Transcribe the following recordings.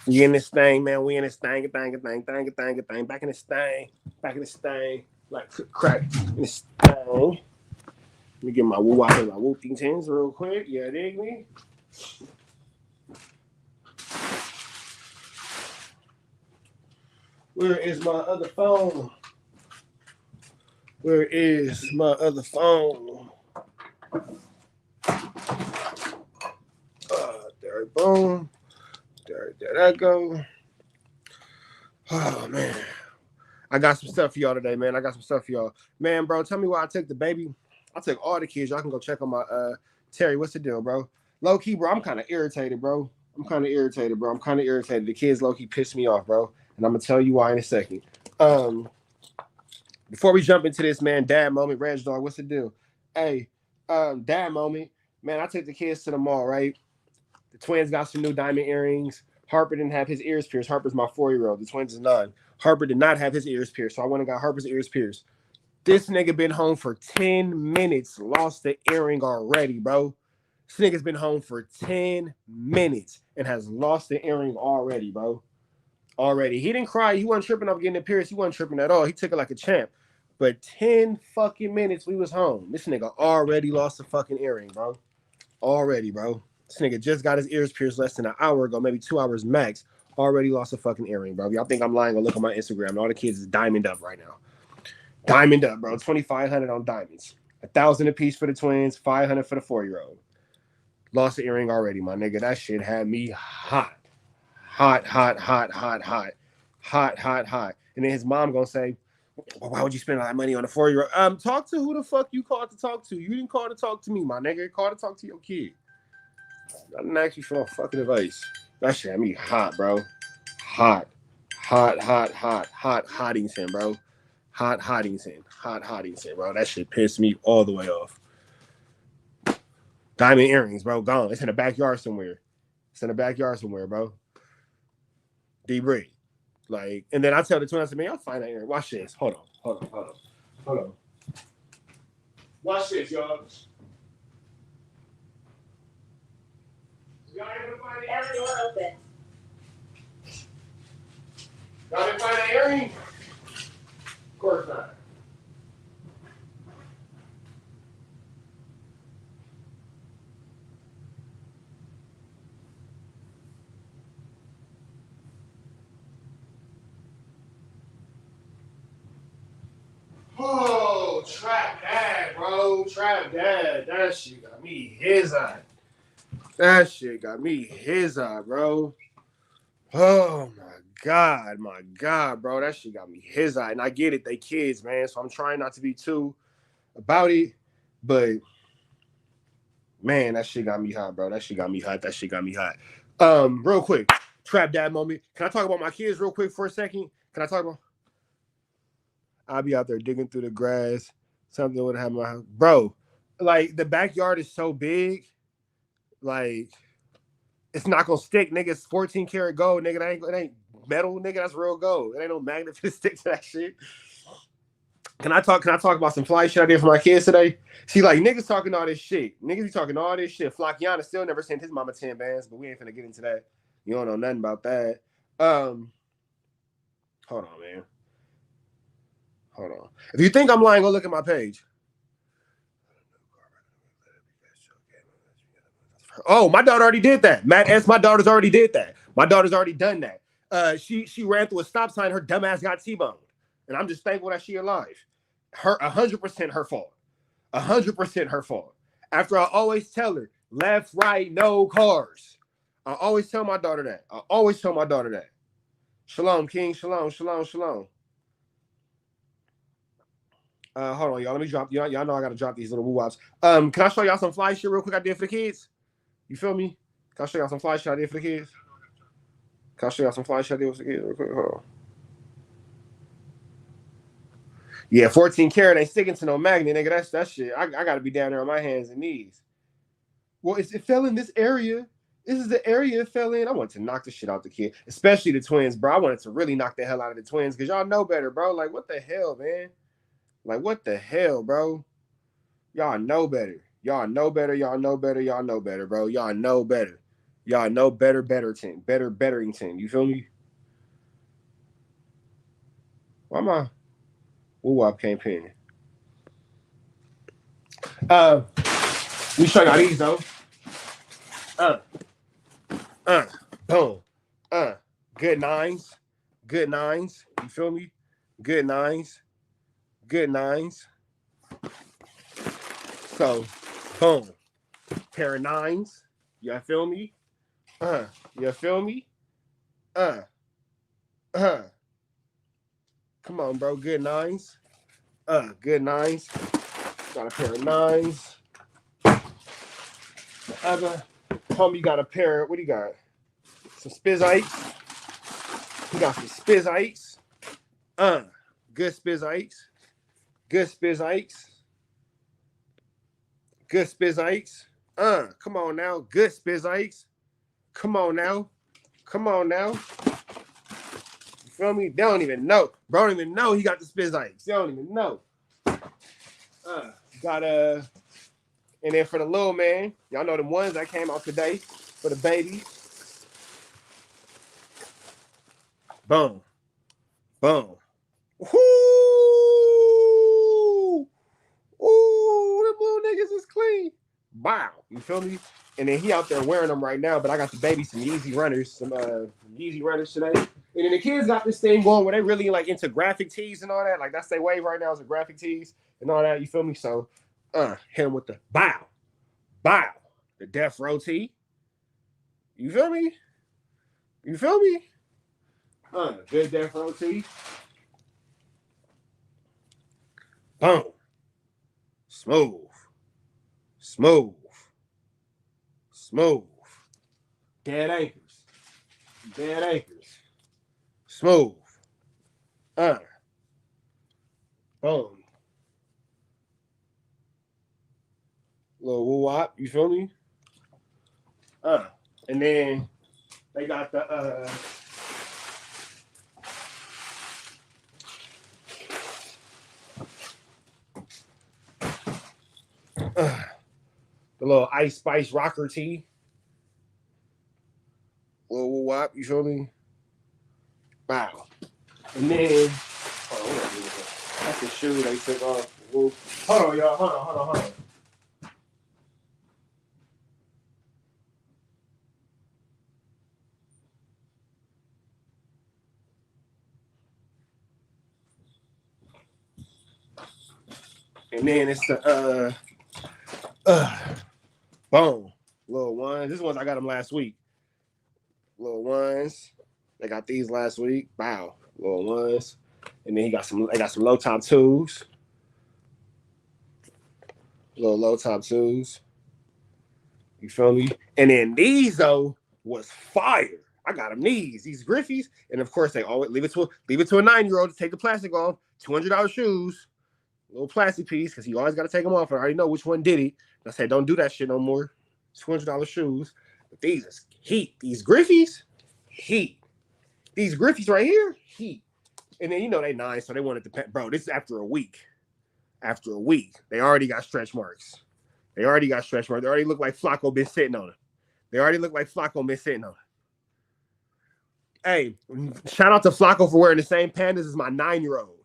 We in this thing, man. We in this thing. Back in this thing. Back in this thing. Like crack in this thing. Let me get my woo out of my whooping tins real quick. Yeah, dig me. Where is my other phone? Where is my other phone? There, boom. There that go. Oh man, I got some stuff for y'all today, man. I got some stuff for y'all, man, bro. Tell me why I took the baby. I took all the kids. Y'all can go check on my Terry. What's the deal, bro? Low key, bro. I'm kind of irritated, bro. The kids low key pissed me off, bro. And I'm gonna tell you why in a second. Um, Before we jump into this, man, dad moment, Reg dog, what's the deal? Hey, dad moment, man. I took the kids to the mall, right? The twins got some new diamond earrings. Harper didn't have his ears pierced. Harper's my 4-year-old. The twins is 9. Harper did not have his ears pierced, so I went and got Harper's ears pierced. This nigga been home for 10 minutes, lost the earring already, bro. This nigga's been home for 10 minutes and has lost the earring already, bro. Already. He didn't cry. He wasn't tripping off getting it pierced. He wasn't tripping at all. He took it like a champ. But 10 fucking minutes we was home. This nigga already lost the fucking earring, bro. Already, bro. This nigga just got his ears pierced less than an hour ago, maybe 2 hours max. Already lost a fucking earring, bro. Y'all think I'm lying? Go look on my Instagram. All the kids is diamond up right now. Diamond up, bro. 2,500 on diamonds. 1,000 a piece for the twins. 500 for the 4-year-old. Lost the earring already, my nigga. That shit had me hot. Hot. And then his mom gonna say, well, why would you spend all that money on a 4-year-old? Talk to who the fuck you called to talk to. You didn't call to talk to me, my nigga. Call to talk to your kid. I didn't ask you for no fucking advice. That shit had me hot, bro. Hot. Hottington, bro. Hottington, bro. That shit pissed me all the way off. Diamond earrings, bro, gone. It's in the backyard somewhere. Bro. Debris. Like, and then I tell the twins, I said, man, y'all find that earring. Watch this. Hold on. Watch this, y'all. Y'all able to find the earring? Door open. Y'all didn't find that earring? Of course not. Oh, trap dad, bro. Trap dad. That shit got me his eye. Bro. Oh my God, bro. That shit got me his eye. And I get it, they kids, man. So I'm trying not to be too about it. But man, that shit got me hot, bro. That shit got me hot. Real quick, trap dad moment. Can I talk about my kids real quick for a second? Can I talk about? I'll be out there digging through the grass. Something would happen, my house, bro. Like the backyard is so big, like it's not gonna stick, nigga. It's 14 karat gold, nigga. It ain't metal, nigga. That's real gold. It ain't no magnet to stick to that shit. Can I talk about some fly shit I did for my kids today? See, like niggas talking all this shit. Niggas be talking all this shit. Flockiana still never sent his mama 10 bands, but we ain't finna get into that. You don't know nothing about that. Hold on, man. Hold on. If you think I'm lying, go look at my page. Oh, my daughter already did that. Matt S. My daughter's already did that. My daughter's already done that. She ran through a stop sign. Her dumbass got T-boned, and I'm just thankful that she alive. 100% her fault. 100% her fault. After I always tell her left, right, no cars. I always tell my daughter that. Shalom, King. Shalom. Hold on, y'all. Let me drop y'all. Y'all know I gotta drop these little woo-wops. Can I show y'all some fly shit real quick I did for the kids? You feel me? Can I show y'all some fly shit I did for the kids? Real quick? Hold on. Yeah, 14 karat ain't sticking to no magnet, nigga. That's that shit. I gotta be down there on my hands and knees. Well, it fell in this area. This is the area it fell in. I wanted to knock the shit out the kid, especially the twins, bro. I wanted to really knock the hell out of the twins because y'all know better, bro. Like, what the hell, man? Like, what the hell, bro? Y'all know better, bro. Y'all know better. Y'all know Betterington. You feel me? Why am I? Woo-wop campaign. We show y'all these though. Uh, boom. Good nines. Good nines. You feel me? Good nines. Good nines. So, boom. Pair of nines. You feel me? You feel me? Uh. Come on, bro. Good nines. Good nines. Got a pair of nines. The other homie got a pair. What do you got? Some Spizzites. He got some Spizzites. Good Spizzites. Good Spizzites. Good Spizzites. Come on now. Good Spizzites. Come on now. Come on now. You feel me? They don't even know. Bro don't even know he got the Spizzites. They don't even know. Got and then for the little man, y'all know the ones that came out today for the baby. Boom. Boom. Woo! Ooh, them little niggas is clean. Wow. You feel me? And then he out there wearing them right now, but I got the baby some Yeezy runners, some Yeezy runners today. And then the kids got this thing going where they really like into graphic tees and all that. Like that's their wave right now is the graphic tees and all that. You feel me? So hit him with the bow. Bow. The death row tee. You feel me? You feel me? Good death row tee. Boom. Smooth. Smooth. Smooth. Dead anchors. Dead anchors. Smooth. Boom. Little woo-wop, you feel me? And then they got the little Ice Spice rocker tee. Little woo-wop, you feel me? Wow. And then, hold on, that's the shoe they took off. Hold on, y'all. Hold on. And then it's the boom. Little ones. This ones I got them last week. Little ones. They got these last week. Wow. Little ones. And then they got some low top twos. Little low top twos. You feel me? And then these though was fire. I got them these Griffies, and of course they always leave it to a 9-year-old to take the plastic off. $200 shoes, little plastic piece, because you always got to take them off. I already know which one did it. And I said, don't do that shit no more. $200 shoes. But these is heat. These Griffies, heat. These Griffies right here, heat. And then you know they nice, so they wanted to bro. This is after a week. After a week, they already got stretch marks. They already look like Flacco been sitting on it. Hey, shout out to Flacco for wearing the same pandas as my 9-year-old.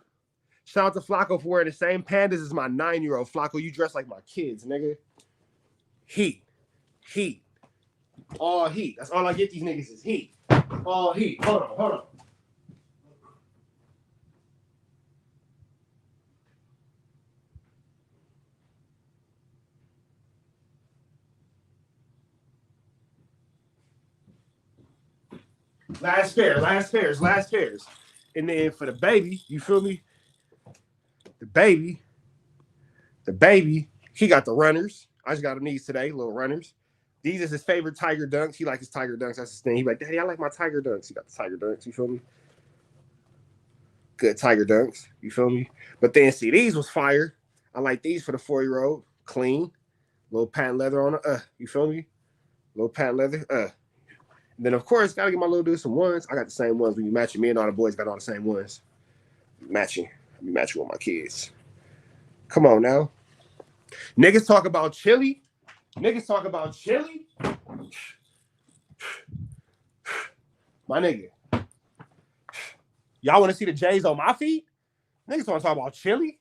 Shout out to Flacco for wearing the same pandas as my 9-year-old. Flacco, you dress like my kids, nigga. Heat. All heat. That's all I get these niggas is heat. All heat. Hold on. Last pairs. And then for the baby, you feel me? The baby, he got the runners. I just got him these today, little runners. These is his favorite Tiger Dunks. He likes his Tiger Dunks. That's his thing. He like, Daddy, I like my Tiger Dunks. He got the Tiger Dunks. You feel me? Good Tiger Dunks. You feel me? But then see, these was fire. I like these for the 4-year-old. Clean. Little patent leather on it. You feel me? Little patent leather. And then of course, gotta get my little dude some ones. I got the same ones. When you matching, me and all the boys got all the same ones. Matching. Be matching with my kids. Come on now. Niggas talk about chili. My nigga. Y'all want to see the J's on my feet? Niggas want to talk about chili?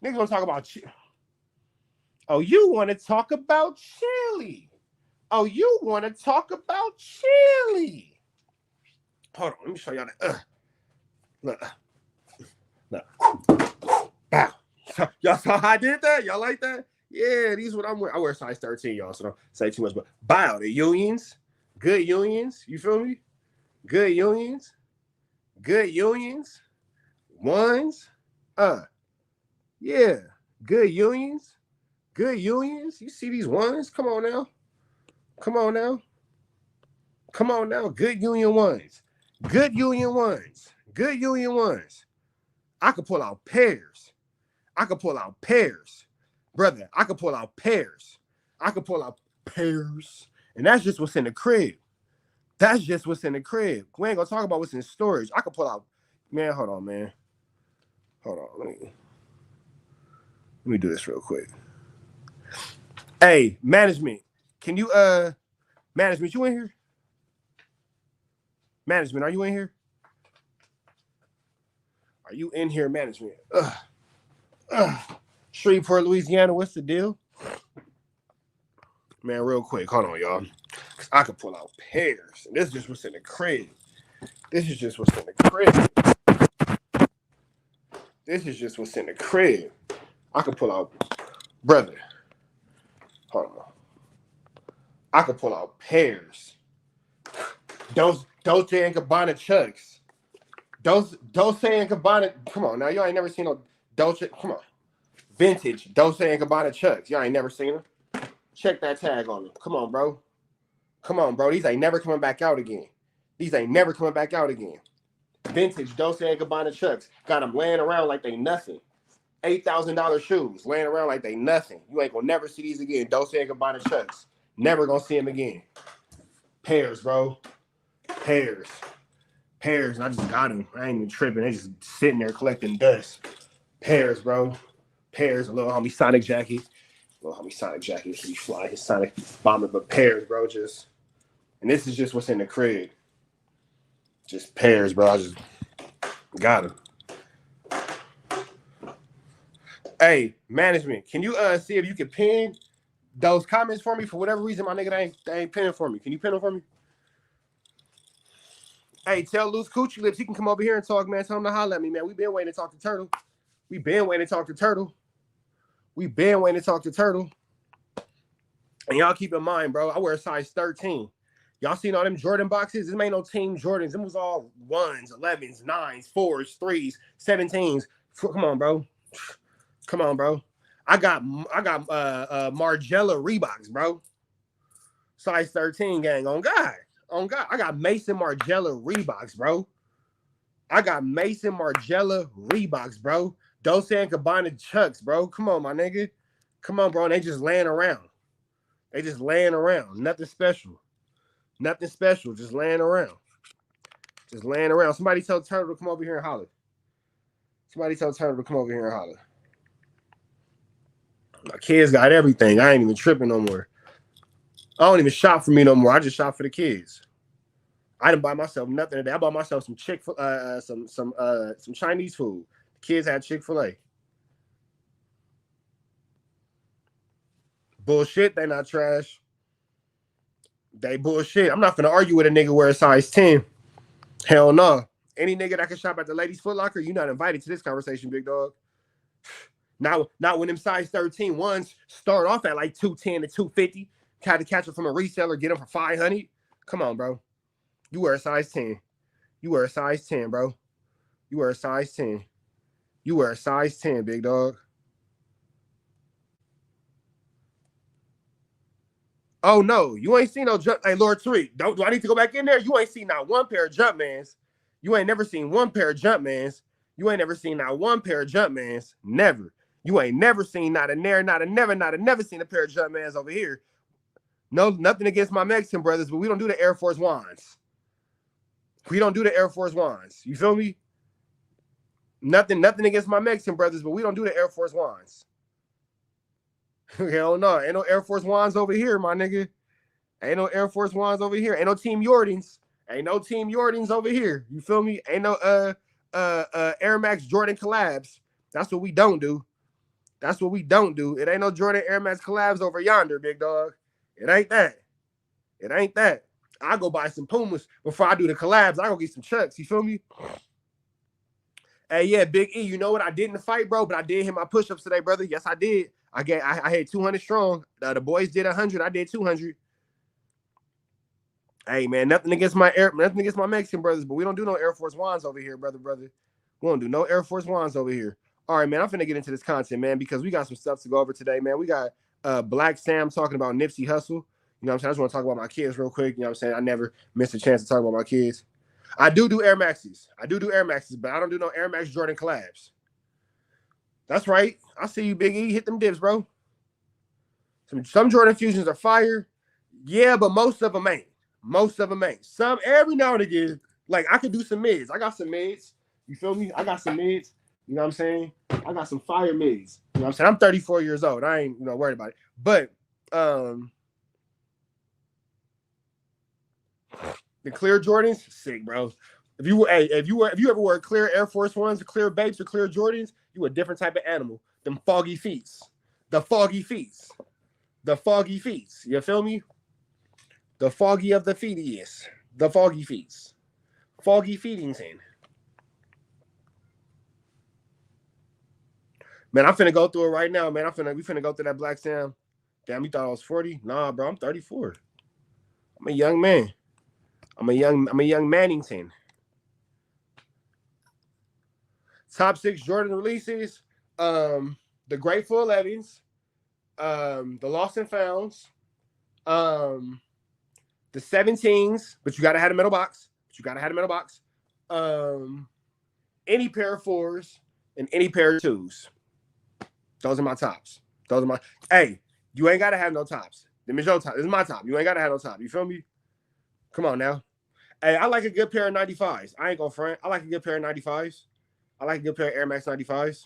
Niggas want to talk about chili. Oh, you want to talk about chili? Oh, you want to talk about chili? Hold on, let me show y'all that. Look. Bow. Y'all saw how I did that? Y'all like that? Yeah, these what I'm wearing. I wear size 13, y'all, so don't say too much. But bow, the unions. Good unions. You feel me? Good unions. Good unions. Ones. Yeah. Good unions. Good unions. You see these ones? Come on now. Come on now. Come on now. Good union ones. Good union ones. Good union ones. I could pull out pairs. I could pull out pairs. Brother, I could pull out pairs. I could pull out pairs. And that's just what's in the crib. That's just what's in the crib. We ain't gonna talk about what's in storage. I could pull out. Man, hold on, man. Hold on. Let me do this real quick. Hey, management. Can you management, you in here? Management, are you in here? Are you in here, management? Shreveport, Louisiana, what's the deal? Man, real quick, hold on, y'all. Cause I could pull out pairs. And this is just what's in the crib. This is just what's in the crib. This is just what's in the crib. I could pull out, brother. Hold on. I could pull out pairs. Dolce and Gabbana Chucks. Dolce and Gabbana. Come on, now y'all ain't never seen no Dolce. Come on. Vintage Dolce and Gabbana Chucks. Y'all ain't never seen them. Check that tag on them. Come on, bro. Come on, bro. These ain't never coming back out again. These ain't never coming back out again. Vintage Dolce and Gabbana Chucks. Got them laying around like they nothing. $8,000 shoes laying around like they nothing. You ain't gonna never see these again. Dolce and Gabbana Chucks. Never gonna see them again. Pairs, bro. Pairs. Pairs. And I just got them. I ain't even tripping. They just sitting there collecting dust. Pairs, bro. Pairs. A little homie Sonic jacket. Little homie Sonic jacket. So you fly his Sonic bomber, but pairs, bro. Just. And this is just what's in the crib. Just pairs, bro. I just got them. Hey, management, can you see if you can pin those comments for me? For whatever reason, my nigga, they ain't pinning for me. Can you pin them for me? Hey, tell Loose Coochie Lips he can come over here and talk, man. Tell him to holler at me, man. We been waiting to talk to Turtle. We been waiting to talk to Turtle. We been waiting to talk to Turtle. And y'all keep in mind, bro, I wear a size 13. Y'all seen all them Jordan boxes? This ain't no Team Jordans. Them was all 1s, 11s, 9s, 4s, 3s, 17s. Come on, bro. Come on, bro. I got Margiela Reeboks, bro. Size 13 gang. On God. On God. I got Mason Margiela Reeboks, bro. I got Mason Margiela Reeboks, bro. Dolce and Gabbana Chucks, bro. Come on, my nigga. Come on, bro. They just laying around. They just laying around. Nothing special. Nothing special. Just laying around. Just laying around. Somebody tell Turtle to come over here and holler. Somebody tell Turtle to come over here and holler. My kids got everything. I ain't even tripping no more. I don't even shop for me no more. I just shop for the kids. I didn't buy myself nothing today. I bought myself some some Chinese food. The kids had Chick-fil-A. Bullshit, they not trash. They bullshit. I'm not gonna argue with a nigga wear a size 10. Hell no. Any nigga that can shop at the ladies' Foot Locker, you're not invited to this conversation, big dog. Not when them size 13 ones start off at like 210 to 250. Had to catch it from a reseller, get them for 500. Come on, bro. You wear a size 10. You wear a size 10, bro. You wear a size 10. You wear a size 10, big dog. Oh no, you ain't seen no jump. Hey, Lord Tariq, do I need to go back in there? You ain't seen not one pair of Jumpmans. You ain't never seen one pair of Jumpmans. You ain't never seen not one pair of Jumpmans. Never. You ain't never seen not a never seen a pair of Jumpmans over here. No, nothing against my Mexican brothers, but we don't do the Air Force Ones. We don't do the Air Force Ones. You feel me? Nothing against my Mexican brothers, but we don't do the Air Force Ones. Hell no. Ain't no Air Force Ones over here, my nigga. Ain't no Air Force Ones over here. Ain't no Team Jordans. Ain't no Team Jordans over here. You feel me? Ain't no Air Max Jordan collabs. That's what we don't do. That's what we don't do. It ain't no Jordan Air Max collabs over yonder, big dog. It ain't that. It ain't that. I go buy some Pumas before I do the collabs. I go get some Chucks. You feel me? Hey, yeah, Big E. You know what I did in the fight, bro? But I did hit my push-ups today, brother. Yes, I did. I had 200 strong. The boys did 100. I did 200. Hey, man, nothing against my Mexican brothers, but we don't do no Air Force Ones over here, brother. We don't do no Air Force Ones over here. All right, man, I'm finna get into this content, man, because we got some stuff to go over today, man. We got Black Sam talking about Nipsey Hussle. You know what I'm saying? I just want to talk about my kids real quick. You know what I'm saying? I never missed a chance to talk about my kids. I do Air Maxes. But I don't do no Air Max Jordan collabs. That's right. I see you, Big E. Hit them dips, bro. Some Jordan Fusions are fire. Yeah, but most of them ain't. Some, every now and again, like I could do some mids. I got some mids. You feel me? I got some mids. You know what I'm saying? I got some fire mids. You know what I'm saying? I'm 34 years old. I ain't, worried about it. But the clear Jordans, sick, bro. If you ever wear clear Air Force Ones, clear Bapes, or clear Jordans, you a different type of animal. Them foggy feet. The foggy feet. You feel me? The foggy of the feet is. The foggy feet. Foggy Feedington. Man, I'm finna go through it right now, man. We finna go through that Black Sam. Damn, you thought I was 40? Nah, bro, I'm 34. I'm a young man. I'm a young Mannington. Top 6 Jordan releases. The Grateful 11s. The Lost and Founds. The 17s, but you gotta have a metal box. Any pair of 4s and any pair of 2s. Those are my tops. Hey, you ain't gotta have no tops. Them is your top. This is my top. You ain't gotta have no top. You feel me? Come on now. Hey, I like a good pair of 95s. I ain't gonna front. I like a good pair of 95s. I like a good pair of Air Max 95s.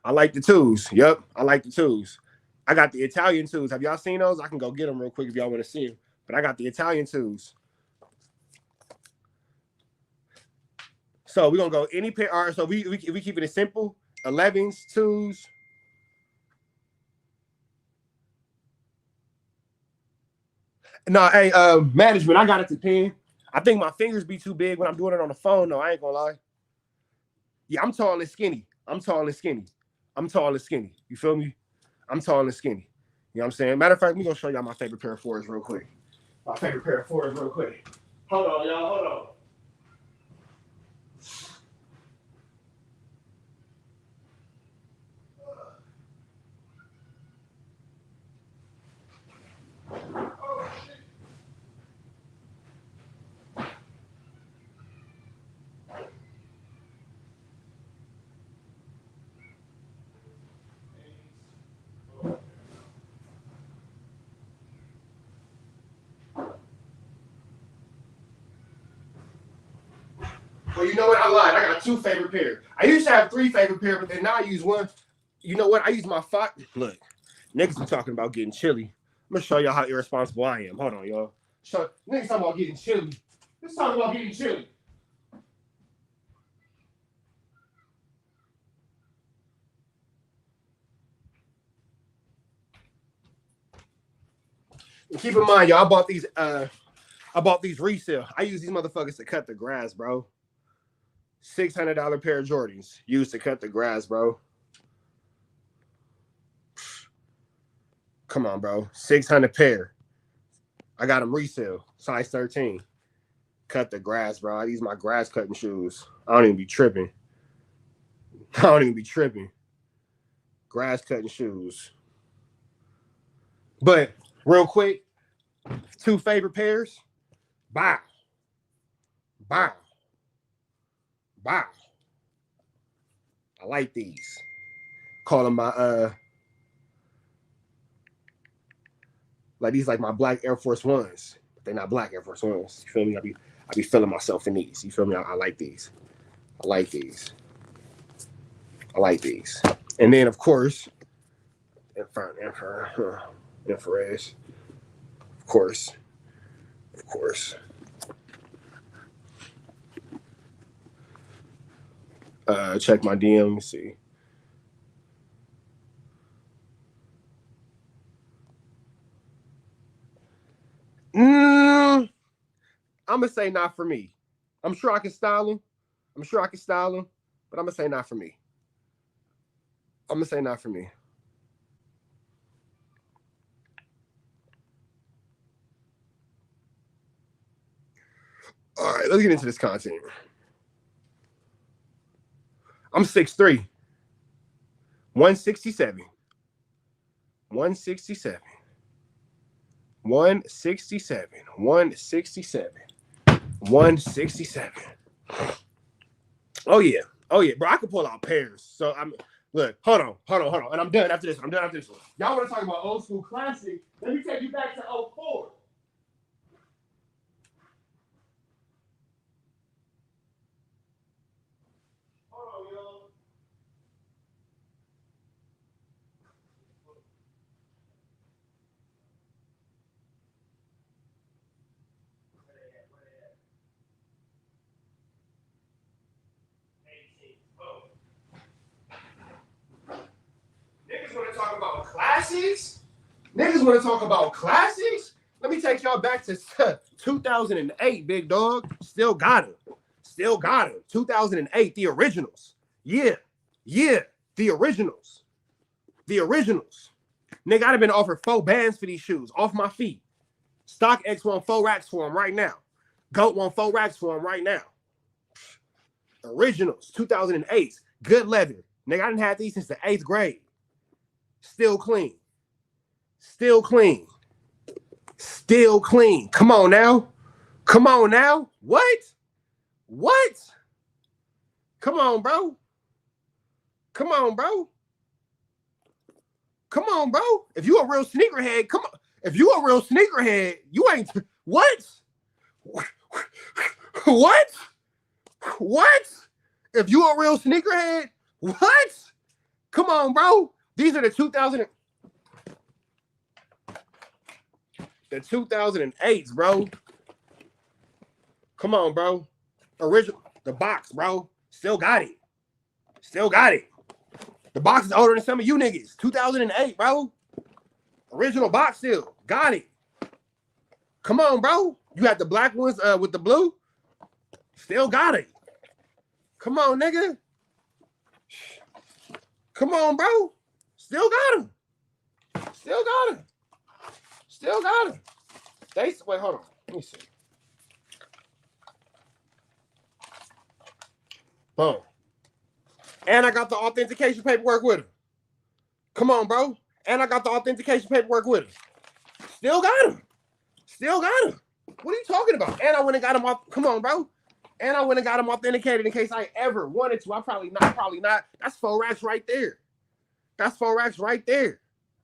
I like the 2s. Yep, I like the 2s. I got the Italian 2s. Have y'all seen those? I can go get them real quick if y'all want to see them. But I got the Italian 2s. So we're going to go any pair. All right, so we keep it simple. 11s, 2s. No, hey, management, I got it to pin. I think my fingers be too big when I'm doing it on the phone, though. I ain't going to lie. Yeah, I'm tall and skinny. You feel me? I'm tall and skinny. You know what I'm saying? Matter of fact, we're going to show y'all my favorite pair of 4s real quick. Hold on, y'all. Hold on. Well, you know what? I lied. I got 2 favorite pairs. I used to have 3 favorite pairs, but then now I use 1. You know what? I use my 5. Look, niggas be talking about getting chilly. I'm going to show y'all how irresponsible I am. Hold on, y'all. Niggas talking about getting chilly. Let's talk about getting chilly. And keep in mind, y'all, I bought these resale. I use these motherfuckers to cut the grass, bro. $600 pair of Jordans used to cut the grass, bro. Come on, bro. 600 pair. I got them resale, size 13. Cut the grass, bro. I use my grass cutting shoes. I don't even be tripping. Grass cutting shoes. But real quick, 2 favorite pairs. Bow. I like these. Call them my like these like my black Air Force Ones. But they're not black Air Force Ones. You feel me? I be feeling myself in these. You feel me? I like these. And then of course, infrared. course. Of course. Check my DM. Let me see. I'm gonna say not for me. I'm sure I can style him. But I'm gonna say not for me. I'm gonna say not for me. All right, let's get into this content. I'm 6'3", 167. 167. 167. 167. 167. Oh yeah. Oh yeah, bro. I could pull out pairs. So I'm look, hold on. And I'm done after this one. Y'all want to talk about old school classic? Let me take you back to 04. Hold on, y'all. Niggas want to talk about classics? Let me take y'all back to 2008, big dog. Still got him. 2008, the originals. Yeah. The originals. Nigga, I'd have been offered 4 bands for these shoes off my feet. StockX want 4 racks for them right now. GOAT want 4 racks for them right now. Originals, 2008, good leather. Nigga, I didn't have these since the 8th grade. Still clean. Come on now. What? Come on, bro. If you a real sneakerhead, come on. If you a real sneakerhead, you ain't. What? If you a real sneakerhead, what? Come on, bro. These are the 2008s, bro. Come on, bro. Original, the box, bro. Still got it. The box is older than some of you niggas. 2008, bro. Original box still. Got it. Come on, bro. You had the black ones with the blue. Still got it. Come on, nigga. Come on, bro. Still got him. Wait, hold on. Let me see. Boom. And I got the authentication paperwork with him. Come on, bro. And I got the authentication paperwork with him. Still got him. What are you talking about? And I went and got him off. Come on, bro. And I went and got him authenticated in case I ever wanted to. I probably not. That's 4 racks right there.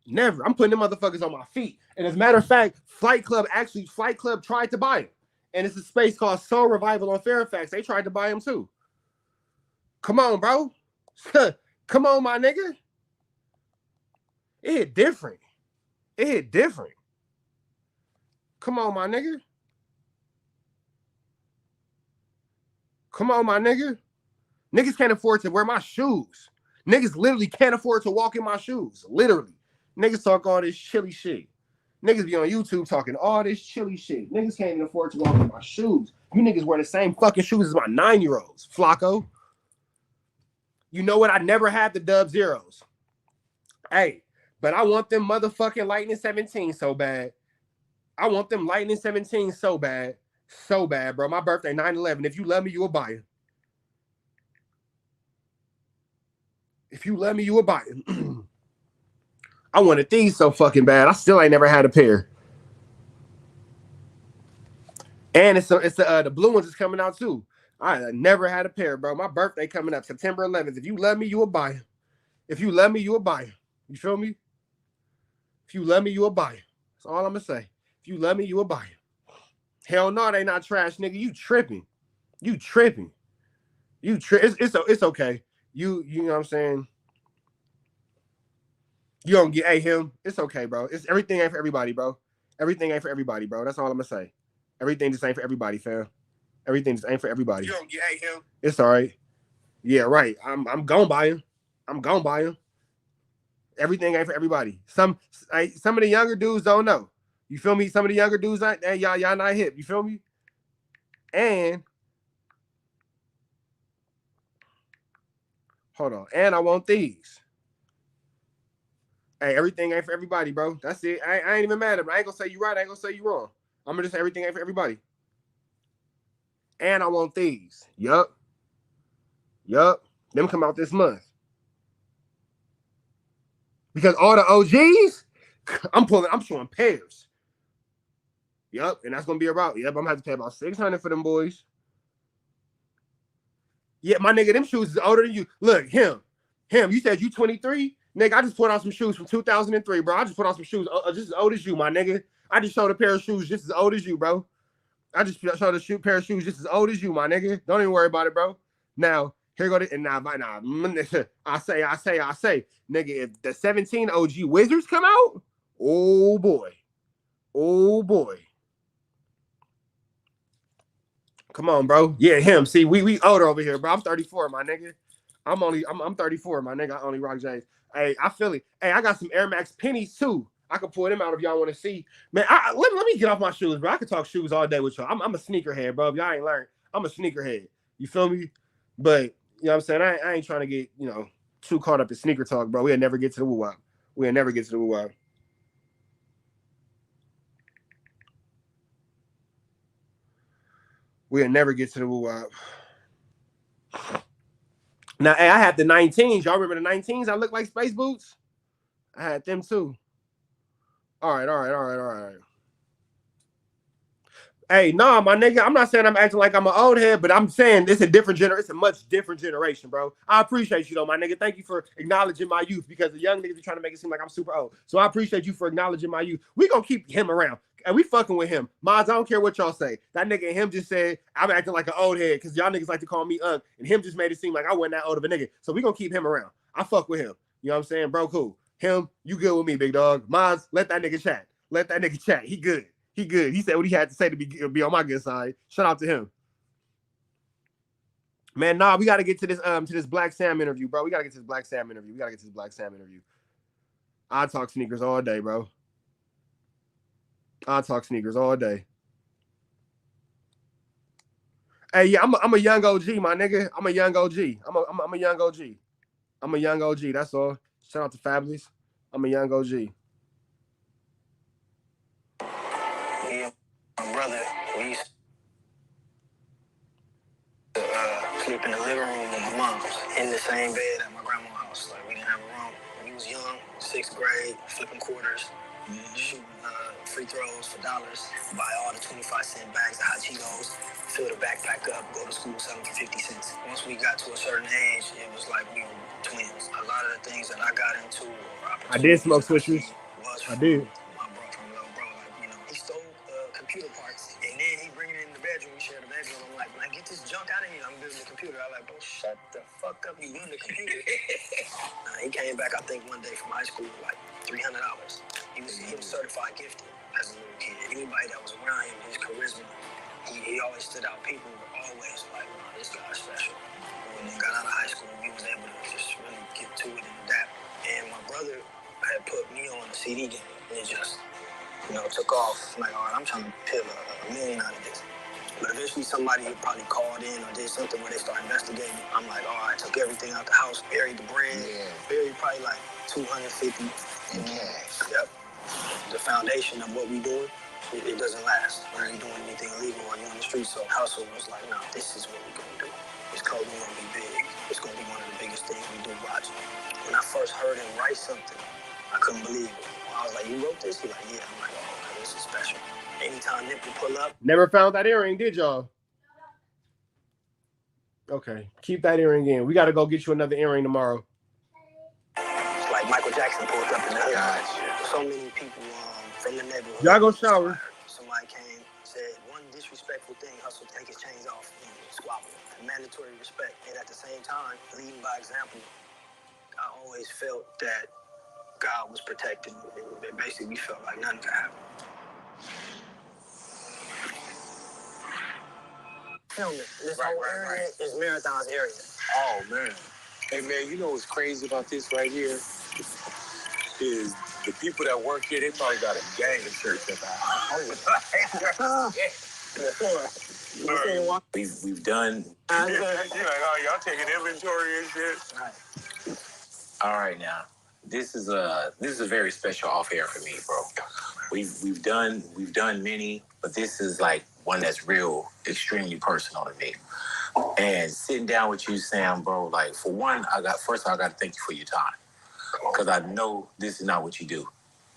Never. I'm putting them motherfuckers on my feet. And as a matter of fact, Flight Club tried to buy him. And it's a space called Soul Revival on Fairfax. They tried to buy him too. Come on, bro. Come on, my nigga. It hit different. Come on, my nigga. Niggas can't afford to wear my shoes. Niggas literally can't afford to walk in my shoes. Literally. Niggas talk all this chilly shit. Niggas be on YouTube talking all this chilly shit. Niggas can't even afford to walk in my shoes. You niggas wear the same fucking shoes as my 9-year-olds, Flacco. You know what? I never had the Dub Zeros. Hey, but I want them motherfucking Lightning 17 so bad. So bad, bro. My birthday, 9/11. If you love me, you will buy it. I wanted these so fucking bad. I still ain't never had a pair. And it's the blue ones is coming out too. I never had a pair, bro. My birthday coming up September 11th. If you love me, you will buy it. You feel me? If you love me, you will buy it. That's all I'm gonna say. If you love me, you will buy it. Hell no, they not trash, nigga. You tripping. It's okay. You know what I'm saying? You don't get him. It's okay, bro. It's everything ain't for everybody, bro. Everything ain't for everybody, bro. That's all I'm gonna say. Everything just ain't for everybody, fam. Everything just ain't for everybody. You don't get him. It's all right. Yeah, right. I'm gonna buy him. I'm gonna buy him. Everything ain't for everybody. Some of the younger dudes don't know. You feel me? Some of the younger dudes ain't y'all not hip. You feel me? And hold on. And I want these. Hey, everything ain't for everybody, bro. That's it. I ain't even mad at it. I ain't gonna say you right. I ain't gonna say you wrong. I'm gonna just say everything ain't for everybody. And I want these. Yup. Them come out this month. Because all the OGs, I'm showing pairs. Yup. And that's gonna be about. Yep. I'm gonna have to pay about $600 for them boys. Yeah, my nigga, them shoes is older than you. Look, him. You said you 23? Nigga, I just put on some shoes from 2003, bro. I just put on some shoes just as old as you, my nigga. I just showed a pair of shoes just as old as you, bro. I just showed a pair of shoes just as old as you, my nigga. Don't even worry about it, bro. Now, here go to, and now, I say, nigga, if the 17 OG Wizards come out, oh boy. Come on, bro. Yeah, him. See, we older over here, bro. I'm 34, my nigga. I'm 34, my nigga. I only rock J's. Hey, I feel it. Hey, I got some Air Max pennies too. I can pull them out if y'all want to see. Man, let me get off my shoes, bro. I can talk shoes all day with y'all. I'm a sneakerhead, bro. If y'all ain't learned, I'm a sneakerhead. You feel me? But you know what I'm saying? I ain't trying to get, too caught up in sneaker talk, bro. We'll never get to the woo-wop. We'll never get to the woo-wop. We'll never get to the woo-wop. Now, hey, I had the 19s. Y'all remember the 19s? I look like space boots. I had them too. All right. Hey, nah, my nigga, I'm not saying I'm acting like I'm an old head, but I'm saying it's a different generation. It's a much different generation, bro. I appreciate you, though, my nigga. Thank you for acknowledging my youth because the young niggas are trying to make it seem like I'm super old. So I appreciate you for acknowledging my youth. We gonna keep him around. And we fucking with him. Maz, I don't care what y'all say. That nigga and him just said, I'm acting like an old head because y'all niggas like to call me Unk. And him just made it seem like I wasn't that old of a nigga. So we gonna keep him around. I fuck with him. You know what I'm saying? Bro, cool. Him, you good with me, big dog. Maz, let that nigga chat. He good. He said what he had to say to be on my good side. Shout out to him. Man, nah, we gotta get to this Black Sam interview, bro. We gotta get to this Black Sam interview. I talk sneakers all day, bro. I talk sneakers all day. Hey, yeah, I'm a young OG, my nigga. I'm a young OG. I'm a young OG. I'm a young OG. That's all. Shout out to Fabulous. I'm a young OG. Yeah, my brother, we used to sleep in the living room with my mom's in the same bed at my grandma's house. Like, we didn't have a room. When we was young, 6th grade, flipping quarters, shooting free throws for dollars, buy all the 25-cent bags of hot Cheetos, fill the backpack up, go to school, sell them for 50 cents. Once we got to a certain age, it was like we were twins. A lot of the things that I got into, I did smoke swishers. I did. My bro, from little bro, like, he stole computer parts, and then he bring it in the bedroom. We share the bedroom. I'm like, man, get this junk out of here. I'm building a computer. I'm like, bro, shut the fuck up. You building a computer? He came back, I think, one day from high school with like $300. He was certified gifted as a little kid. Anybody that was around him, his charisma, he always stood out. People were always like, wow, this guy's special. When he got out of high school, he was able to just really get to it and adapt. And my brother had put me on the CD game, and it just, took off. Like, all right, I'm trying to peel a million out of this. But eventually somebody probably called in or did something where they started investigating. I'm like, all right, took everything out the house, buried the brand, buried probably like 250 in cash. Yep. The foundation of what we doing, it doesn't last. We ain't doing anything illegal while you're on the street. So Hustle was like, no, this is what we're gonna do. It's called We Gonna Be Big. It's gonna be one of the biggest things we do watching. When I first heard him write something, I couldn't believe it. I was like, you wrote this? He's like, yeah. I'm like, oh, okay, this is special. Anytime Nip would pull up. Never found that earring, did y'all? Okay, keep that earring in. We got to go get you another earring tomorrow. It's like Michael Jackson pulled up in the hood. Gotcha. So many people from the neighborhood. Y'all go shower. Somebody came, said one disrespectful thing, Hustle, take his chains off and squabble. Mandatory respect. And at the same time, leading by example, I always felt that God was protecting. And basically, we felt like nothing could happen. filming. This whole area is Marathon's area. Oh, man. Hey, man, you know what's crazy about this right here? Is the people that work here, they probably got a gang of shirts at the house. We've done. You're like, oh, y'all taking inventory and shit. Right. All right, now this is a very special off air for me, bro. We've done many, but this is like one that's real, extremely personal to me. And sitting down with you, Sam, bro, like for one, I got to thank you for your time, because I know this is not what you do.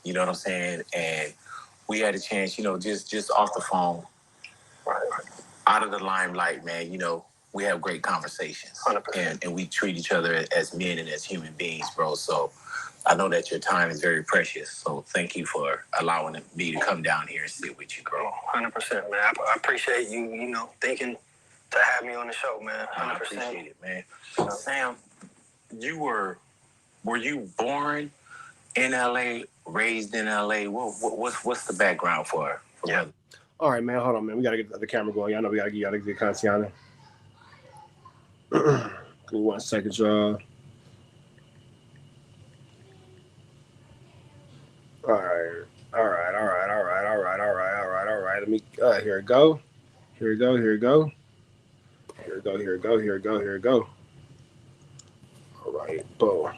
You know what I'm saying? And we had a chance, you know, just off the phone, out of the limelight, man. You know, we have great conversations, 100%. And we treat each other as men and as human beings, bro. So I know that your time is very precious. So thank you for allowing me to come down here and sit with you, bro. 100%, man. I appreciate you, you know, thinking to have me on the show, man. 100%. I appreciate it, man. Sam, were you born in LA, raised in LA? What's the background for yeah. Brother? All right, man. Hold on, man. We gotta get the camera going. Y'all know we gotta get y'all to get Kantiana. Give me 1 second, y'all. All right. Let me. Here it go. All right, boom.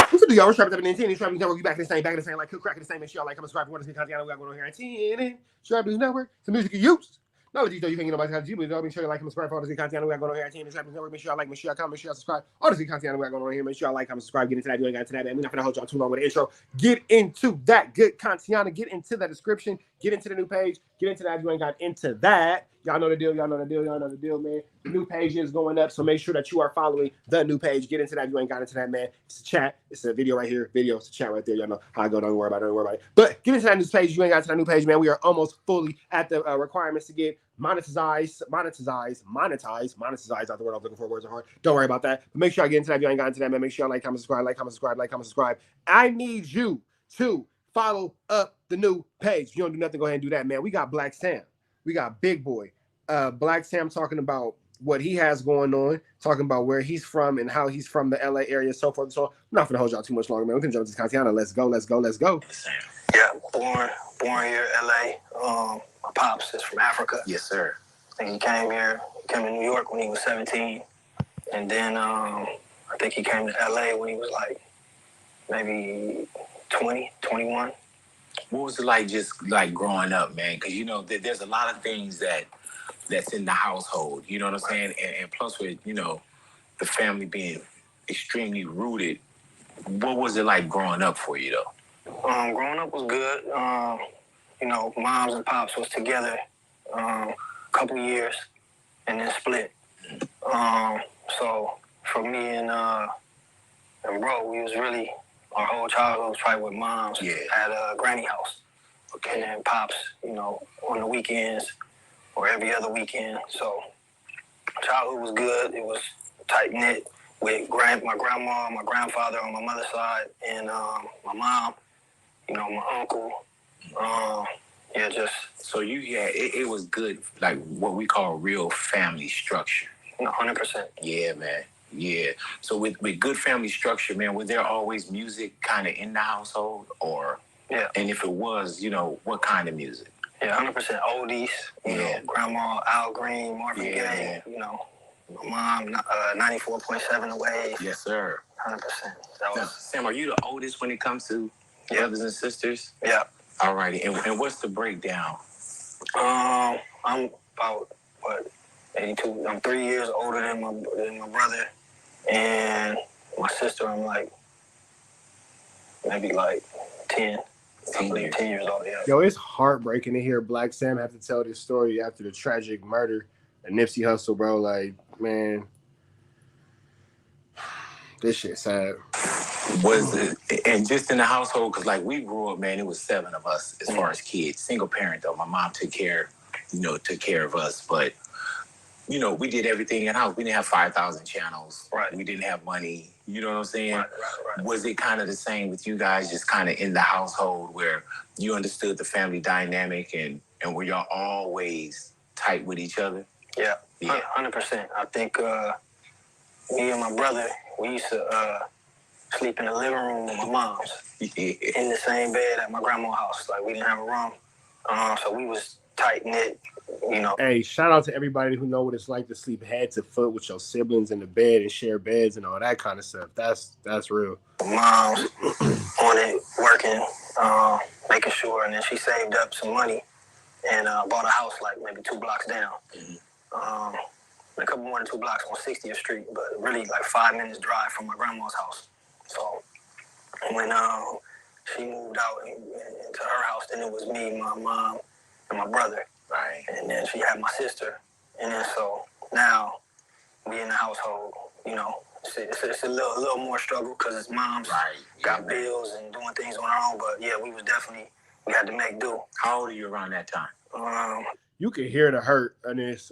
What's up, y'all? We're strapping up in 10. Strapping network. You back in the same, like cook crack in the same. Make sure y'all like, comment, subscribe. What is the Kantiana? We got going on here at 10. Strapping network. Some music you use. No, you can't get nobody to you, but make sure you like, comment, subscribe. For all the Kantiana we got going on here at 10. Strapping network. Make sure y'all like, make sure y'all comment, make sure y'all subscribe. All the Kantiana we got going on here. Make sure y'all like, comment, subscribe. Get into that. You ain't got to that, man. We're not gonna hold y'all too long with the intro. Get into that good Kantiana. Get into the description. Get into the new page. Get into that. You ain't got into that. Y'all know the deal, man. The new page is going up, so make sure that you are following the new page. Get into that. You ain't got into that, man. It's a chat. It's a video right here. Video. It's a chat right there. Y'all know how I go. Don't worry about it. But get into that new page. You ain't got to that new page, man. We are almost fully at the requirements to get monetized. Monetized. Not the word I'm looking for. Words are hard. Don't worry about that. But make sure I get into that. If you ain't got into that, man. Make sure you like, comment, subscribe. I need you to follow up the new page. If you don't do nothing, go ahead and do that, man. We got Black Sam. We got Big Boy. Black Sam talking about what he has going on, talking about where he's from and how he's from the LA area, so forth and so on. I'm not gonna hold y'all too much longer, man. We can jump to Kantiana. Let's go. Yeah, born here, LA. My pops is from Africa. Yes, sir. I think he came to New York when he was 17. And then I think he came to LA when he was like maybe 20, 21. What was it like just like growing up, man? Because, you know, there's a lot of things that's in the household, you know what I'm saying? And plus with, you know, the family being extremely rooted, what was it like growing up for you, though? Growing up was good. You know, moms and pops was together a couple years and then split. So for me and bro, we was really... Our whole childhood was probably with moms at a granny house. Okay. And then pops, you know, on the weekends or every other weekend. So childhood was good. It was tight-knit with my grandma, my grandfather on my mother's side, and my mom, you know, my uncle. So it was good, like what we call real family structure. 100%. Yeah, man. Yeah. So with good family structure, man, was there always music kind of in the household, or? Yeah. And if it was, you know, what kind of music? Yeah, 100% oldies. You know, Grandma, Al Green, Marvin Gaye. You know, my mom, 94.7 The Wave. Yes, sir. 100%. Now, Sam, are you the oldest when it comes to brothers and sisters? Yeah. All righty. And what's the breakdown? I'm about 82. I'm 3 years older than my brother. And my sister, I'm like, maybe like 10. 10 years old, yeah. Yo, it's heartbreaking to hear Black Sam have to tell this story after the tragic murder of Nipsey Hussle, bro. Like, man, this shit's sad. Was it, and just in the household, because like we grew up, man, it was 7 of us as far as kids. Single parent, though. My mom took care of us, but you know, we did everything in house. We didn't have 5,000 channels. Right. We didn't have money. You know what I'm saying? Right. Was it kind of the same with you guys, just kind of in the household where you understood the family dynamic and were y'all always tight with each other? Yeah, 100%. I think me and my brother, we used to sleep in the living room with my mom's in the same bed at my grandma's house. Like, we didn't have a room. So we was tight-knit, you know. Hey, shout out to everybody who know what it's like to sleep head to foot with your siblings in the bed and share beds and all that kind of stuff. That's real. Mom's on it, working, making sure, and then she saved up some money and bought a house like maybe 2 blocks down. A couple more than 2 blocks on 60th Street, but really like 5 minutes drive from my grandma's house. So when she moved out into her house, then it was me, my mom, and my brother. Right. And then she had my sister. And then so now we in the household, you know, it's a little more struggle because his mom's got bills and doing things on her own. But yeah, we had to make do. How old are you around that time? You can hear the hurt in this.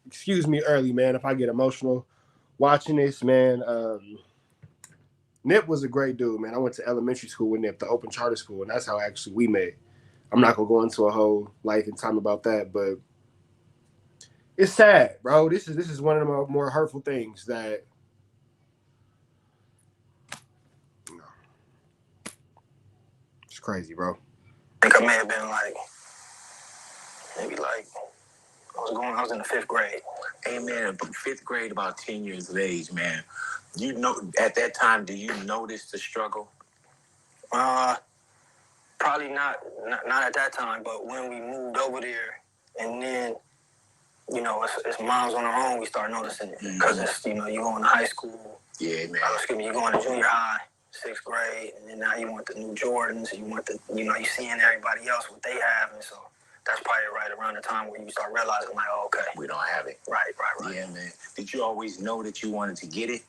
Excuse me early, man, if I get emotional watching this, man. Nip was a great dude, man. I went to elementary school with Nip, the open charter school, and that's how actually we met. I'm not going to go into a whole life and time about that, but it's sad, bro. This is one of the more hurtful things that, you know, it's crazy, bro. I think I may have been maybe I was in the 5th grade. Hey, man, 5th grade, about 10 years of age, man. You know, at that time, do you notice the struggle? Probably not at that time, but when we moved over there, and then, you know, it's moms on her own, we start noticing it. Because it's, you know, you going to high school. Yeah, man. You going to junior high, 6th grade, and then now you want the new Jordans, you want you seeing everybody else, what they have, and so that's probably right around the time where you start realizing, like, oh, okay. We don't have it. Right. Yeah, man. Did you always know that you wanted to get it?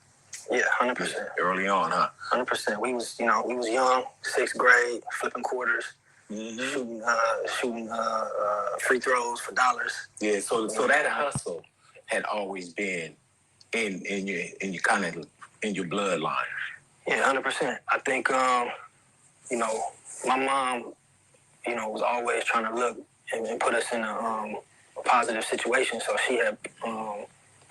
Yeah, 100%. Early on, huh? 100%. We was young, 6th grade, flipping quarters, shooting free throws for dollars. Yeah, so that hustle had always been in your kind of in your bloodline. Yeah, 100%. I think you know, my mom, you know, was always trying to look and put us in a positive situation. So she had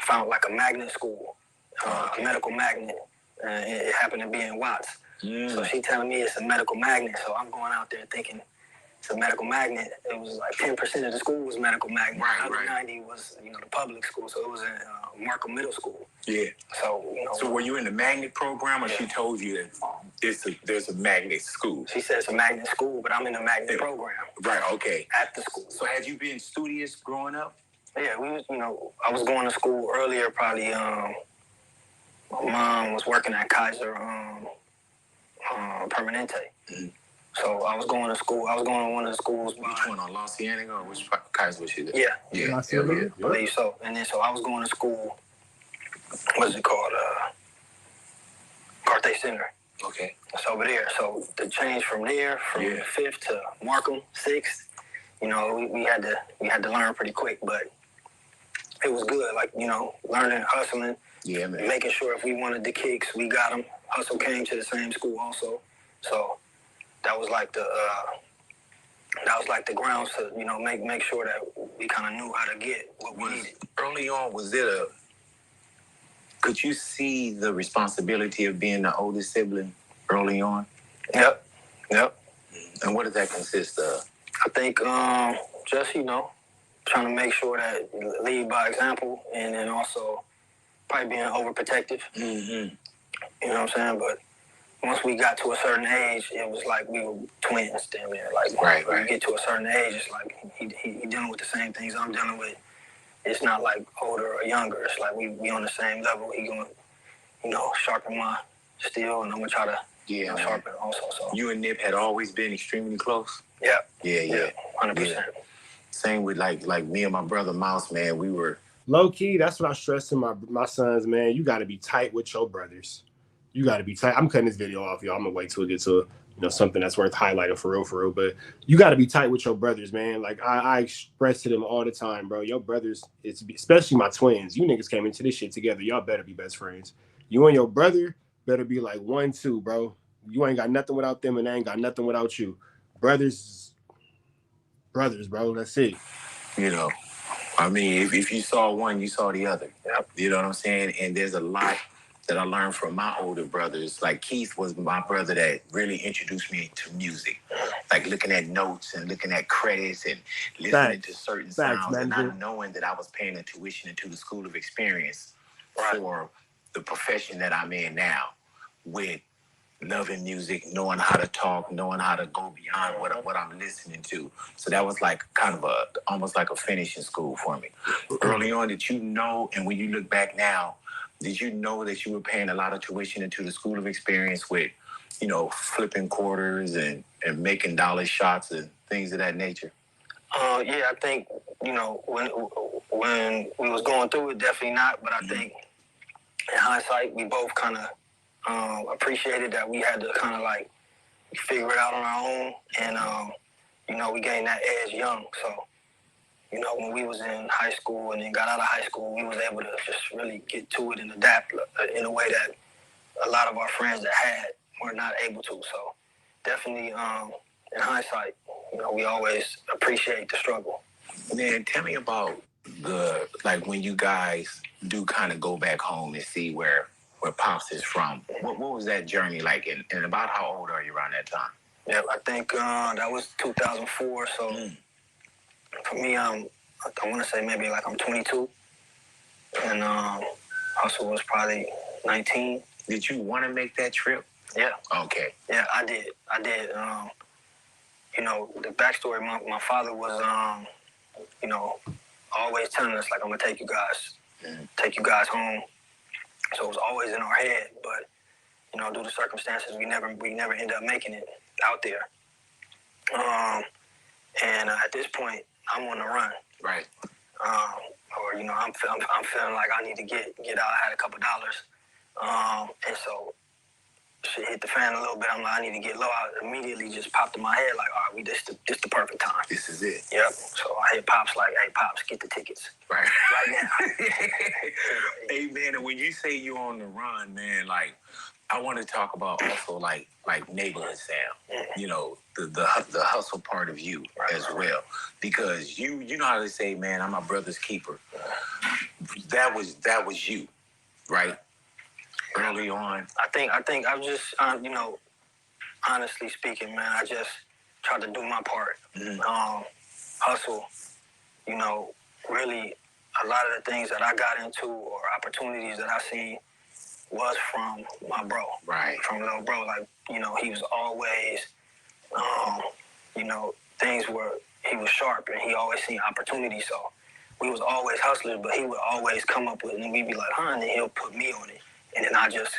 found like a magnet school. A medical magnet. It happened to be in Watts. So she telling me it's a medical magnet. So I'm going out there thinking it's a medical magnet. It was like 10% of the school was medical magnet. Right. 90 was, you know, the public school. So it was in Markham Middle School. Yeah. So, you know. So were you in the magnet program, or she told you that there's a magnet school? She said it's a magnet school, but I'm in the magnet program. Right. Okay. At the school. So had you been studious growing up? Yeah, I was going to school earlier, probably. My mom was working at Kaiser Permanente. So I was going to school. I was going to one of the schools. Which one, on La Cienega, or which Kaiser was she there? Yeah. I believe so. And then so I was going to school, what is it called? Carthay Center. Okay. It's over there. So the change from there, from 5th to Markham 6th, you know, we had to learn pretty quick, but it was good. Like, you know, learning, hustling. Yeah, man. Making sure if we wanted the kicks, we got them. Hustle came to the same school also, so that was like the grounds to, you know, make sure that we kind of knew how to get what we needed. Early on, could you see the responsibility of being the oldest sibling early on? Yep. And what did that consist of? I think just, you know, trying to make sure that lead by example, and then also probably being overprotective. You know what I'm saying? But once we got to a certain age, it was like we were twins damn near. Like, when you get to a certain age, it's like he dealing with the same things I'm dealing with. It's not like older or younger. It's like we on the same level. He going, you know, sharpen my steel, and I'm gonna try to sharpen also. So you and Nip had always been extremely close? Yeah. 100%. Yeah. Same with like me and my brother Mouse, man. We were low key. That's what I stress to my sons, man. You got to be tight with your brothers. You got to be tight. I'm cutting this video off, y'all. I'm gonna wait till it gets to something that's worth highlighting for real. But you got to be tight with your brothers, man. Like I express to them all the time, bro. Your brothers, especially my twins. You niggas came into this shit together. Y'all better be best friends. You and your brother better be like 1-2, bro. You ain't got nothing without them, and they ain't got nothing without you. Brothers, bro. That's it. You know, I mean, if you saw one, you saw the other. Yep. You know what I'm saying? And there's a lot that I learned from my older brothers. Like Keith was my brother that really introduced me to music. Like looking at notes and looking at credits and listening to certain sounds and not knowing that I was paying a tuition into the school of experience for the profession that I'm in now, with loving music, knowing how to talk, knowing how to go beyond what I'm listening to. So that was like kind of almost like a finishing school for me. Early on, did you know, and when you look back now, did you know that you were paying a lot of tuition into the school of experience with, you know, flipping quarters and making dollar shots and things of that nature? Yeah, I think, you know, when we was going through it, definitely not. But I think in hindsight, we both kind of appreciated that we had to kind of like figure it out on our own. And, you know, we gained that edge young. So, you know, when we was in high school and then got out of high school, we was able to just really get to it and adapt in a way that a lot of our friends that had were not able to. So definitely, in hindsight, you know, we always appreciate the struggle. Man, tell me about like when you guys do kind of go back home and see where Pops is from. What was that journey like, and about how old are you around that time? Yeah, I think that was 2004. So for me, I want to say maybe like I'm 22, and Hustle was probably 19. Did you want to make that trip? Yeah. Okay. Yeah, I did. You know, the backstory, my father was, you know, always telling us, like, I'm going to take you guys home. So it was always in our head. But, you know, due to circumstances, we never ended up making it out there. And at this point, I'm on the run. Right. Or, you know, I'm feeling like I need to get out. I had a couple dollars. And so shit hit the fan a little bit. I'm like, I need to get low. I immediately just popped in my head like, all right, this the perfect time. This is it. Yep. So I hit Pops like, hey, Pops, get the tickets. Right. Right now. Hey, man, and when you say you're on the run, man, like, I want to talk about also like neighborhood sound, you know, the hustle part of you as well, because you know how they say, man, I'm my brother's keeper. That was you, right? Early on. I think I was just, you know, honestly speaking, man, I just tried to do my part. Hustle, you know, really a lot of the things that I got into or opportunities that I seen was from my bro. Right. From little bro. Like, you know, he was always, you know, things were, he was sharp and he always seen opportunities. So we was always hustlers, but he would always come up with it and we'd be like, and then he'll put me on it. And then I just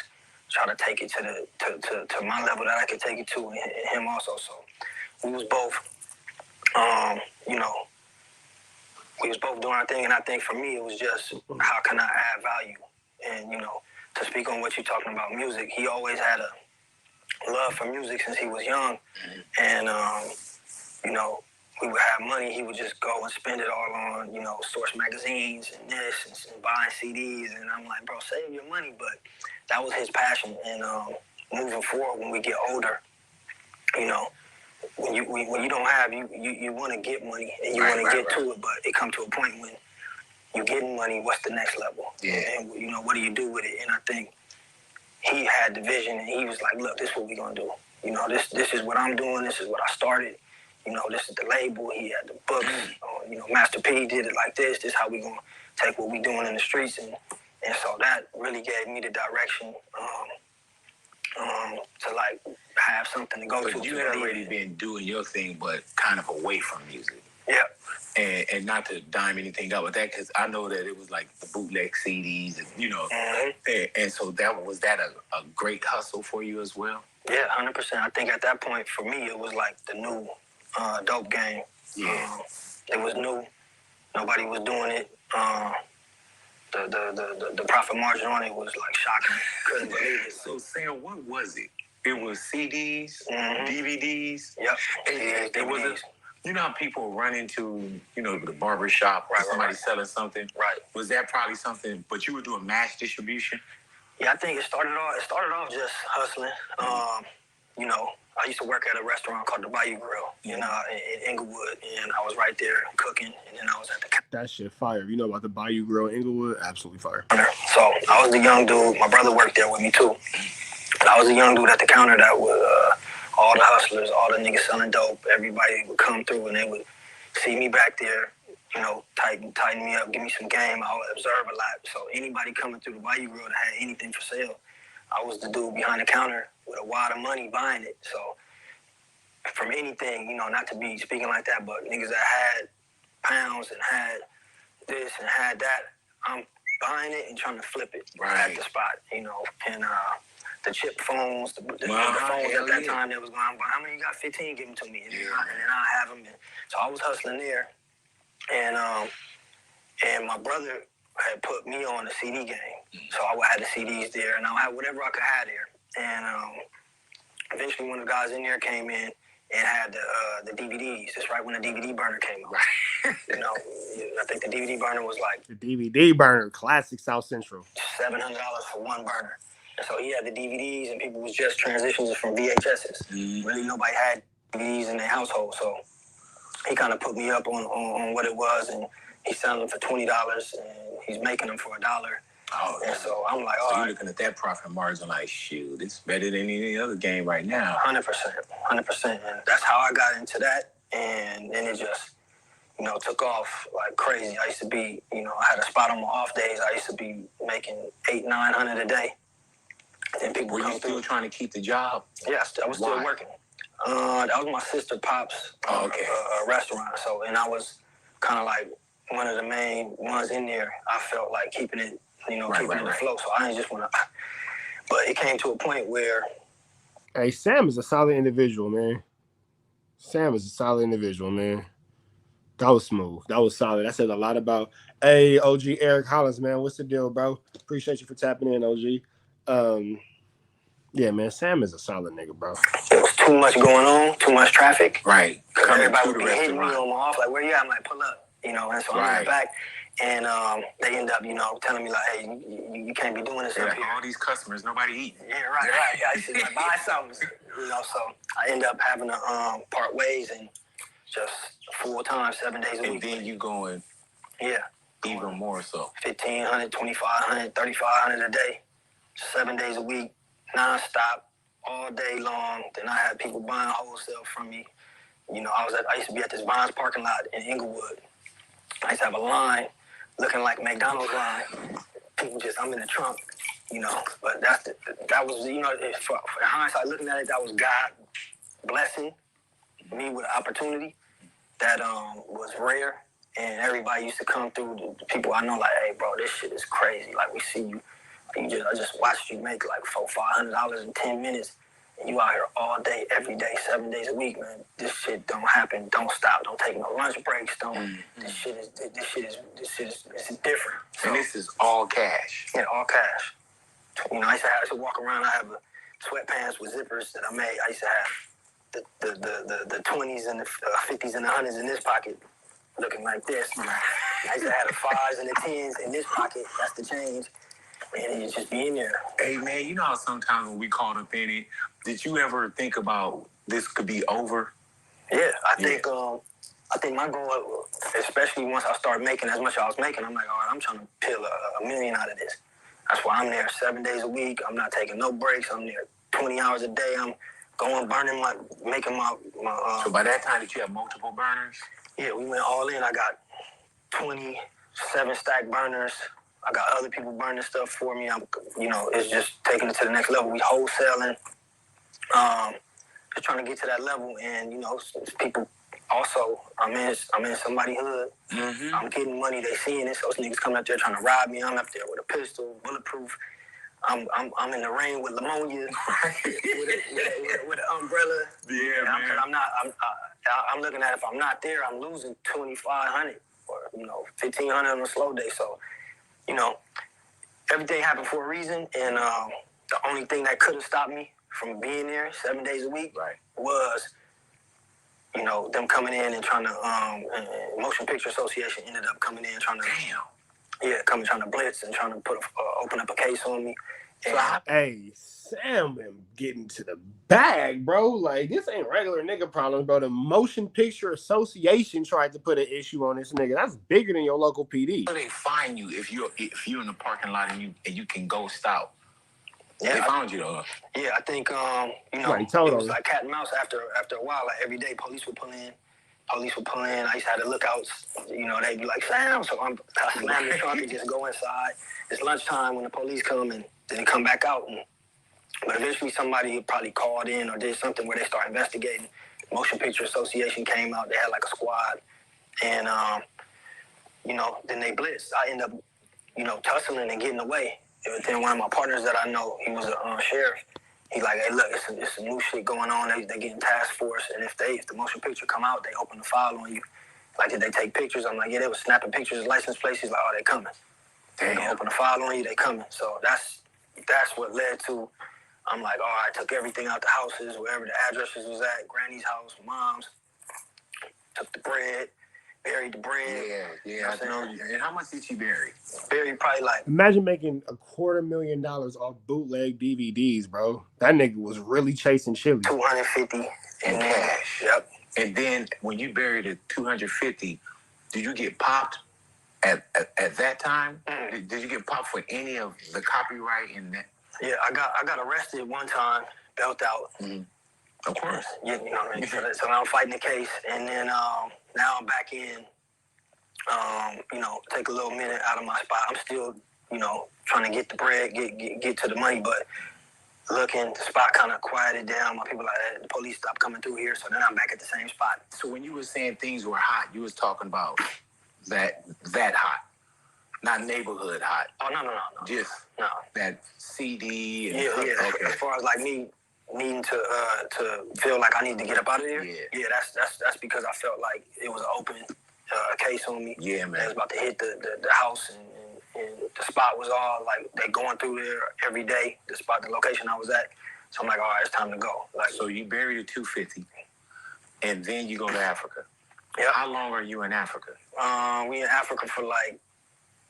try to take it to my level that I could take it to, and him also. So we was both, you know, we was both doing our thing. And I think for me, it was just how can I add value? And, you know, to speak on what you're talking about, music, he always had a love for music since he was young. And, you know, we would have money, he would just go and spend it all on, you know, Source magazines and this and buying CDs. And I'm like, bro, save your money. But that was his passion. And moving forward, when we get older, you know, when you don't have, you want to get money and you want to get to it. But it comes to a point when you're getting money, what's the next level? Yeah. And, you know, what do you do with it? And I think he had the vision and he was like, look, this is what we're going to do. You know, this is what I'm doing. This is what I started. You know, this is the label. He had the books. You know, Master P did it like this. This is how we gonna take what we doing in the streets, and so that really gave me the direction to like have something to go to. But you had already been doing your thing, but kind of away from music. Yeah. And not to dime anything out with that, because I know that it was like the bootleg CDs, and you know, and so was that a great hustle for you as well? Yeah, 100%. I think at that point for me it was like the new dope game. Yeah. It was new. Nobody was doing it. The profit margin on it was like shocking. Couldn't believe it. So Sam, what was it? It was CDs, DVDs. Yep. And it was you know how people run into, you know, the barber shop, somebody selling something. Right. Was that probably something? But you were doing mass distribution. Yeah, I think it started off just hustling. You know, I used to work at a restaurant called the Bayou Grill in Inglewood, and I was right there cooking, and then I was at the counter. That shit fire. You know about the Bayou Grill in Inglewood? Absolutely fire. So I was the young dude. My brother worked there with me too. And I was the young dude at the counter that would, all the hustlers, all the niggas selling dope, everybody would come through and they would see me back there, you know, tighten me up, give me some game. I would observe a lot. So anybody coming through the Bayou Grill that had anything for sale, I was the dude behind the counter with a wad of money buying it. So from anything, you know, not to be speaking like that, but niggas that had pounds and had this and had that, I'm buying it and trying to flip it at the spot, you know. And the chip phones, the phones at that time that was going, how many you got? 15, give them to me. And then I have them. And so I was hustling there. And my brother had put me on the CD game. So I would have the CDs there, and I would have whatever I could have there. And eventually one of the guys in there came in and had the DVDs. That's right when the DVD burner came out. You know, I think the DVD burner was like... The DVD burner, classic South Central. $700 for one burner. And so he had the DVDs, and people was just transitioning from VHSs. Really nobody had DVDs in their household. So he kind of put me up on what it was, and he's selling them for $20, and he's making them for $1. Oh, and so I'm like, so you're looking at that profit margin like, shoot, it's better than any other game right now. 100%. And that's how I got into that. And then it just, you know, took off like crazy. I used to be, you know, I had a spot on my off days. I used to be making $800-900 a day. And people were you still trying to keep the job? Yeah, I was still working. That was my sister Pop's restaurant. So, and I was kind of like one of the main ones in there. I felt like keeping it, you know, keeping it afloat. So I didn't just want to. But it came to a point where. Hey, Sam is a solid individual, man. Sam is a solid individual, man. That was smooth. That was solid. That said a lot about. Hey, OG Eric Hollins, man. What's the deal, bro? Appreciate you for tapping in, OG. Yeah, man. Sam is a solid nigga, bro. There was too much going on, too much traffic. Right. Everybody would be hitting me on my off, like, where you at? I'm like, pull up. You know, and so I went back. And they end up, you know, telling me, like, hey, you can't be doing this up here. All these customers, nobody eating. Yeah, right. I should like, buy something. You know, so I end up having to part ways and just full time, 7 days a week. And then you going even more so. 1,500, 2,500, 3,500 a day, 7 days a week, nonstop, all day long. Then I had people buying wholesale from me. You know, I used to be at this Bonds parking lot in Inglewood. I used to have a line looking like McDonald's line. People just, I'm in the trunk, you know. But that was, you know, for hindsight, looking at it, that was God blessing me with an opportunity that was rare. And everybody used to come through, the people I know, like, hey, bro, this shit is crazy. Like, we see you. I just watched you make like $400-500 in 10 minutes. And you out here all day, every day, 7 days a week, man. This shit don't happen. Don't stop. Don't take no lunch breaks. This shit is different. So, and this is all cash. Yeah, all cash. You know, I used to walk around. I have sweatpants with zippers that I made. I used to have the 20s and the 50s and the 100s in this pocket, looking like this. I used to have the 5s and the 10s in this pocket. That's the change. And it just be in there. Hey, man, you know how sometimes when we caught up in it, did you ever think about this could be over? Yeah, I think my goal, especially once I started making as much as I was making, I'm like, all right, I'm trying to peel a million out of this. That's why I'm there 7 days a week. I'm not taking no breaks. I'm there 20 hours a day. I'm going, making my So by that time, did you have multiple burners? Yeah, we went all in. I got 27 stack burners. I got other people burning stuff for me. You know, it's just taking it to the next level. We wholesaling, just trying to get to that level. And you know, people also, I'm in somebody's hood. Mm-hmm. I'm getting money. They seeing this. Those niggas coming up there trying to rob me. I'm up there with a pistol, bulletproof. I'm in the rain with pneumonia, with an umbrella. Yeah, man. I'm looking at if I'm not there, I'm losing 2,500 or 1,500 on a slow day. So. You know, everything happened for a reason, and the only thing that could have stopped me from being there 7 days a week was, you know, them coming in and trying to, Motion Picture Association ended up coming in trying to, trying to blitz and trying to open up a case on me, Hey, Sam been getting to the bag, bro. Like, this ain't regular nigga problems, bro. The Motion Picture Association tried to put an issue on this nigga. That's bigger than your local PD. So they fine you if you're in the parking lot and you can ghost out. Yeah, they found you though. Yeah, I think you know, Right, it was like cat and mouse after a while. Like every day, police would pull in. I used to have the lookouts. You know, they'd be like, Sam. So I slam the trunk and just go inside. It's lunchtime when the police come and then come back out. But eventually somebody probably called in or did something where they started investigating. Motion Picture Association came out. They had like a squad. And, you know, then they blitzed. I ended up, you know, tussling and getting away. And then one of my partners that I know, he was a sheriff. He's like, hey, look, it's some new shit going on. They getting task force. And if the motion picture come out, they open the file on you. Like, did they take pictures? I'm like, yeah, they was snapping pictures of license plates. He's like, oh, they coming. They gonna open the file on you, they coming. So that's what led to, I'm like, all right, took everything out the houses, wherever the addresses was at, granny's house, mom's, took the bread, buried the bread. Yeah, I know. And how much did you bury? Buried probably like... Imagine making $250,000 off bootleg DVDs, bro. That nigga was really chasing chili. 250 in cash. Yep. And then when you buried the 250, did you get popped at that time? Did you get popped for any of the copyright in that? Yeah, I got arrested one time, bailed out. Mm-hmm. Of course. You know what I mean? So now I'm fighting the case, and then now I'm back in. You know, take a little minute out of my spot. I'm still, you know, trying to get the bread, get to the money, but looking, the spot kind of quieted down. My people like that. The police stopped coming through here, so then I'm back at the same spot. So when you were saying things were hot, you was talking about that hot, not neighborhood hot. Oh no. Just that CD. And yeah. Okay. As far as like me needing to feel like I need to get up out of there. Yeah. That's because I felt like it was an open case on me. Yeah, man. I was about to hit the house, and the spot was all like they going through there every day. The location I was at. So I'm like, all right, it's time to go. Like, so you buried the 250, and then you go to Africa. Yeah. How long are you in Africa? We in Africa for like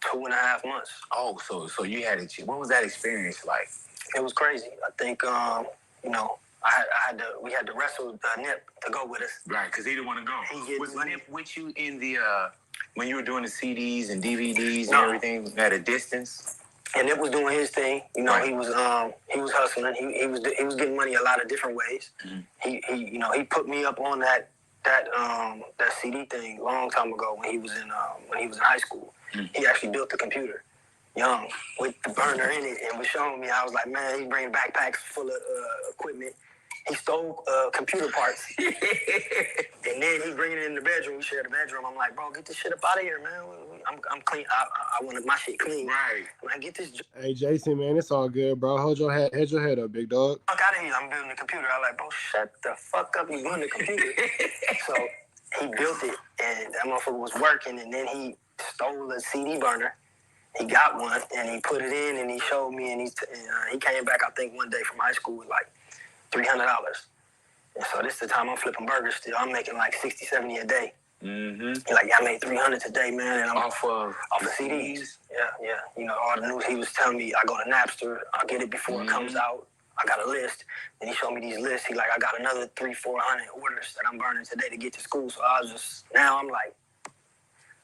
2.5 months. Oh, so you had it. What was that experience like? It was crazy. I think you know, we had to wrestle Nip to go with us. Right, because he didn't want to go. Was Nip with you in the when you were doing the CDs and DVDs and everything at a distance? And Nip was doing his thing. You know, right. He was hustling. He was getting money a lot of different ways. Mm-hmm. He you know, he put me up on that CD thing a long time ago when he was in high school. Mm-hmm. He actually built the computer, young, with the burner in it, and was showing me. I was like, man, he's bringing backpacks full of equipment. He stole computer parts, and then he bringing it in the bedroom. We share the bedroom. I'm like, bro, get this shit up out of here, man. I'm clean. I wanted my shit clean. Right. I'm like, get this. Hey, Jason, man, it's all good, bro. Hold your head up, big dog. Fuck out of here. I'm building the computer. I'm like, bro, shut the fuck up. You building the computer. So he built it, and that motherfucker was working, and then he stole a CD burner. He got one, and he put it in, and he showed me, and he came back, I think, one day from high school with like $300. And so this is the time I'm flipping burgers still. I'm making like 60, 70 a day. Mm-hmm. He's like, yeah, I made 300 today, man. And I'm off of CDs. Yeah. You know, all the news he was telling me, I go to Napster, I'll get it before it comes out. I got a list. Then he showed me these lists. He like, I got another 300-400 orders that I'm burning today to get to school. So I was just, now I'm like,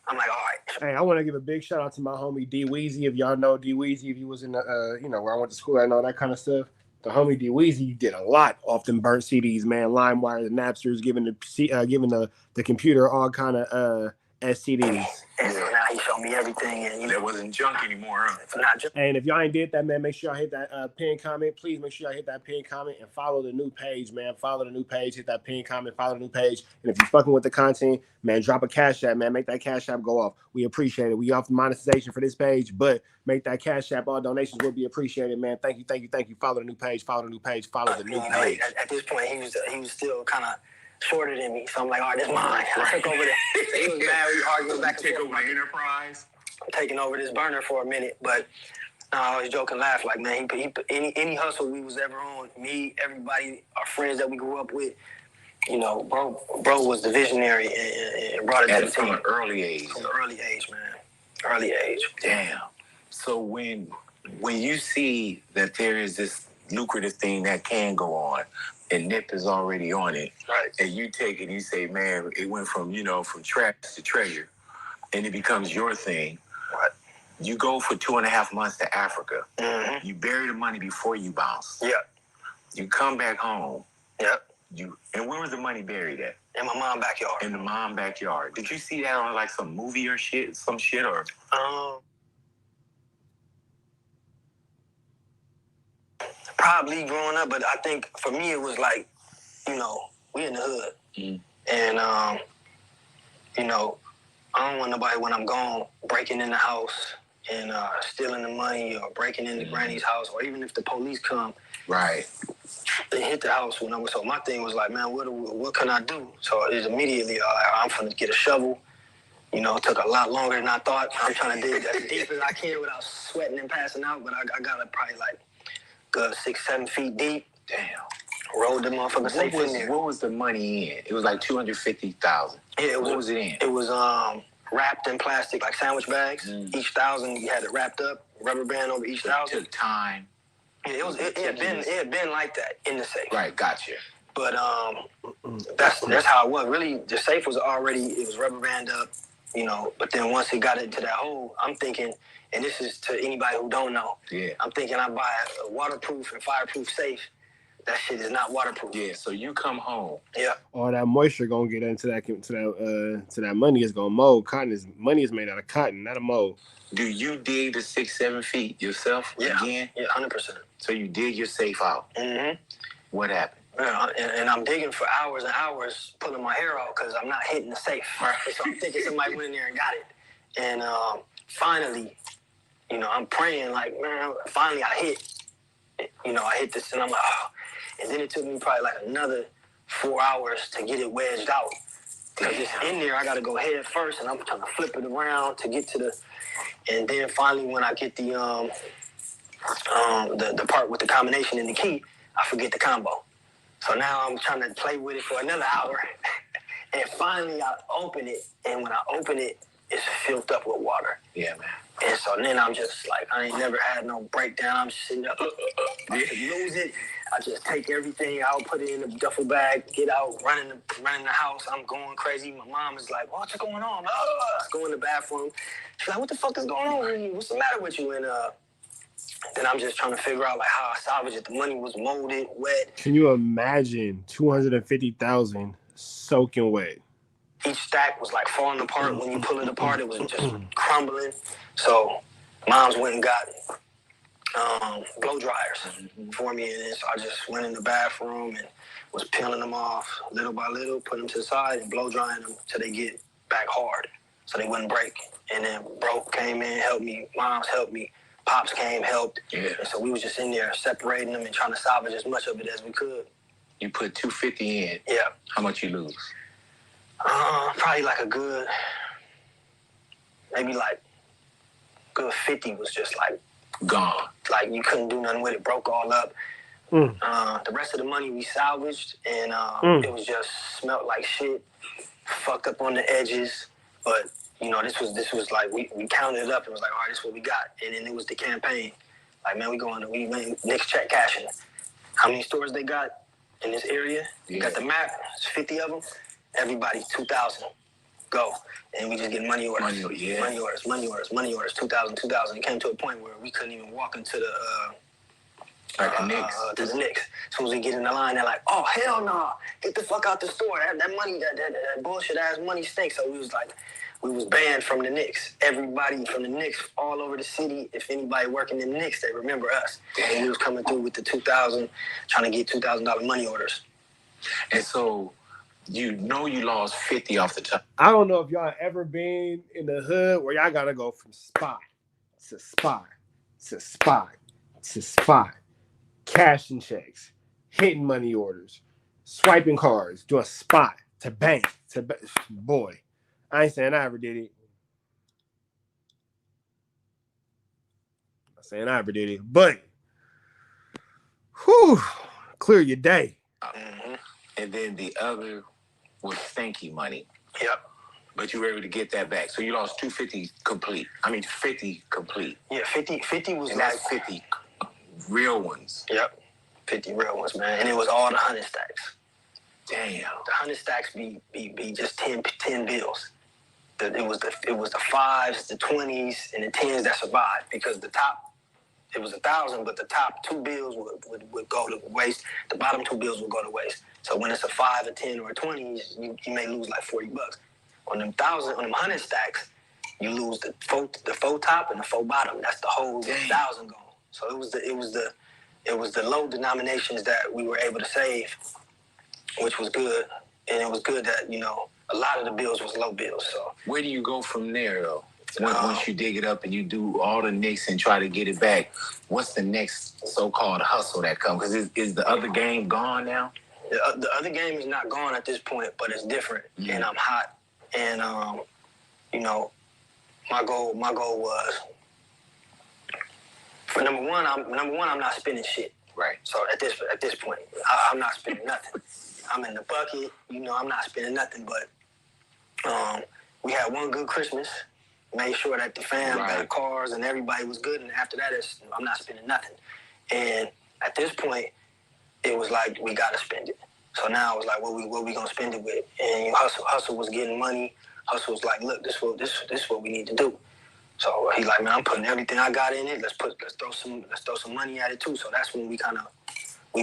all right. Hey, I want to give a big shout out to my homie D Weezy. If y'all know D Weezy, if you was in the, you know, where I went to school and all that kind of stuff. The homie D Weezy did a lot off them burnt CDs, man. LimeWire, the Napsters, giving the computer all kind of SCDs. And so now he showed me everything, and that wasn't junk anymore. Huh? It's not junk. And if y'all ain't did that, man, make sure y'all hit that pin comment. Please make sure y'all hit that pin comment and follow the new page, man. Follow the new page, hit that pin comment, follow the new page. And if you fucking with the content, man, drop a Cash App, man. Make that Cash App go off. We appreciate it. We off monetization for this page, but make that Cash App. All donations will be appreciated, man. Thank you. Follow the new page. Follow the new page. Follow the new page. At this point, he was still kind of shorter than me, so I'm like, all right, this mine. I took over he was mad. We arguing back and forth. Take over the enterprise. I'm taking over this burner for a minute, but I always joke and laugh like, man, he any hustle we was ever on, me, everybody, our friends that we grew up with, you know, bro was the visionary and brought it to the team. From an early age. From an early age, man. Early age. Damn. So when when you see that there is this lucrative thing that can go on, and Nip is already on it, right? And you take it, and you say, man, it went from from trash to treasure, and it becomes your thing. Right. You go for 2.5 months to Africa. Mm-hmm. You bury the money before you bounce. Yep. You come back home. Yep. And where was the money buried at? In my mom's backyard. In the mom backyard. Did you see that on like some movie or some shit or? Probably growing up, but I think for me it was like, we in the hood, and I don't want nobody when I'm gone breaking in the house and stealing the money or breaking into Granny's house, or even if the police come, right, they hit the house when I was. So my thing was like, man, what can I do? So it was immediately I'm finna get a shovel. It took a lot longer than I thought. I'm trying to dig as deep as I can without sweating and passing out, but I got it probably like good 6-7 feet deep. Damn. Rolled the motherfucker safe in there. What was the money in? It was like $250,000. Yeah, what was it in? It was wrapped in plastic, like sandwich bags. Each 1,000, you had it wrapped up, rubber band over each 1,000. It took time. Yeah, it had been like that in the safe. Right, gotcha. But that's how it was. Really, the safe was rubber band up, But then once it got into that hole, I'm thinking, and this is to anybody who don't know. Yeah. I'm thinking I buy a waterproof and fireproof safe. That shit is not waterproof. Yeah, so you come home. Yeah. All that moisture gonna get into that money is gonna mold. Money is made out of cotton, not a mold. Do you dig the 6-7 feet yourself again? Yeah, 100%. So you dig your safe out. Mm-hmm. What happened? Yeah, and I'm digging for hours and hours, pulling my hair out because I'm not hitting the safe. Right. So I'm thinking somebody went in there and got it. And finally, I'm praying like, man, finally I hit. I hit this and I'm like, oh. And then it took me probably like another 4 hours to get it wedged out. Because it's in there, I got to go head first, and I'm trying to flip it around to get to the... And then finally, when I get the part with the combination and the key, I forget the combo. So now I'm trying to play with it for another hour. And finally, I open it, and when I open it, it's filled up with water. Yeah, man. And so then I'm just like, I ain't never had no breakdown. I'm just sitting there, I lose it. I just take everything out, put it in the duffel bag, get out, running the house. I'm going crazy. My mom is like, what's going on? I go in the bathroom. She's like, what the fuck is going on with you? What's the matter with you? And then I'm just trying to figure out like how I salvaged it. The money was molded, wet. Can you imagine 250,000 soaking wet? Each stack was like falling apart. When you pull it apart, it was just crumbling. So moms went and got blow dryers for me, and then so I just went in the bathroom and was peeling them off little by little, put them to the side and blow drying them till they get back hard so they wouldn't break. And then bro came in, helped me, moms helped me, pops came, helped. Yeah. And so we was just in there separating them and trying to salvage as much of it as we could. You put 250 in. Yeah. How much you lose? Probably like a good, maybe like good 50 was just like gone. Like you couldn't do nothing with it, broke all up. The rest of the money we salvaged, and it was just smelled like shit, fucked up on the edges. But this was like we counted it up and was like, all right, this is what we got. And then it was the campaign. Like, man, we went next check cashing. How many stores they got in this area? Yeah. You got the map. It's 50 of them. Everybody 2,000. Go. And we just get money orders. Money orders, 2,000. It came to a point where we couldn't even walk into the Knicks. To the Knicks. As soon as we get in the line, they're like, oh, hell no. Get the fuck out the store. That money, that bullshit ass money stinks. So we was banned from the Knicks. Everybody from the Knicks all over the city, if anybody working in the Knicks, they remember us. And we was coming through with the 2,000, trying to get $2,000 money orders. And so you lost 50 off the top. I don't know if y'all ever been in the hood where y'all gotta go from spot to spot to spot to spot, cashing checks, hitting money orders, swiping cards, doing spot to bank to boy. I ain't saying I ever did it. I'm not saying I ever did it, but whew, clear your day. And then the other was stinky money. Yep. But you were able to get that back. So you lost 250 complete. I mean, 50 complete. Yeah, 50 was and like... that's 50 real ones. Yep, 50 real ones, man. And it was all the 100 stacks. Damn. The 100 stacks be just 10 bills. It was the 5s, the 20s, and the 10s that survived because the top, it was 1,000, but the top 2 bills would go to waste. The bottom 2 bills would go to waste. So when it's a 5, a 10, or a 20, you may lose like $40. On them 100 stacks, you lose the faux top and the faux bottom. That's the whole 1,000 gone. So it was the low denominations that we were able to save, which was good. And it was good that, a lot of the bills was low bills. So where do you go from there, though? Once you dig it up and you do all the nicks and try to get it back, what's the next so-called hustle that comes? Because is the other game gone now? The other game is not gone at this point, but it's different. Mm-hmm. And I'm hot. And, my goal was, for number one, I'm not spending shit. Right. So at this point, I'm not spending nothing. I'm in the bucket. I'm not spending nothing. But we had one good Christmas. Made sure that the fam got cars and everybody was good. And after that, I'm not spending nothing. And at this point, it was like, we got to spend it. So now it was like, what we going to spend it with? And Hustle was getting money. Hustle was like, look, this is what we need to do. So he's like, man, I'm putting everything I got in it. Let's throw some money at it too. So that's when we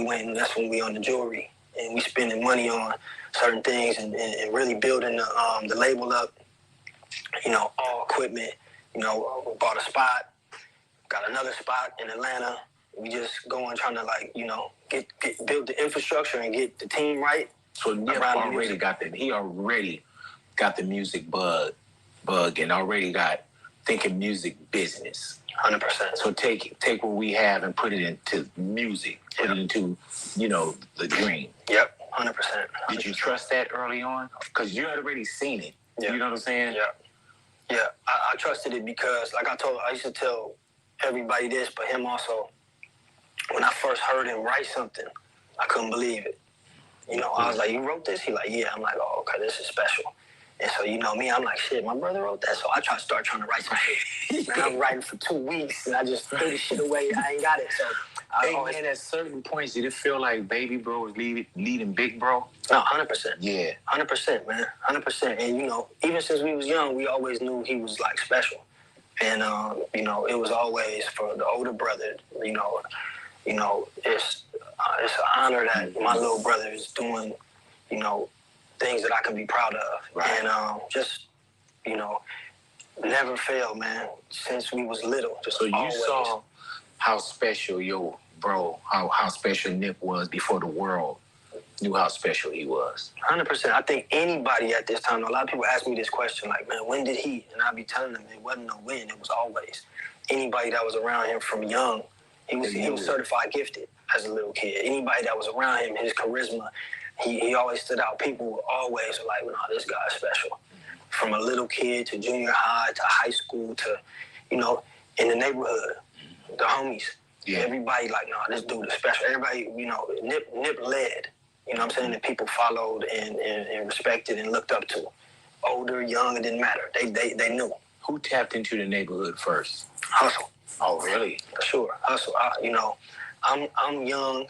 went, and that's when we on the jewelry. And we spending money on certain things and really building the label up. All equipment. We bought a spot, got another spot in Atlanta. We just going trying to build the infrastructure and get the team right. So Nip already got that. He already got the music bug and already got thinking music business. 100%. So take what we have and put it into music. Put it into, the dream. Yep, 100%. Did you trust that early on? Because you had already seen it. Yeah. You know what I'm saying? Yeah. Yeah, I trusted it because, I used to tell everybody this, but him also, when I first heard him write something, I couldn't believe it. I was like, you wrote this? He like, yeah. I'm like, oh, okay, this is special. And so, me, I'm like, shit, my brother wrote that. So I start trying to write some shit. Man, I'm writing for 2 weeks, and I just threw the shit away. I ain't got it. So man, at certain points, did it feel like Baby Bro was leading Big Bro? No, 100%. Yeah. 100%, man. 100%. And, even since we was young, we always knew he was, special. And, it was always for the older brother, it's an honor that my little brother is doing, things that I can be proud of. Right. And just, never failed, man, since we was little. So you saw how special your bro, how special Nip was before the world knew how special he was. 100%. I think anybody at this time, a lot of people ask me this question, like, man, when did he? And I be telling them it wasn't no when, it was always. Anybody that was around him from young, he was certified gifted as a little kid. Anybody that was around him, his charisma, he always stood out. People always were like, no, this guy's special. From a little kid to junior high to high school to, in the neighborhood, the homies. Yeah. Everybody like, no, this dude is special. Everybody, Nip led. You know what I'm saying? That people followed and respected and looked up to. Older, young, it didn't matter. They knew. Who tapped into the neighborhood first? Hustle. Oh, really? For sure. Hustle. I'm young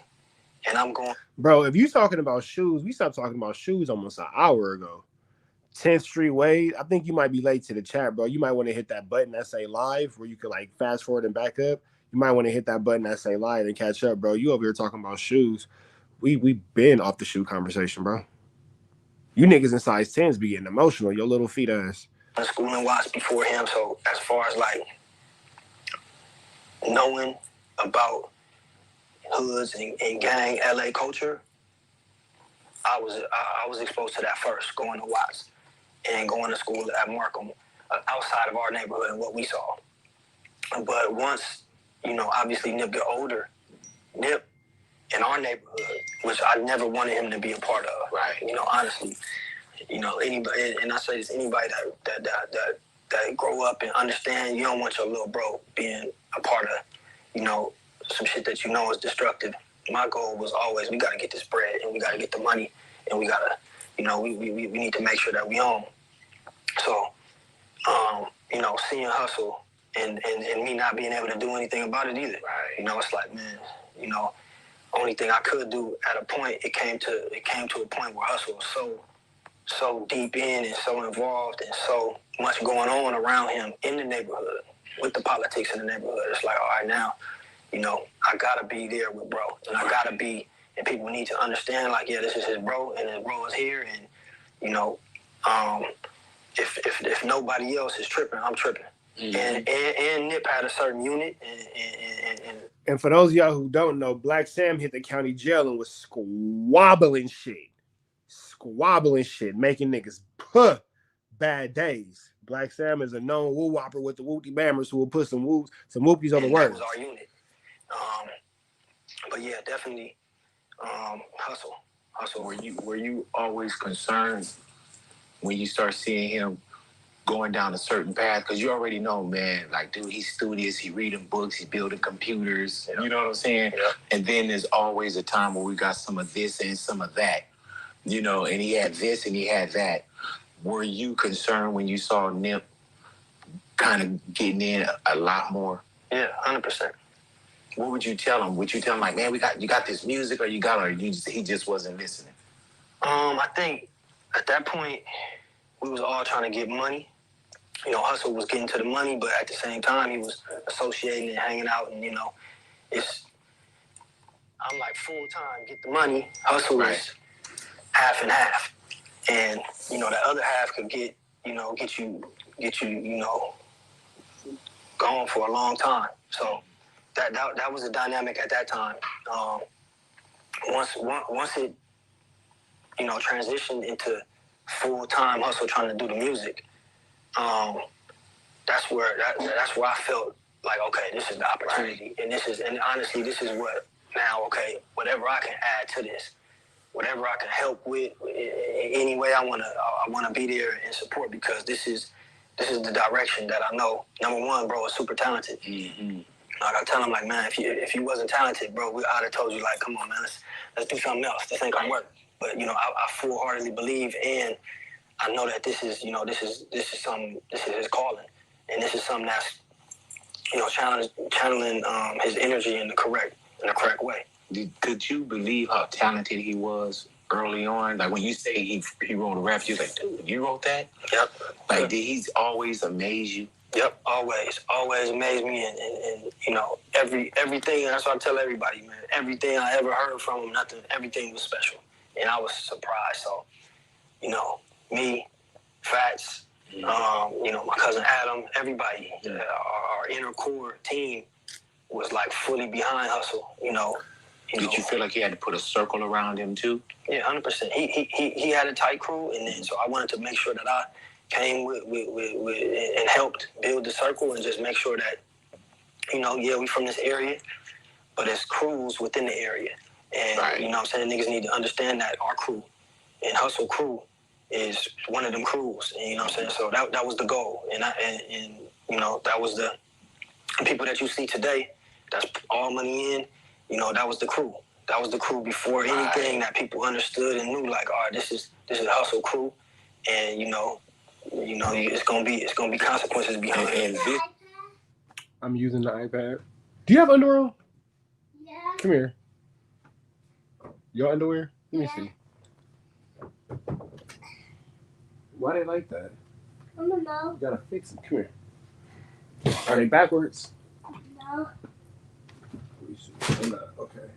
and I'm going. Bro, if you talking about shoes, we stopped talking about shoes almost an hour ago. 10th Street Wade, I think you might be late to the chat, bro. You might want to hit that button that say live where you can fast forward and back up. You might want to hit that button that say live and catch up, bro. You over here talking about shoes. We been off the shoe conversation, bro. You niggas in size 10s be getting emotional. Your little feet ass. I was schooling Watts before him, so as far as knowing about hoods and gang LA culture, I was exposed to that first, going to Watts and going to school at Markham, outside of our neighborhood and what we saw. But once, obviously Nip got older, Nip in our neighborhood, which I never wanted him to be a part of. Right. Honestly, anybody, and I say this, anybody that grow up and understand, you don't want your little bro being a part of, some shit that is destructive. My goal was always, we got to get this bread and we got to get the money and we got to, we need to make sure that we own. you know, seeing hustle and me not being able to do anything about it either. Right. You know, it's like, man, you know, only thing I could do at a point, it came to a point where hustle was so deep in and so involved and so much going on around him in the neighborhood with the politics in the neighborhood. It's like, all right, now, you know, I gotta be there with bro, and I gotta be, and people need to understand, like, yeah, this is his bro, and his bro is here, and you know, if nobody else is tripping, I'm tripping. Mm-hmm. And Nip had a certain unit, and for those of y'all who don't know, Black Sam hit the county jail and was squabbling shit, making niggas bad days. Black Sam is a known woo whopper with the Wooty Bammers who will put some whoopies on the words. That was our unit. But yeah, definitely hustle. Were you always concerned when you start seeing him going down a certain path? Because you already know, man, like, dude, he's studious, he reading books, he's building computers, you know what I'm saying? Yeah. And then there's always a time where we got some of this and some of that, you know, and he had this and he had that. Were you concerned when you saw Nip kind of getting in a lot more? Yeah, 100%. What would you tell him? Would you tell him, like, man, you got this music, or he just wasn't listening? I think at that point we was all trying to get money. You know, Hustle was getting to the money, but at the same time he was associating and hanging out, and you know, I'm like full time, get the money. Hustle is half and half, and you know the other half could get you, you know, gone for a long time. So that was the dynamic at that time. Once it, you know, transitioned into full time Hustle trying to do the music, that's where I felt like, okay, this is the opportunity, and honestly, this is what now. Okay, whatever I can add to this, whatever I can help with, in any way I wanna be there and support, because this is the direction that I know. Number one, bro is super talented. Mm-hmm. Like I tell him, like, man, if you wasn't talented, bro, I'd have told you, like, come on, man, let's do something else. This ain't gonna work. But you know, I full-heartedly believe, and I know that this is his calling, and this is something that's, you know, channeling his energy in the correct way. Could you believe how talented he was early on? Like when you say he wrote a rap, you're like, dude, you wrote that? Yep. Like, did he always amaze you? Yep, always amazed me, and you know, everything. That's what I tell everybody, man. Everything I ever heard from him, everything was special, and I was surprised. So, you know, me, Fats, you know, my cousin Adam, everybody, our inner core team was like fully behind Hustle. You know. Did you feel like he had to put a circle around him too? Yeah, 100%. He had a tight crew, and then so I wanted to make sure that I came with and helped build the circle, and just make sure that, you know, yeah, we from this area, but it's crews within the area. And, you know what I'm saying, niggas need to understand that our crew and Hustle crew is one of them crews. And, you know what I'm saying, so that was the goal. And you know, that was the people that you see today, that's all money in, you know, that was the crew. That was the crew before anything that people understood and knew, like, all right, this is Hustle crew, and you know, it's gonna be consequences behind it. I'm using the iPad. Do you have underwear on? Yeah. Come here. Your underwear? Let me see. Why they like that? I don't know. You gotta fix them. Come here. Are they backwards? No. Let me see. I'm not. Okay.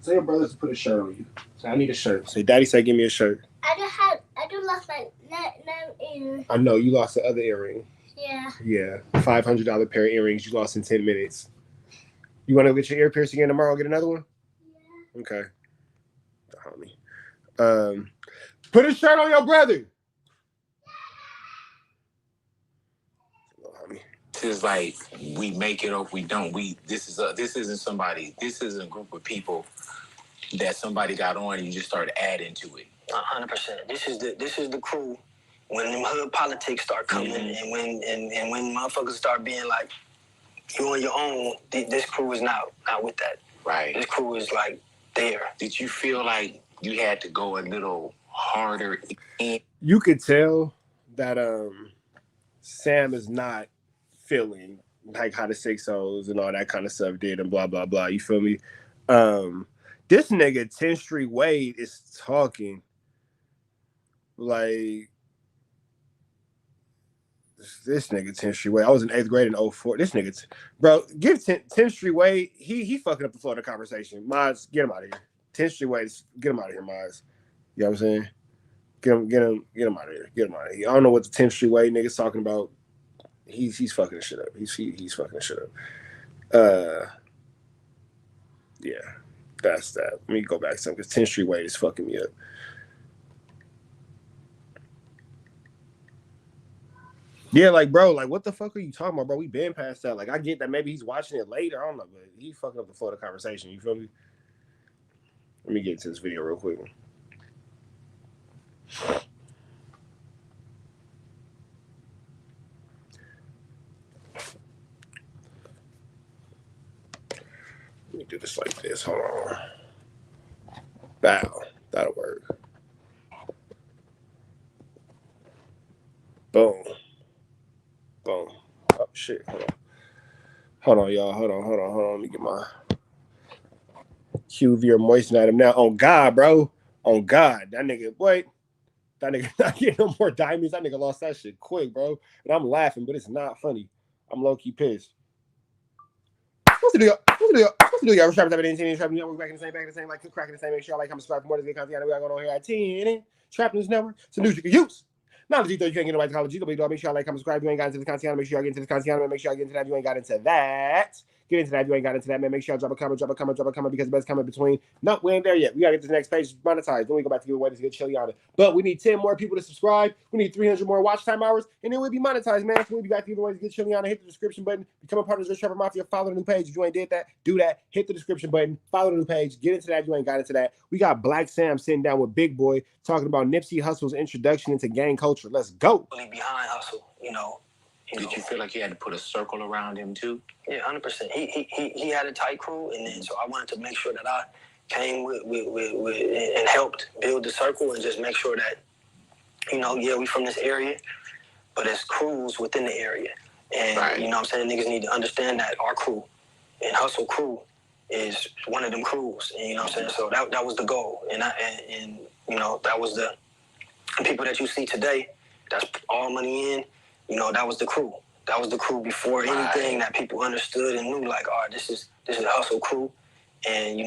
Say your brothers put a shirt on you. Say, I need a shirt. Say, Daddy said give me a shirt. I don't lost my ear. I know, you lost the other earring. Yeah. Yeah. $500 pair of earrings you lost in 10 minutes. You want to get your ear pierced again tomorrow and get another one? Yeah. Okay. Homie. Put a shirt on your brother. This is like, we make it or we don't. This isn't somebody. This isn't a group of people that somebody got on and you just started adding to it. 100%. This is the crew. When them hood politics start coming, and when motherfuckers start being like, you on your own, this crew is not with that. Right. This crew is like there. Did you feel like you had to go a little harder in? You could tell that Sam is not feeling like how the 6-0s and all that kind of stuff did and blah blah blah. You feel me? This nigga 10th Street Wade is talking like this nigga 10th Street Wade. I was in 8th grade in 04. This nigga, bro, give 10th Street Wade. He fucking up the flow of the conversation. Miles, get him out of here. 10th Street Wade, get him out of here, Miles. You know what I'm saying? Get him out of here. Get him out of here. I don't know what the 10th Street Wade nigga's talking about. He's fucking the shit up. He's fucking the shit up. Yeah, that's that. Let me go back to something because 10th Street Wade is fucking me up. Yeah, like, bro, like, what the fuck are you talking about, bro? We been past that. Like, I get that maybe he's watching it later. I don't know, but he fucking up the flow of the conversation. You feel me? Let me get into this video real quick. Let me do this like this. Hold on. Bow. That'll work. Boom. Boom. Oh, shit. Hold on, y'all. Hold on. Let me get my QV or moisten item now. On God, bro. On God. That nigga, boy. That nigga not getting no more diamonds. That nigga lost that shit quick, bro. And I'm laughing, but it's not funny. I'm low-key pissed. What's the deal? Y'all? We're trapping up at 10. Trapping network back in the same, like cracking the same. Make sure y'all like, comment, subscribe for more of this good content. We got going on here at 10. Trapping this network. It's a news you can use. Not the G3, you can't get nobody to call it G3, make sure y'all like, comment, subscribe. You ain't got into this content. Make sure y'all get into this content. Make sure y'all get into that. You ain't got into that. Get into that. You ain't got into that, man. Make sure y'all drop a comment because the best comment between. No, we ain't there yet. We gotta get to the next page monetized. Then we go back to give away this good chili on it. But we need 10 more people to subscribe. We need 300 more watch time hours, and then we'll be monetized, man. So we'll be back to give away this good chili on it. Hit the description button. Become a part of the Trapper Mafia. Follow the new page. If you ain't did that, do that. Hit the description button. Follow the new page. Get into that. You ain't got into that. We got Black Sam sitting down with Big Boy talking about Nipsey Hussle's introduction into gang culture. Let's go. Behind Hustle, Did you feel like you had to put a circle around him too? Yeah, 100%. He had a tight crew, and then so I wanted to make sure that I came with and helped build the circle and just make sure that, yeah, we from this area, but it's crews within the area. And, right. You know what I'm saying? Niggas need to understand that our crew and Hustle crew is one of them crews. And, you know what I'm saying? So that was the goal. And that was the people that you see today, that's all money in, that was the crew. That was the crew before anything that people understood and knew, like, all right, this is Hustle crew. And,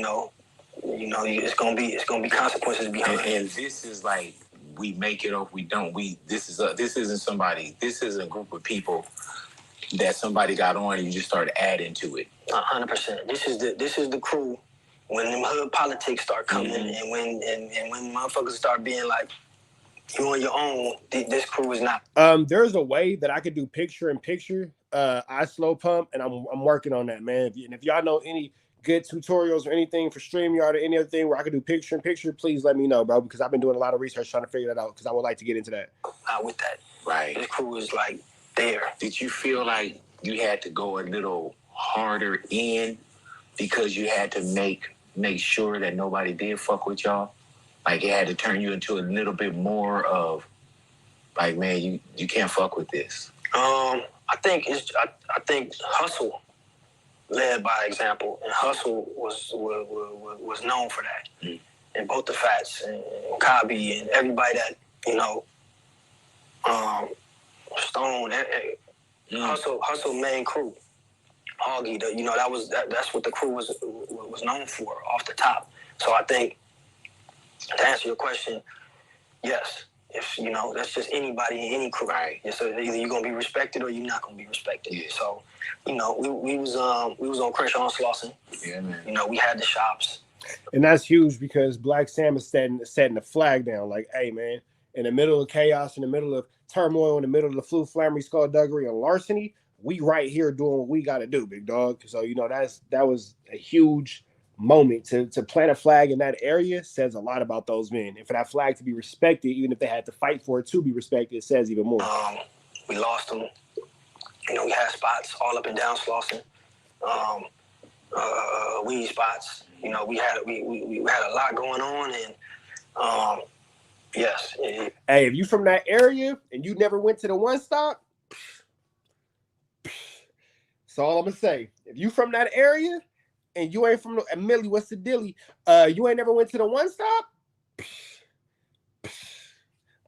it's gonna be consequences behind it. And this is like, we make it or we don't. This isn't a group of people that somebody got on and you just started adding to it. 100%. This is the crew when them hood politics start coming, and when motherfuckers start being like, you on your own, this crew is not. There's a way that I could do picture in picture. I slow pump, and I'm working on that, man. If y'all know any good tutorials or anything for StreamYard or any other thing where I could do picture in picture, please let me know, bro. Because I've been doing a lot of research trying to figure that out. Because I would like to get into that. Not with that, right? This crew is like there. Did you feel like you had to go a little harder in because you had to make sure that nobody did fuck with y'all? Like, it had to turn you into a little bit more of, like, man, you can't fuck with this. I think Hustle led by example, and Hustle was known for that. And both the Fats and Kabi and everybody that Stone, Hustle main crew, Hoggy, that's what the crew was known for off the top. So I think, to answer your question, yes. If that's just anybody in any crew. Right. Yeah, so either you're gonna be respected or you're not gonna be respected. Yeah. So, we was on Crenshaw and Slauson. Yeah, man. We had the shops. And that's huge because Black Sam is setting the flag down. Like, hey, man, in the middle of chaos, in the middle of turmoil, in the middle of the flu, flammery, skullduggery, and larceny, we right here doing what we gotta do, big dog. So that was a huge moment to plant a flag in that area. Says a lot about those men, and for that flag to be respected, even if they had to fight for it to be respected, it says even more. We lost them. We had spots all up and down Slauson, weed spots. We had a lot going on, and yes. Hey, if you from that area and you never went to the one stop, So all I'm gonna say, if you from that area and you ain't from Millie, what's the dilly? You ain't never went to the One Stop?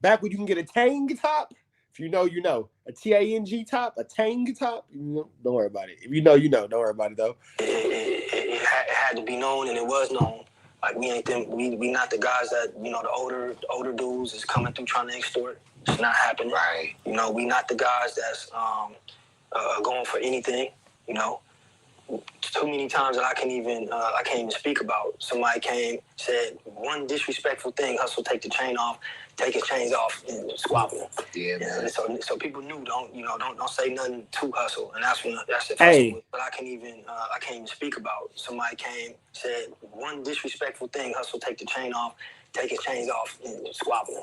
Back when you can get a Tang top. If you know, you know. A T-A-N-G top, a Tang top. Don't worry about it. If you know, you know. Don't worry about it though. It had to be known, and it was known. Like we ain't them. We not the guys that the older dudes is coming through trying to extort. It's not happening. Right. We not the guys that's going for anything. Too many times that I can't even speak about. Somebody came, said one disrespectful thing. Hustle, take the chain off, take his chains off, and squabble him. Yeah, man. So people knew don't say nothing to Hustle, and that's the Hey. Hustle. But I can't even speak about. Somebody came, said one disrespectful thing. Hustle, take the chain off, take his chains off, and squabble him.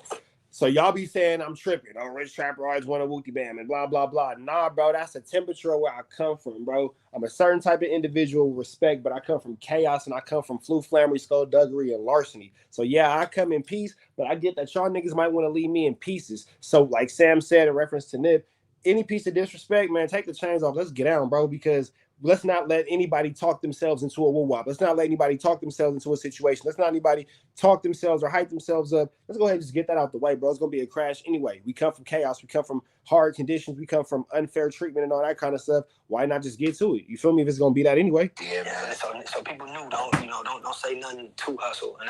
So y'all be saying I'm tripping. Oh, Rich Trapper always want a Wookie Bam and blah, blah, blah. Nah, bro, that's the temperature of where I come from, bro. I'm a certain type of individual with respect, but I come from chaos and I come from flu, flammery, skullduggery, and larceny. So yeah, I come in peace, but I get that y'all niggas might want to leave me in pieces. So like Sam said in reference to Nip, any piece of disrespect, man, take the chains off. Let's get down, bro, because let's not let anybody talk themselves into a woo-wop. Let's not let anybody talk themselves into a situation. Let's not anybody talk themselves or hype themselves up. Let's go ahead and just get that out the way, bro. It's going to be a crash anyway. We come from chaos. We come from hard conditions. We come from unfair treatment and all that kind of stuff. Why not just get to it? You feel me? If it's going to be that anyway. Yeah. So people knew don't say nothing to Hustle, and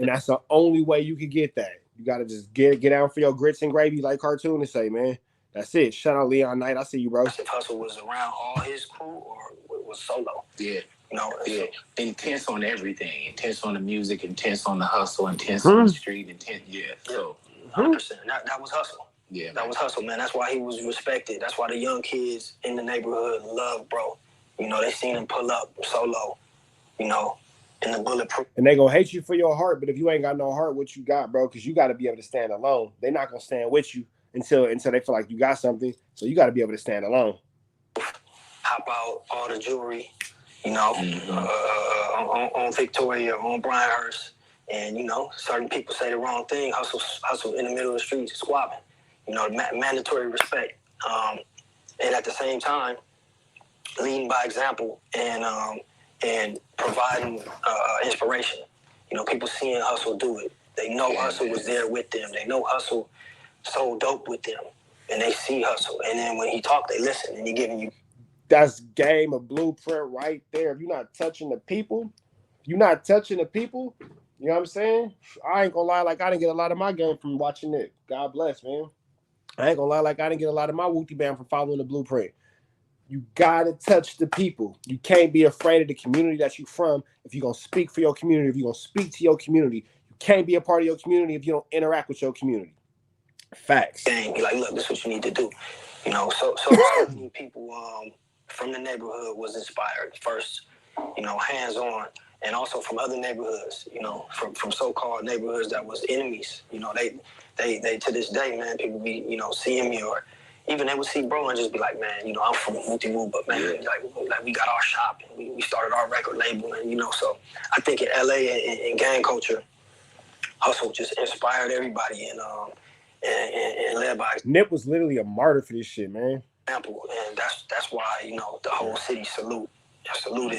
that's the only way you could get that. You got to just get out for your grits and gravy, like cartoonists say, man. That's it. Shout out Leon Knight. I see you, bro. If Hustle was around all his crew or was solo. Yeah. Yeah. Intense on everything. Intense on the music, intense on the hustle, intense on the street, intense. Yeah. So 100%. That was Hustle. Yeah. That was Hustle, man. That's why he was respected. That's why the young kids in the neighborhood love bro. They seen him pull up solo, in the bulletproof. And they gonna hate you for your heart, but if you ain't got no heart, what you got, bro? Because you got to be able to stand alone. They're not gonna stand with you until they feel like you got something. So you got to be able to stand alone. Hop out all the jewelry, on Victoria, on Bryanhurst, and certain people say the wrong thing. Hustle in the middle of the streets, squabbing. Mandatory respect, and at the same time, leading by example and providing inspiration. People seeing Hustle do it. They know Hustle was there with them. They know Hustle sold dope with them, and they see Hustle. And then when he talk, they listen, and he giving you. That's game of blueprint right there. If you're not touching the people, you know what I'm saying? I ain't gonna lie, like I didn't get a lot of my game from watching it. God bless, man. I ain't gonna lie, like I didn't get a lot of my Wookie Bam from following the blueprint. You gotta touch the people. You can't be afraid of the community that you from if you're gonna speak for your community, if you're gonna speak to your community. You can't be a part of your community if you don't interact with your community. Facts. Dang, be like, look, this is what you need to do. So many people from the neighborhood was inspired first, hands-on, and also from other neighborhoods, from so-called neighborhoods that was enemies. They to this day, man, people be, seeing me or even they would see bro and just be like, man, I'm from Multi-Woo, but man, like we got our shop and we started our record label, and so I think in LA and gang culture, Hustle just inspired everybody and led by Nip was literally a martyr for this shit, man. Example, and that's why the whole city saluted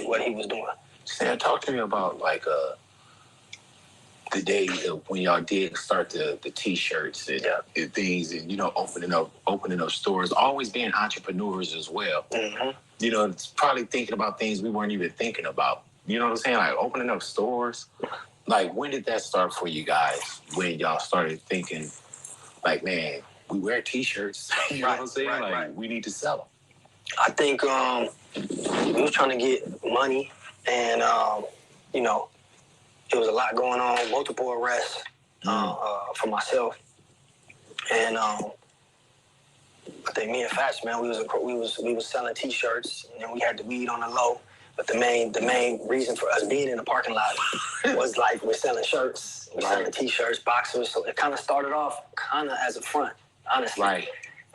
what he was doing. Sam, talk to me about like the day when y'all did start the t-shirts and things, and opening up stores, always being entrepreneurs as well. Mm-hmm. It's probably thinking about things we weren't even thinking about. You know what I'm saying? Like opening up stores. Like when did that start for you guys? When y'all started thinking, like, man, we wear t-shirts. You know what I'm saying? Right. We need to sell them. I think we was trying to get money, and there was a lot going on, multiple arrests for myself, and I think me and Fats, man, we was selling t-shirts, and then we had the weed on the low. But the main reason for us being in the parking lot was like we're selling shirts, we're selling t-shirts, boxers. So it kind of started off kind of as a front, honestly. Right.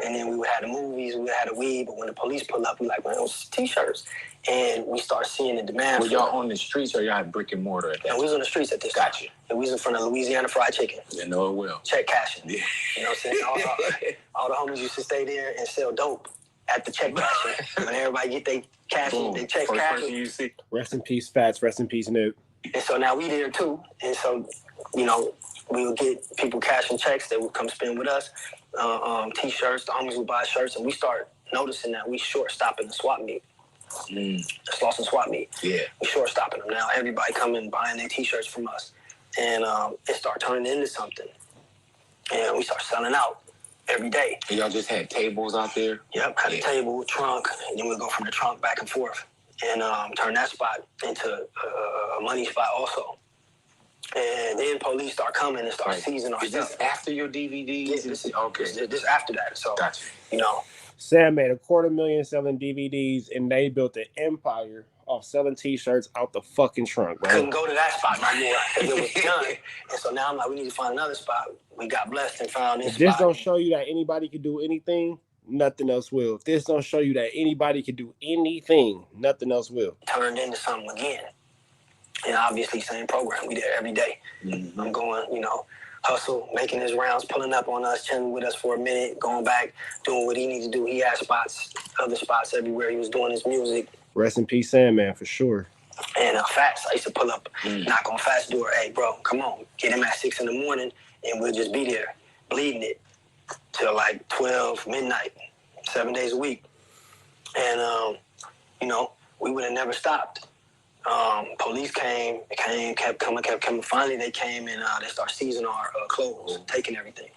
And then we would have the movies, we would have the weed, but when the police pull up, we like, well, it was t-shirts. And we start seeing the demand. Were y'all on the streets or y'all had brick and mortar at that time? We was on the streets at this time. Gotcha. And we was in front of Louisiana Fried Chicken. Yeah, know it well. Check cashing. Yeah. You know what I'm saying? All the homies used to stay there and sell dope at the check cashing. When everybody get cashing. They chase First cash. person you see. Rest in peace, Fats. Rest in peace, Nip. And so now we there too. And so, you know, we would get people cashing checks. They would come spend with us. T-shirts. The homies would buy shirts, and we start noticing that we short stopping the swap meet. Slauson swap meet. Yeah. We short stopping them now. Everybody coming buying their T-shirts from us, and it start turning into something. And we start selling out every day. And y'all just had tables out there? Yep, had a table, trunk, and then we'll go from the trunk back and forth and turn that spot into a money spot also. And then police start coming and start seizing our stuff. Is this after your DVDs? Yeah, this after that. So, gotcha. You know. Sam made $250,000 selling DVDs, and they built an empire off selling T-shirts out the fucking trunk, bro. Couldn't go to that spot no more because it was done. And so now I'm like, we need to find another spot. We got blessed and found this If this spot. don't show you that anybody can do anything, nothing else will. If this don't show you that anybody can do anything, nothing else will. Turned into something again. And obviously, same program. We there every day. Mm-hmm. I'm going, you know, Hustle, making his rounds, pulling up on us, chilling with us for a minute, going back, doing what he needs to do. He had spots, other spots everywhere. He was doing his music. Rest in peace, Sandman, for sure. And Fats, I used to pull up, knock on Fats' door. Hey, bro, come on. Get him at 6 in the morning, and we'll just be there, bleeding it till like 12, midnight, 7 days a week. And, you know, we would have never stopped. Police came, kept coming. Finally, they came and they started seizing our clothes, taking everything.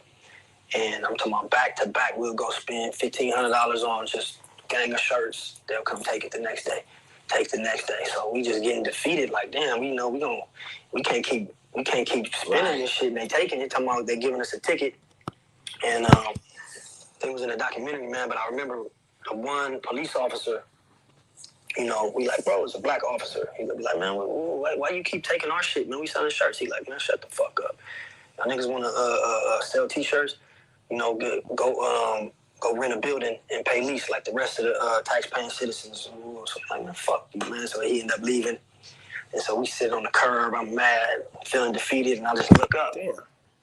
And I'm talking about back to back. We'll go spend $1,500 on just a gang of shirts. They'll come take it the next day. Take the next day. So we just getting defeated. Like, damn, we can't keep spending this shit. And they taking it. Talking about they giving us a ticket. And it was in a documentary, man. But I remember the one police officer. You know, we like, bro, it's a black officer. He be like, man, why you keep taking our shit, man? We selling shirts. He like, man, shut the fuck up. Y'all niggas want to sell T-shirts? You know, go rent a building and pay lease like the rest of the tax-paying citizens. So I'm like, man, fuck you, man. So he ended up leaving. And so we sit on the curb. I'm mad, feeling defeated, and I just look up. Damn.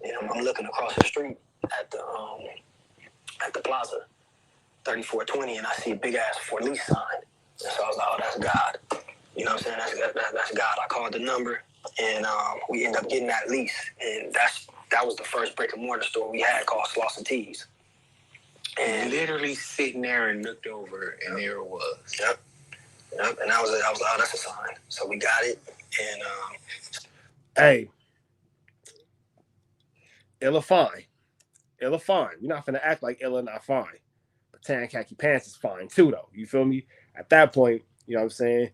And I'm looking across the street at the plaza, 3420, and I see a big-ass for lease sign. And so I was like, oh, that's God. You know what I'm saying? That's God. I called the number, and we ended up getting that lease. And that was the first brick and mortar store we had called Slauson Tees. And literally sitting there and looked over, and there it was. Yep. And I was like, oh, that's a sign. So we got it. And hey, Illa fine. Illa fine. We're not finna act like Illa not fine. But tan khaki pants is fine too, though. You feel me? At that point, you know what I'm saying?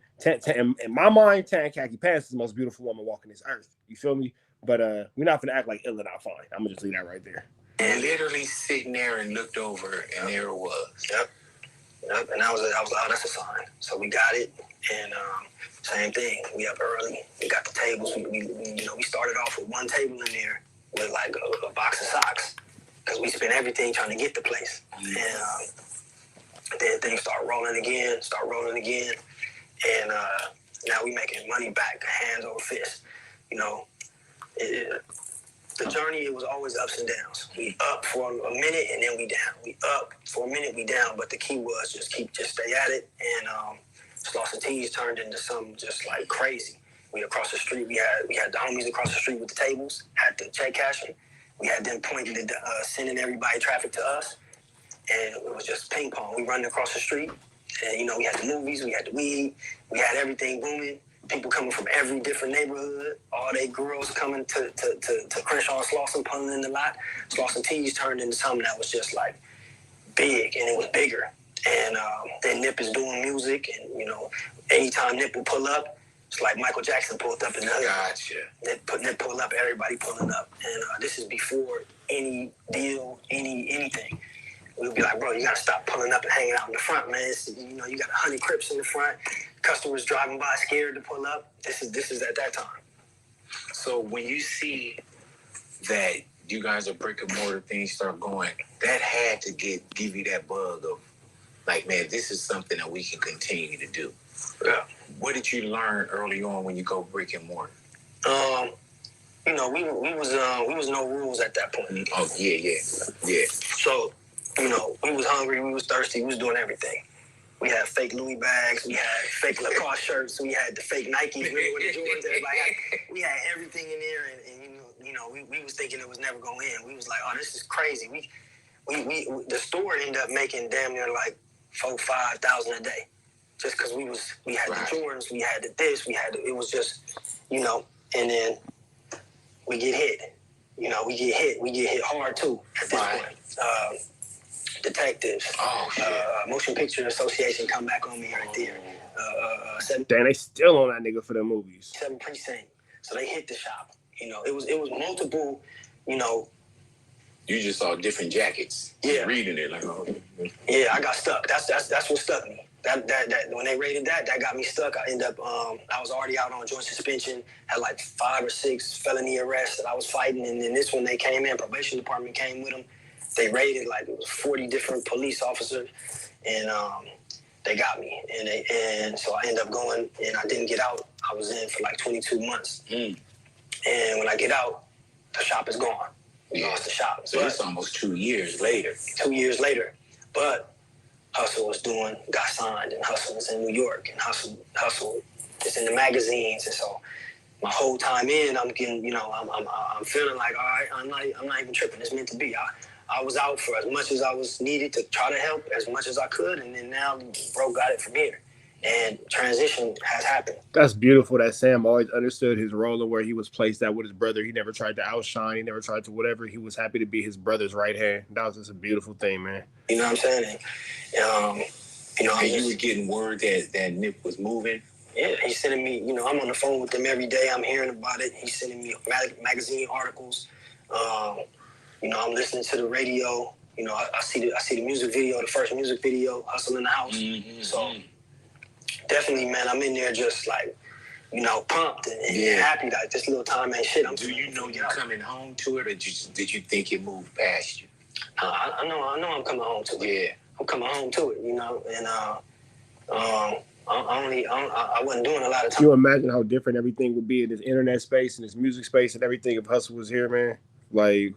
In my mind, tan khaki pants is the most beautiful woman walking this earth. You feel me? But we're not gonna act like Illa not fine. I'm gonna just leave that right there. And literally sitting there and looked over, and there it was. Yep. And I was like, oh, that's a sign. So we got it, and same thing. We up early. We got the tables. We started off with one table in there with like a box of socks because we spent everything trying to get the place. And then things start rolling again, and now we making money back, hands over fist. You know, the journey, it was always ups and downs. We up for a minute and then we down. We up for a minute, we down. But the key was just stay at it. And Slauson Tees turned into something just like crazy. We across the street, we had the homies across the street with the tables, had the check cashing. We had them pointing to sending everybody traffic to us. And it was just ping pong. We running across the street. And, you know, we had the movies, we had the weed, we had everything booming. People coming from every different neighborhood. All they girls coming to Crenshaw and Slauson, pulling in the lot. Slauson Tees turned into something that was just like big, and it was bigger. And then Nip is doing music, and, you know, anytime Nip will pull up, it's like Michael Jackson pulled up in the hood. Gotcha. Nip pull up, everybody pulling up. And this is before any deal, anything. We'll be like, bro, you gotta stop pulling up and hanging out in the front, man. You know, you got 100 Crips in the front. Customers driving by scared to pull up. This is at that time. So when you see that you guys are brick and mortar, things start going, that had to give you that bug of like, man, this is something that we can continue to do. Yeah. What did you learn early on when you go brick and mortar? You know, we was no rules at that point. Oh yeah. So, you know, we was hungry, we was thirsty, we was doing everything. We had fake Louis bags. We had fake Lacoste shirts. We had the fake Nikes. Remember when the Jordans? We had everything in there, and we was thinking it was never going in. We was like, oh, this is crazy. We the store ended up making damn near like $4,000-5,000 a day, just because we had the Jordans, we had it was just, and then we get hit. We get hit hard too at this point. Detectives, Motion Picture Association come back on me right there. Damn, they still on that nigga for the movies. 7 Precinct. So they hit the shop. It was multiple, You just saw different jackets. Yeah. Reading it like, oh. Yeah, I got stuck. That's what stuck me. That when they raided that got me stuck. I ended up I was already out on joint suspension, had like 5 or 6 felony arrests that I was fighting, and then this one they came in, probation department came with them. They raided like it was 40 different police officers, and they got me, and so I ended up going, and I didn't get out. I was in for like 22 months, and when I get out, the shop is gone. We lost the shop. So it's almost 2 years later. 2 years later, but Hustle got signed, and Hustle is in New York, and Hustle is in the magazines, and so my whole time in, I'm getting, I'm feeling like, all right, I'm not even tripping. It's meant to be. I was out for as much as I was needed to try to help as much as I could, and then now bro got it from here, and transition has happened. That's beautiful that Sam always understood his role and where he was placed at with his brother. He never tried to outshine. He never tried to whatever. He was happy to be his brother's right hand. That was just a beautiful thing, man. You know what I'm saying? And, you were getting word that Nip was moving. Yeah, he's sending me, I'm on the phone with him every day. I'm hearing about it. He's sending me magazine articles. I'm listening to the radio. I see the music video, the first music video, Hustle in the House. Mm-hmm. So definitely, man, I'm in there just like, pumped and happy that this little time ain't shit. Do you know you're coming home to it, or did you think it moved past you? I know I'm coming home to it. Yeah, I'm coming home to it, and I wasn't doing a lot of time. Can you imagine how different everything would be in this internet space and this music space and everything if Hustle was here, man? Like,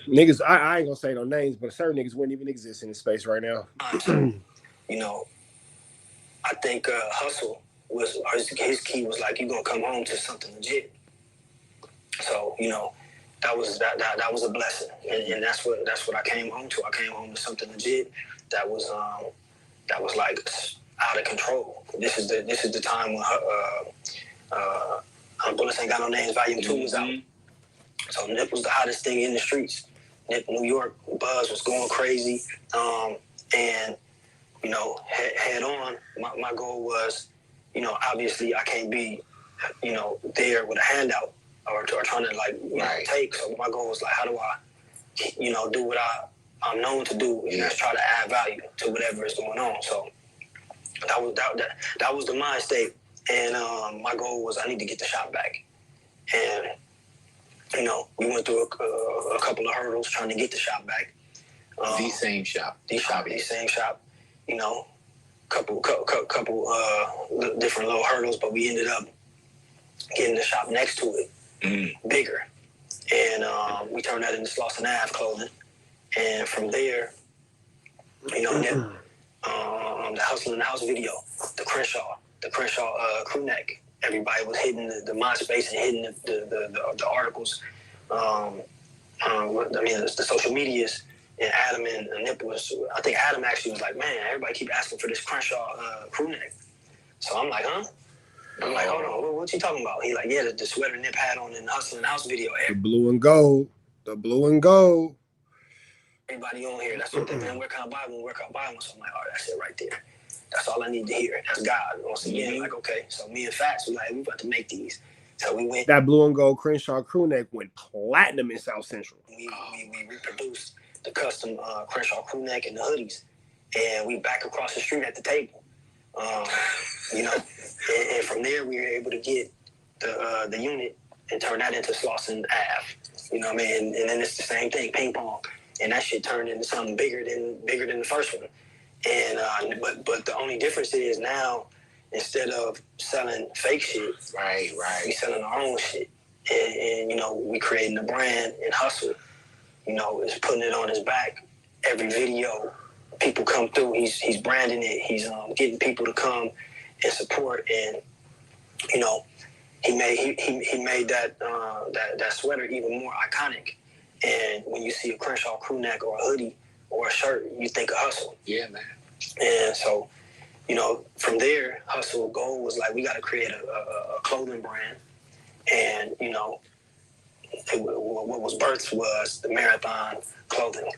niggas, I ain't gonna say no names, but certain niggas wouldn't even exist in this space right now. I think Hustle his key was like, you gonna come home to something legit. So, that was a blessing, and that's what I came home to. I came home to something legit that was like out of control. This is the time when Bullets Ain't Got No Names Volume 2 was out. So Nip was the hottest thing in the streets. Nip, New York, buzz was going crazy, and head on. My goal was, obviously I can't be, there with a handout or trying to take. So my goal was like, how do I, do what I'm known to do, and just try to add value to whatever is going on. So that was the mind state, and my goal was I need to get the shop back, and we went through a couple of hurdles trying to get the shop back. The same shop. The same shop. Couple different little hurdles, but we ended up getting the shop next to it, bigger, and we turned that into Slauson Ave clothing. And from there, the Hustle in the House video, the Crenshaw crew neck. Everybody was hitting the MySpace and hitting the articles. The social medias. And Adam and Nip I think Adam actually was like, man, everybody keep asking for this Crenshaw crew neck. So I'm like, huh? I'm like, hold on, what you talking about? He like, yeah, the sweater Nip had on in the Hustle in the House video. The blue and gold. Everybody on here, that's what they, man, where can I buy one? So I'm like, all right, that's it right there. That's all I need to hear. That's God. Once again, like, okay. So me and Fats, we about to make these. So we went. That blue and gold Crenshaw crew neck went platinum in South Central. We reproduced the custom Crenshaw crew neck and the hoodies, and we back across the street at the table, and from there we were able to get the unit and turn that into Slauson Ave, and then it's the same thing, ping pong, and that shit turned into something bigger than the first one, and but the only difference is now instead of selling fake shit, we selling our own shit, and we creating a brand and Hustle. Is putting it on his back. Every video people come through. He's branding it. He's getting people to come and support. And you know, he made that that sweater even more iconic. And when you see a Crenshaw crew neck or a hoodie or a shirt, you think of Hustle. Yeah, man. And so, you know, from there, Hustle goal was like, we got to create a clothing brand. And, you know, what was birthed was the Marathon clothing.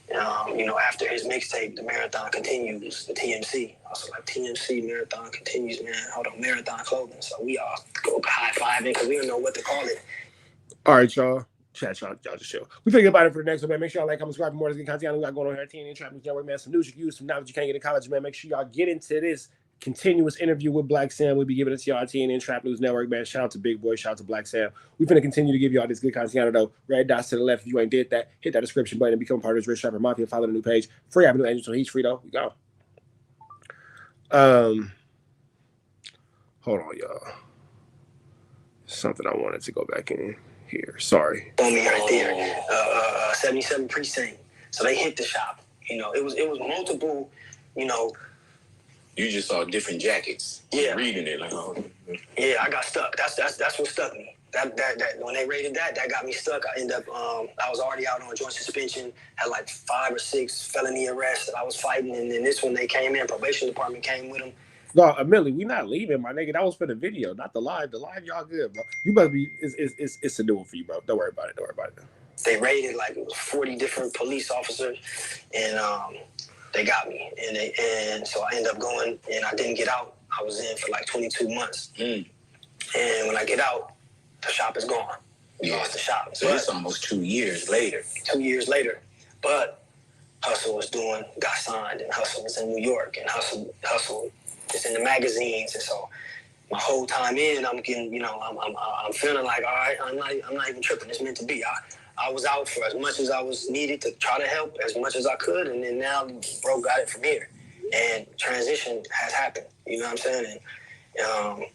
You know, after his mixtape, the Marathon Continues, the TMC. I was like, TMC, Marathon Continues, man. Hold on, Marathon clothing. So we all go high-fiving because we don't know what to call it. All right, y'all. Chat, y'all just chill. We think about it for the next one, man. Make sure y'all like, comment, subscribe for more of this content we got going on here at TNN Trap News Network, man. Some news you can use, some knowledge you can't get in college, man. Make sure y'all get into this continuous interview with Black Sam. We'll be giving it to y'all at TNN Trap News Network, man. Shout out to Big Boy. Shout out to Black Sam. We're going to continue to give y'all this good content, though. Red dots to the left. If you ain't did that, hit that description button and become part of this Rich Trapper Mafia. Follow the new page. Free Avenue Angel, so he's free, though. We go. Hold on, y'all. Something I wanted to go back in here. Sorry. On me right there. 77 Precinct. So they hit the shop. You know, it was multiple, you know. You just saw different jackets. Yeah. Reading it like, oh. Yeah, I got stuck. That's what stuck me. That when they rated that got me stuck. I ended up I was already out on joint suspension, had like 5 or 6 felony arrests that I was fighting, and then this one they came in, probation department came with them. No, Millie, we not leaving, my nigga. That was for the video, not the live. The live, y'all good, bro. You must be. It's a new one for you, bro. Don't worry about it. Don't worry about it. They raided like it was 40 different police officers, and they got me, and so I ended up going, and I didn't get out. I was in for like 22 months, and when I get out, the shop is gone. We lost the shop. So it's almost 2 years later. 2 years later, but Hustle got signed, and Hustle was in New York, and Hustle is in the magazines, and so my whole time in, I'm getting, you know, I'm feeling like, all right, I'm not even tripping. It's meant to be. I was out for as much as I was needed to try to help as much as I could, and then now bro got it from here, and transition has happened. You know what I'm saying? And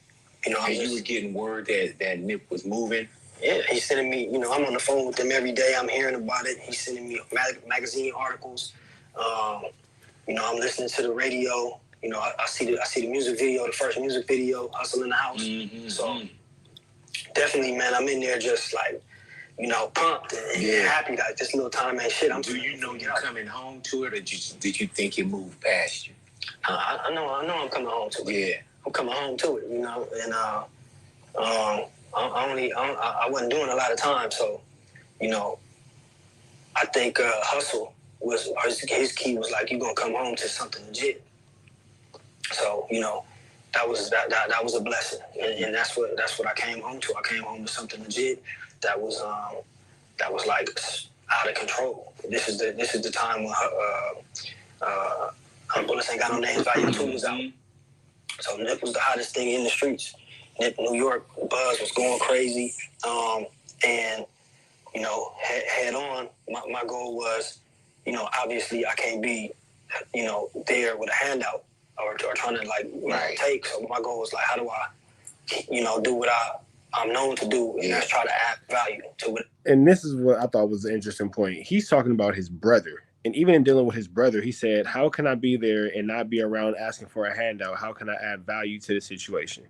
you know, you were getting word that Nip was moving. Yeah, he's sending me. You know, I'm on the phone with him every day. I'm hearing about it. He's sending me magazine articles. You know, I'm listening to the radio. You know, I see the music video, the first music video, Hustle in the House. Mm-hmm. So definitely, man, I'm in there just like, you know, pumped and happy that this little time ain't shit. Do you know you're coming home to it, or did you think it moved past you? I know I'm coming home to it. Yeah, I'm coming home to it. You know, and I wasn't doing a lot of time, so you know, I think Hustle was his key was like, you gonna come home to something legit. So you know, that was a blessing, and that's what I came home to. I came home to something legit that was like out of control. This is the time when Bullets Ain't Got No Names Volume 2 was out. So Nip was the hottest thing in the streets. Nip, New York, buzz was going crazy, and you know, head on. My goal was, you know, obviously I can't be, you know, there with a handout or trying to like take. So my goal was like, how do I, you know, do what I'm known to do, and that's try to add value to it. And this is what I thought was an interesting point. He's talking about his brother. And even in dealing with his brother, he said, how can I be there and not be around asking for a handout? How can I add value to the situation?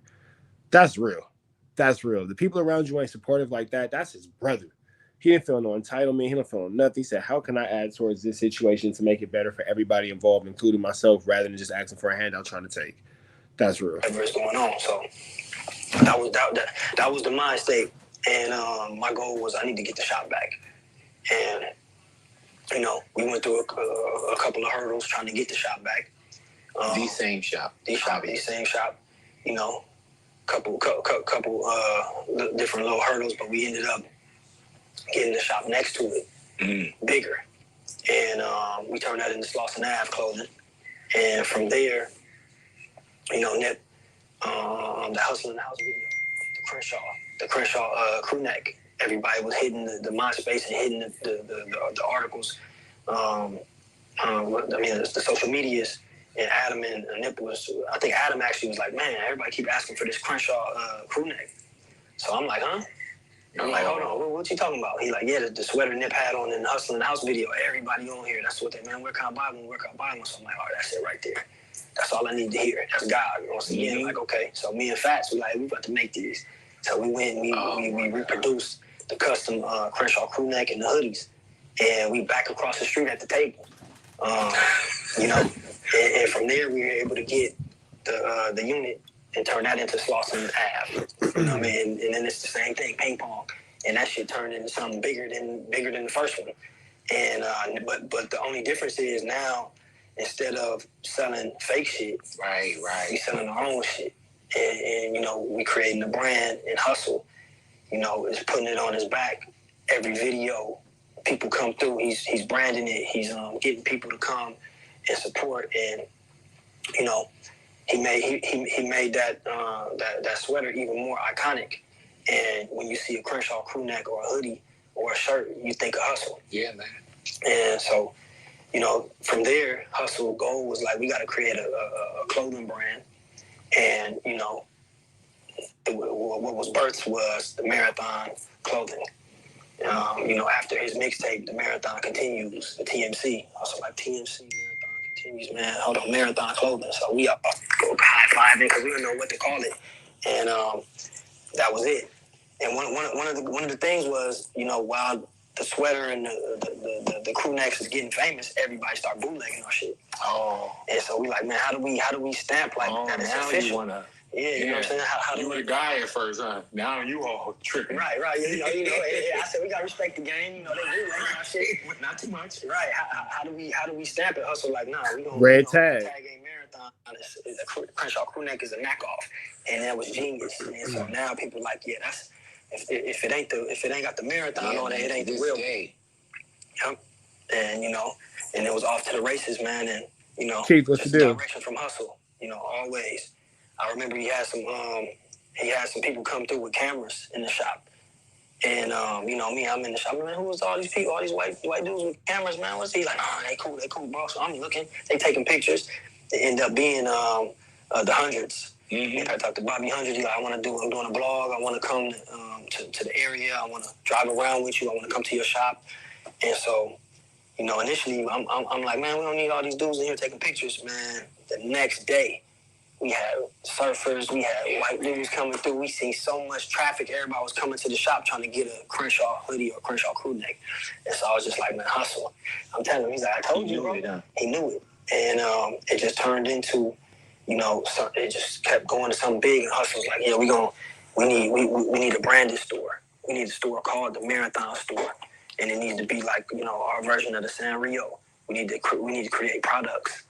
That's real. That's real. The people around you ain't supportive like that. That's his brother. He didn't feel no entitlement. He didn't feel nothing. He said, how can I add towards this situation to make it better for everybody involved, including myself, rather than just asking for a handout trying to take? That's real. Whatever's going on. So that was the mind state. And my goal was I need to get the shop back. And, you know, we went through a couple of hurdles trying to get the shop back. The same shop. The same shop. You know, couple different little hurdles, but we ended up getting the shop next to it, bigger. And we turned that into Slauson Ave clothing. And from there, you know, Nip, the Hustle in the House video, the Crenshaw crew neck. Everybody was hitting the MySpace and hitting the articles. The social medias. And Adam and Nip I think Adam actually was like, man, everybody keep asking for this Crenshaw crew neck. So I'm like, huh? I'm like, hold on, what you talking about? He like, yeah, the sweater Nip had on in the Hustle in the House video. Everybody on here. That's what they, man, where can I buy one? Where can I buy one? So I'm like, all right, that's it right there. That's all I need to hear. That's God. Once again, like, okay. So me and Fats, we about to make these. So we went and we reproduced the custom Crenshaw crew neck and the hoodies. And we back across the street at the table. You know, and from there we were able to get the unit and turn that into Slauson Ave. You know what I mean? And then it's the same thing, ping pong. And that shit turned into something bigger than the first one. And but the only difference is now, instead of selling fake shit, right, we selling our own shit. And you know, we creating a brand and Hustle, you know, is putting it on his back. Every video, people come through, he's branding it, he's getting people to come and support. And you know, he made that sweater even more iconic. And when you see a Crenshaw crew neck or a hoodie or a shirt, you think of Hustle. Yeah, man. And so, you know, from there, Hustle goal was like, we got to create a clothing brand. And, you know, what was birthed was the Marathon clothing. You know, after his mixtape, the Marathon Continues, the TMC. Also like TMC, Marathon Continues, man. Hold on, Marathon clothing. So we up high-fiving because we didn't know what to call it. And that was it. And one of the things was, you know, while the sweater and the crew necks is getting famous, everybody start bootlegging our shit. Oh. And so we like, man, how do we stamp like that? It's official. You wanna, you know what I'm saying? How do you were the guy at first, huh? Now you all tripping. Right. You know. I said we gotta respect the game. You know, they bootlegging our shit, not too much. Right. How do we stamp it? Hustle like, nah, we gonna red tag. Tag a Marathon. Crenshaw crew neck is a knockoff, and that was genius. And so now people like, yeah, that's. If it ain't got the Marathon on it, it ain't the real day. Yep. And you know, and it was off to the races, man. And you know, Keith, what you do? Direction from Hustle, you know, always. I remember he had some people come through with cameras in the shop. And you know me, I'm in the shop. Man, who was all these people, all these white dudes with cameras, man? What's he like? Oh, they cool, bro. So I'm looking, they taking pictures. They end up being the hundreds. Mm-hmm. I talked to Bobby Hundred. He's like, I'm doing a blog. I want to come to the area. I want to drive around with you. I want to come to your shop. And so, you know, initially I'm like, man, we don't need all these dudes in here taking pictures, man. The next day, we had surfers, we had white dudes coming through. We seen so much traffic. Everybody was coming to the shop trying to get a Crenshaw hoodie or Crenshaw crew neck. And so I was just like, man, Hustle. I'm telling him, he's like, I told you, bro. He knew it. And it just turned into, you know, it just kept going to something big. And Hustle was like, yeah, we need a branded store. We need a store called the Marathon Store. And it needs to be like, you know, our version of the Sanrio. We need to create products.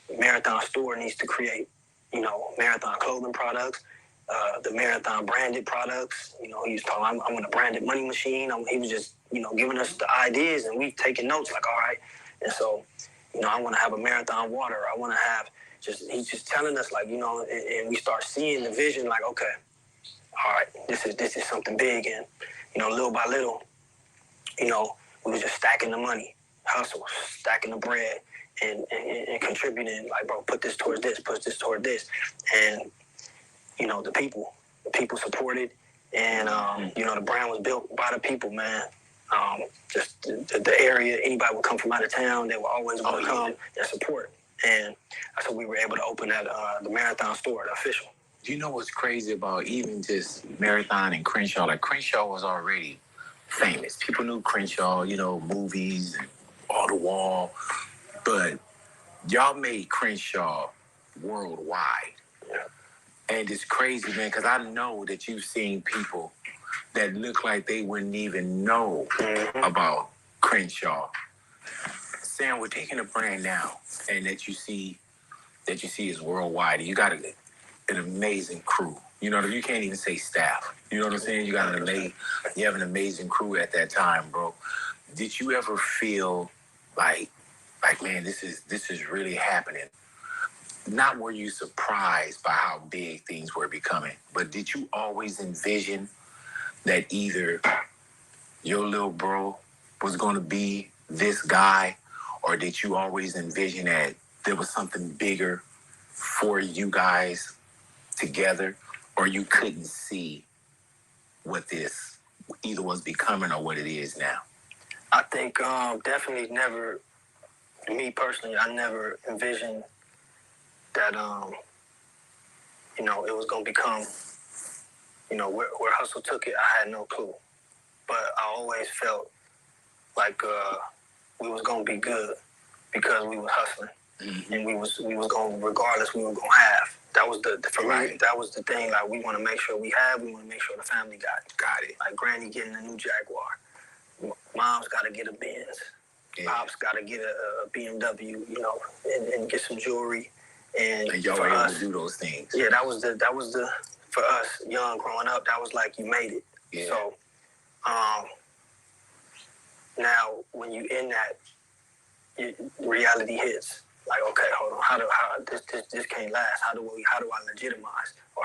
The Marathon Store needs to create, you know, Marathon clothing products, the Marathon branded products. You know, he was talking, I want a branded money machine. He was just, you know, giving us the ideas, and we taking notes like, all right. And so, you know, I want to have a Marathon water. I want to have he's just telling us like, you know, and we start seeing the vision like, okay, all right, this is something big. And, you know, little by little, you know, we was just stacking the money, Hustle, stacking the bread. And contributing, like, bro, put this towards this, put this toward this. And, you know, the people supported. And, you know, the brand was built by the people, man. Just the area, anybody would come from out of town, they would always want to come and support. And that's what we were able to open at the Marathon Store, the official. Do you know what's crazy about even just Marathon and Crenshaw? Like, Crenshaw was already famous. People knew Crenshaw, you know, movies and All the Wall. But y'all made Crenshaw worldwide. Yeah. And it's crazy, man, because I know that you've seen people that look like they wouldn't even know about Crenshaw. Sam, we're taking a brand now, and that you see is worldwide. You got an amazing crew. You know, you can't even say staff. You know what I'm saying? You have an amazing crew at that time, bro. Did you ever feel like, man, this is really happening? Not were you surprised by how big things were becoming, but did you always envision that either your little bro was going to be this guy, or did you always envision that there was something bigger for you guys together, or you couldn't see what this either was becoming or what it is now? I think definitely never, me personally, I never envisioned that, you know, it was going to become, you know, where Hustle took it, I had no clue. But I always felt like we was going to be good because we was hustling. Mm-hmm. And we was going, regardless, we were going to have. That was for me, that was the thing. Like, we want to make sure we have, we want to make sure the family got it. Like, Granny getting a new Jaguar. Mom's got to get a Benz. Yeah. Pops got to get a BMW, you know, and get some jewelry. And y'all were able to do those things. Yeah, that was the for us, young, growing up, that was like, you made it. Yeah. So, now, when you in that, reality hits. Like, okay, hold on, how this can't last? How do I legitimize? Or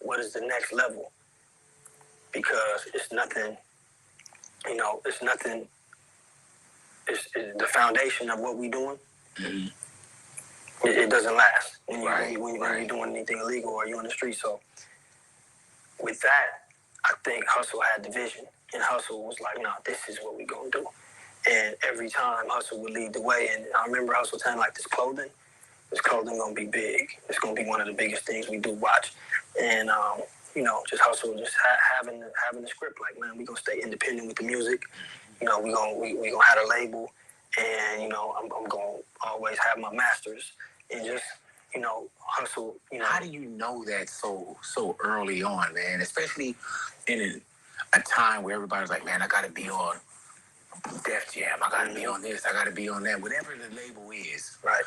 what is the next level? Because it's nothing, you know, it's the foundation of what we doing. Mm-hmm. It doesn't last when you're doing anything illegal or you're on the street. So with that, I think Hustle had the vision, and Hustle was like, "Nah, this is what we gonna do." And every time Hustle would lead the way, and I remember Hustle telling like, this clothing gonna be big. It's gonna be one of the biggest things we do watch. And you know, just Hustle, just having the script, like, man, we gonna stay independent with the music. You know, we gonna have a label, and you know, I'm gonna always have my masters, and just, you know, Hustle. You know, how do you know that so early on, man? Especially in a time where everybody's like, man, I gotta be on Def Jam, I gotta be on this, I gotta be on that, whatever the label is. Right.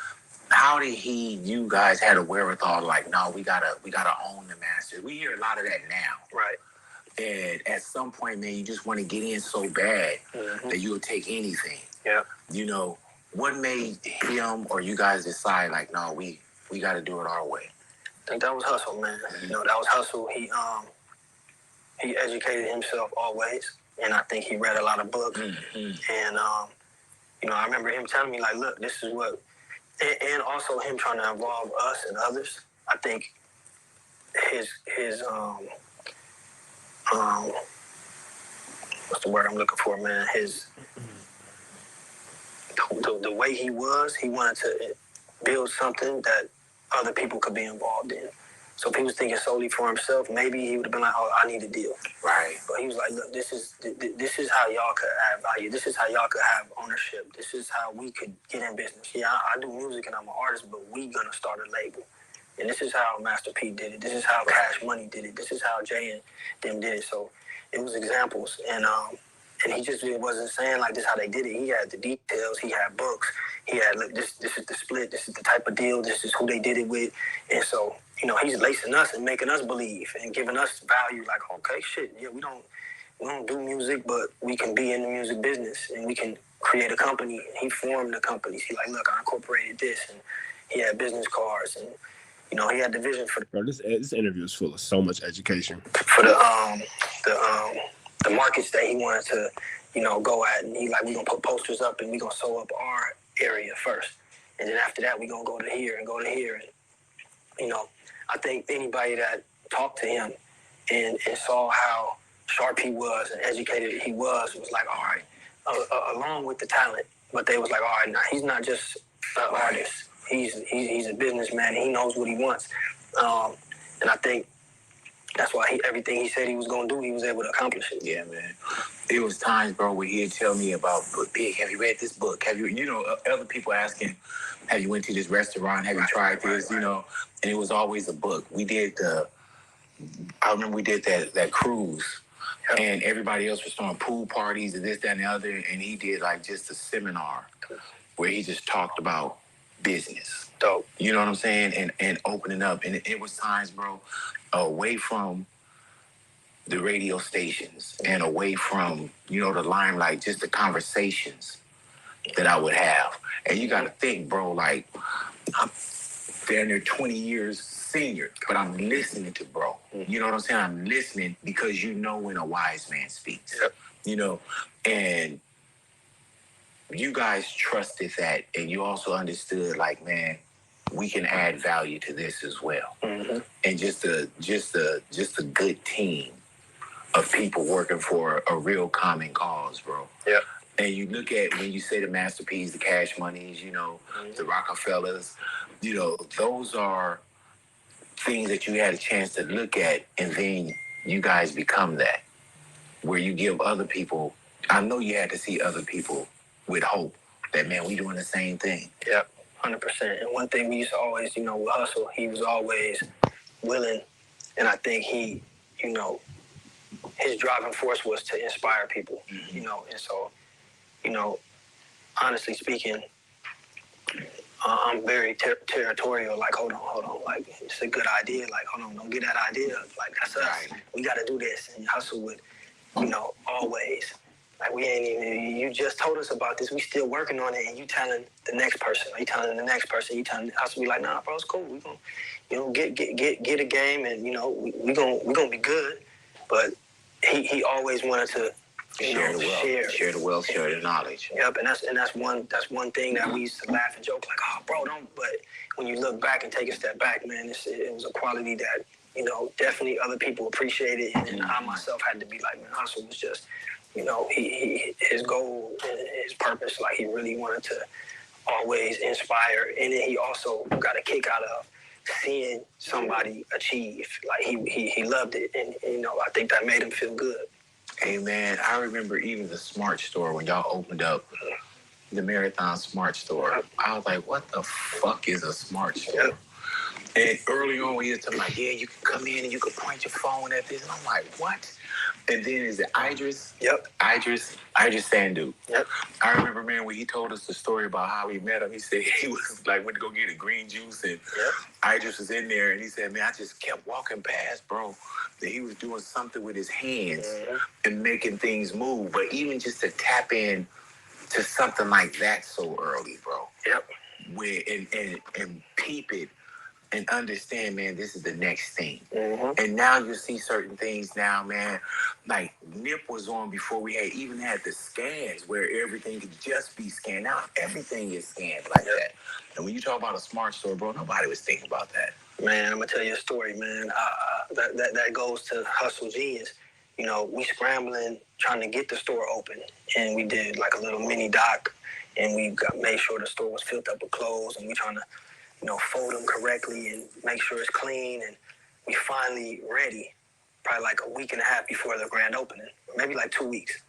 How did you guys had a wherewithal, like, no, we gotta own the masters? We hear a lot of that now. Right. And at some point, man, you just want to get in so bad that you'll take anything. Yeah. You know, what made him or you guys decide, like, no, we got to do it our way? I think that was Hustle, man. You know, that was Hustle. He educated himself always, and I think he read a lot of books. Mm-hmm. And you know, I remember him telling me, like, look, this is what, and also him trying to involve us and others. I think his what's the word I'm looking for, man? The way he wanted to build something that other people could be involved in. So if he was thinking solely for himself, maybe he would have been like, oh, I need a deal. Right. But he was like, look, this is how y'all could add value. This is how y'all could have ownership. This is how we could get in business. Yeah, I do music and I'm an artist, but we gonna start a label. And this is how Master P did it. This is how Cash Money did it. This is how Jay and them did it. So it was examples. And he just wasn't saying like this how they did it. He had the details. He had books. He had, look, this is the split. This is the type of deal. This is who they did it with. And so, you know, he's lacing us and making us believe and giving us value. Like, okay, shit, yeah, we don't do music, but we can be in the music business and we can create a company. He formed the companies. He like, look, I incorporated this, and he had business cards, and you know, he had the vision for. Bro, this interview is full of so much education. For the markets that he wanted to, you know, go at, and he like, we gonna put posters up and we gonna sew up our area first, and then after that we gonna go to here and go to here, and you know, I think anybody that talked to him and saw how sharp he was and educated he was like, all right, along with the talent, but they was like, all right, now he's not just an artist. He's a businessman. He knows what he wants, and I think that's why everything he said he was gonna do, he was able to accomplish it. Yeah, man. There was times, bro, where he'd tell me about, Big, have you read this book? Have you, you know, other people asking, have you went to this restaurant? Have you tried this? You know, and it was always a book. I remember we did that cruise, and everybody else was throwing pool parties and this, that, and the other, and he did like just a seminar where he just talked about business. Dope. You know what I'm saying? And opening up. And it was times, bro, away from the radio stations and away from, you know, the limelight, just the conversations that I would have. And you got to think, bro, like, I'm damn near 20 years senior, but I'm listening to bro. You know what I'm saying? I'm listening because you know when a wise man speaks. Yep. You know, and you guys trusted that, and you also understood, like, man, we can add value to this as well. Mm-hmm. And just a good team of people working for a real common cause, bro. Yeah. And you look at when you say the Master P's, the Cash Moneys, the Rockefellers, those are things that you had a chance to look at, and then you guys become that, where you give other people. I know you had to see other people with hope that, man, we doing the same thing. Yep, 100%. And one thing we used to always, with Hustle, he was always willing, and I think he, his driving force was to inspire people, and so, honestly speaking, I'm very territorial. Like, hold on. Like, it's a good idea. Like, hold on, don't get that idea. Like, that's us. Right. We got to do this. And Hustle would, always. Like, we ain't even, you just told us about this. We still working on it. And you telling the next person. Or you telling the next person. You telling Hustle be like, nah, bro, it's cool. We gonna, get a game. And, we gonna be good. But he always wanted to, share the wealth, share the knowledge. Yep, and that's one thing that we used to laugh and joke like, oh, bro, don't. But when you look back and take a step back, man, it was a quality that definitely other people appreciated, and I myself had to be like, man, Hustle was just, he his goal and his purpose, like he really wanted to always inspire, and then he also got a kick out of seeing somebody achieve. Like he loved it, and I think that made him feel good. Hey, man, I remember even the Smart Store when y'all opened up the Marathon Smart Store. I was like, what the fuck is a Smart Store? And early on, we were talking like, yeah, you can come in and you can point your phone at this. And I'm like, what? And then is it Idris? Yep. Idris Sandu. Yep. I remember, man, when he told us the story about how he met him, he said he was like, went to go get a green juice, and Idris was in there, and he said, man, I just kept walking past, bro, that he was doing something with his hands and making things move. But even just to tap in to something like that so early, bro. Yep. Where and peep it and understand, man, this is the next thing. And now you see certain things now, man. Like Nip was on before we even had the scans where everything could just be scanned. Now everything is scanned like that. And when you talk about a Smart Store, bro, nobody was thinking about that. Man, I'm gonna tell you a story, man. That goes to Hustle Genius. We scrambling, trying to get the store open, and we did like a little mini doc, and we made sure the store was filled up with clothes, and we trying to, fold them correctly and make sure it's clean, and we finally ready, probably like a week and a half before the grand opening, or maybe like 2 weeks,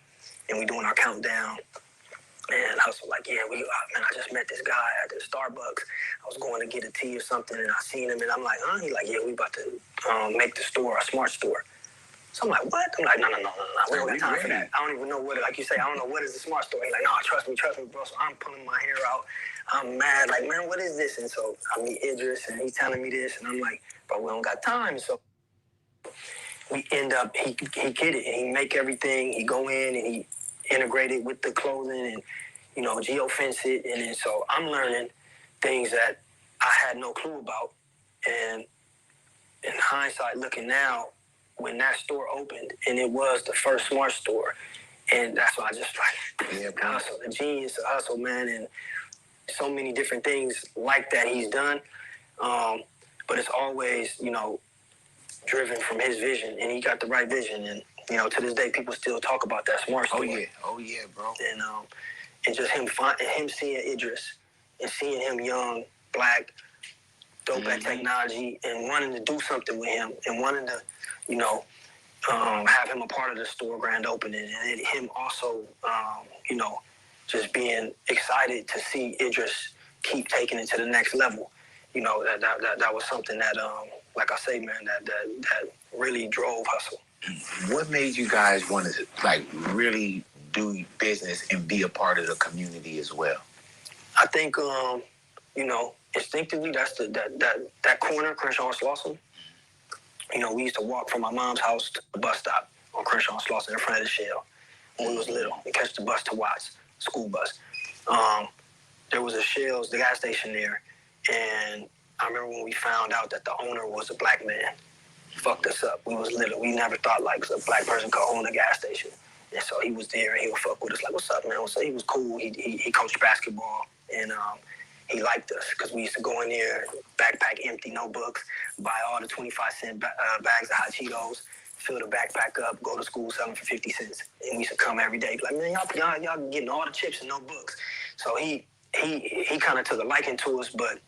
and we doing our countdown. And Hustle like, yeah, man, I just met this guy at the Starbucks. I was going to get a tea or something, and I seen him, and I'm like, huh? He like, yeah, we about to make the store a Smart Store. So I'm like, what? I'm like, no, we don't got time for that. I don't even know what, like you say, I don't know what is the Smart Store. He's like, no, trust me, bro. So I'm pulling my hair out. I'm mad, like, man, what is this? And so I meet Idris, and he's telling me this, and I'm like, bro, we don't got time. So we end up, he get it, and he make everything. He go in, and he integrate it with the clothing, and, geofence it. And then so I'm learning things that I had no clue about. And in hindsight, looking now, when that store opened, and it was the first Smart Store, and that's why I just like, Hustle, the genius of Hustle, man, and so many different things like that he's done. But it's always, driven from his vision, and he got the right vision. And, to this day, people still talk about that Smart Store. Oh yeah, bro. And just him seeing Idris and seeing him young, black, dope at technology, and wanting to do something with him, and wanting to, have him a part of the store grand opening, and him also, just being excited to see Idris keep taking it to the next level. That was something that, like I say, man, that really drove Hustle. What made you guys want to really do business and be a part of the community as well? I think, instinctively, that's that corner, Crenshaw and Slauson. We used to walk from my mom's house to the bus stop on Crenshaw and Slauson in front of the Shell when we was little, and catch the bus to Watts, school bus. There was a Shell's, the gas station there, and I remember when we found out that the owner was a black man. Fucked us up. We was little. We never thought like a black person could own a gas station. And so he was there, and he would fuck with us like, what's up, man? So he was cool. He coached basketball, and he liked us because we used to go in there, backpack empty, no books, buy all the 25-cent bags of hot Cheetos, fill the backpack up, go to school selling for 50 cents. And we used to come every day, like, man, y'all getting all the chips and no books. So he kind of took a liking to us, but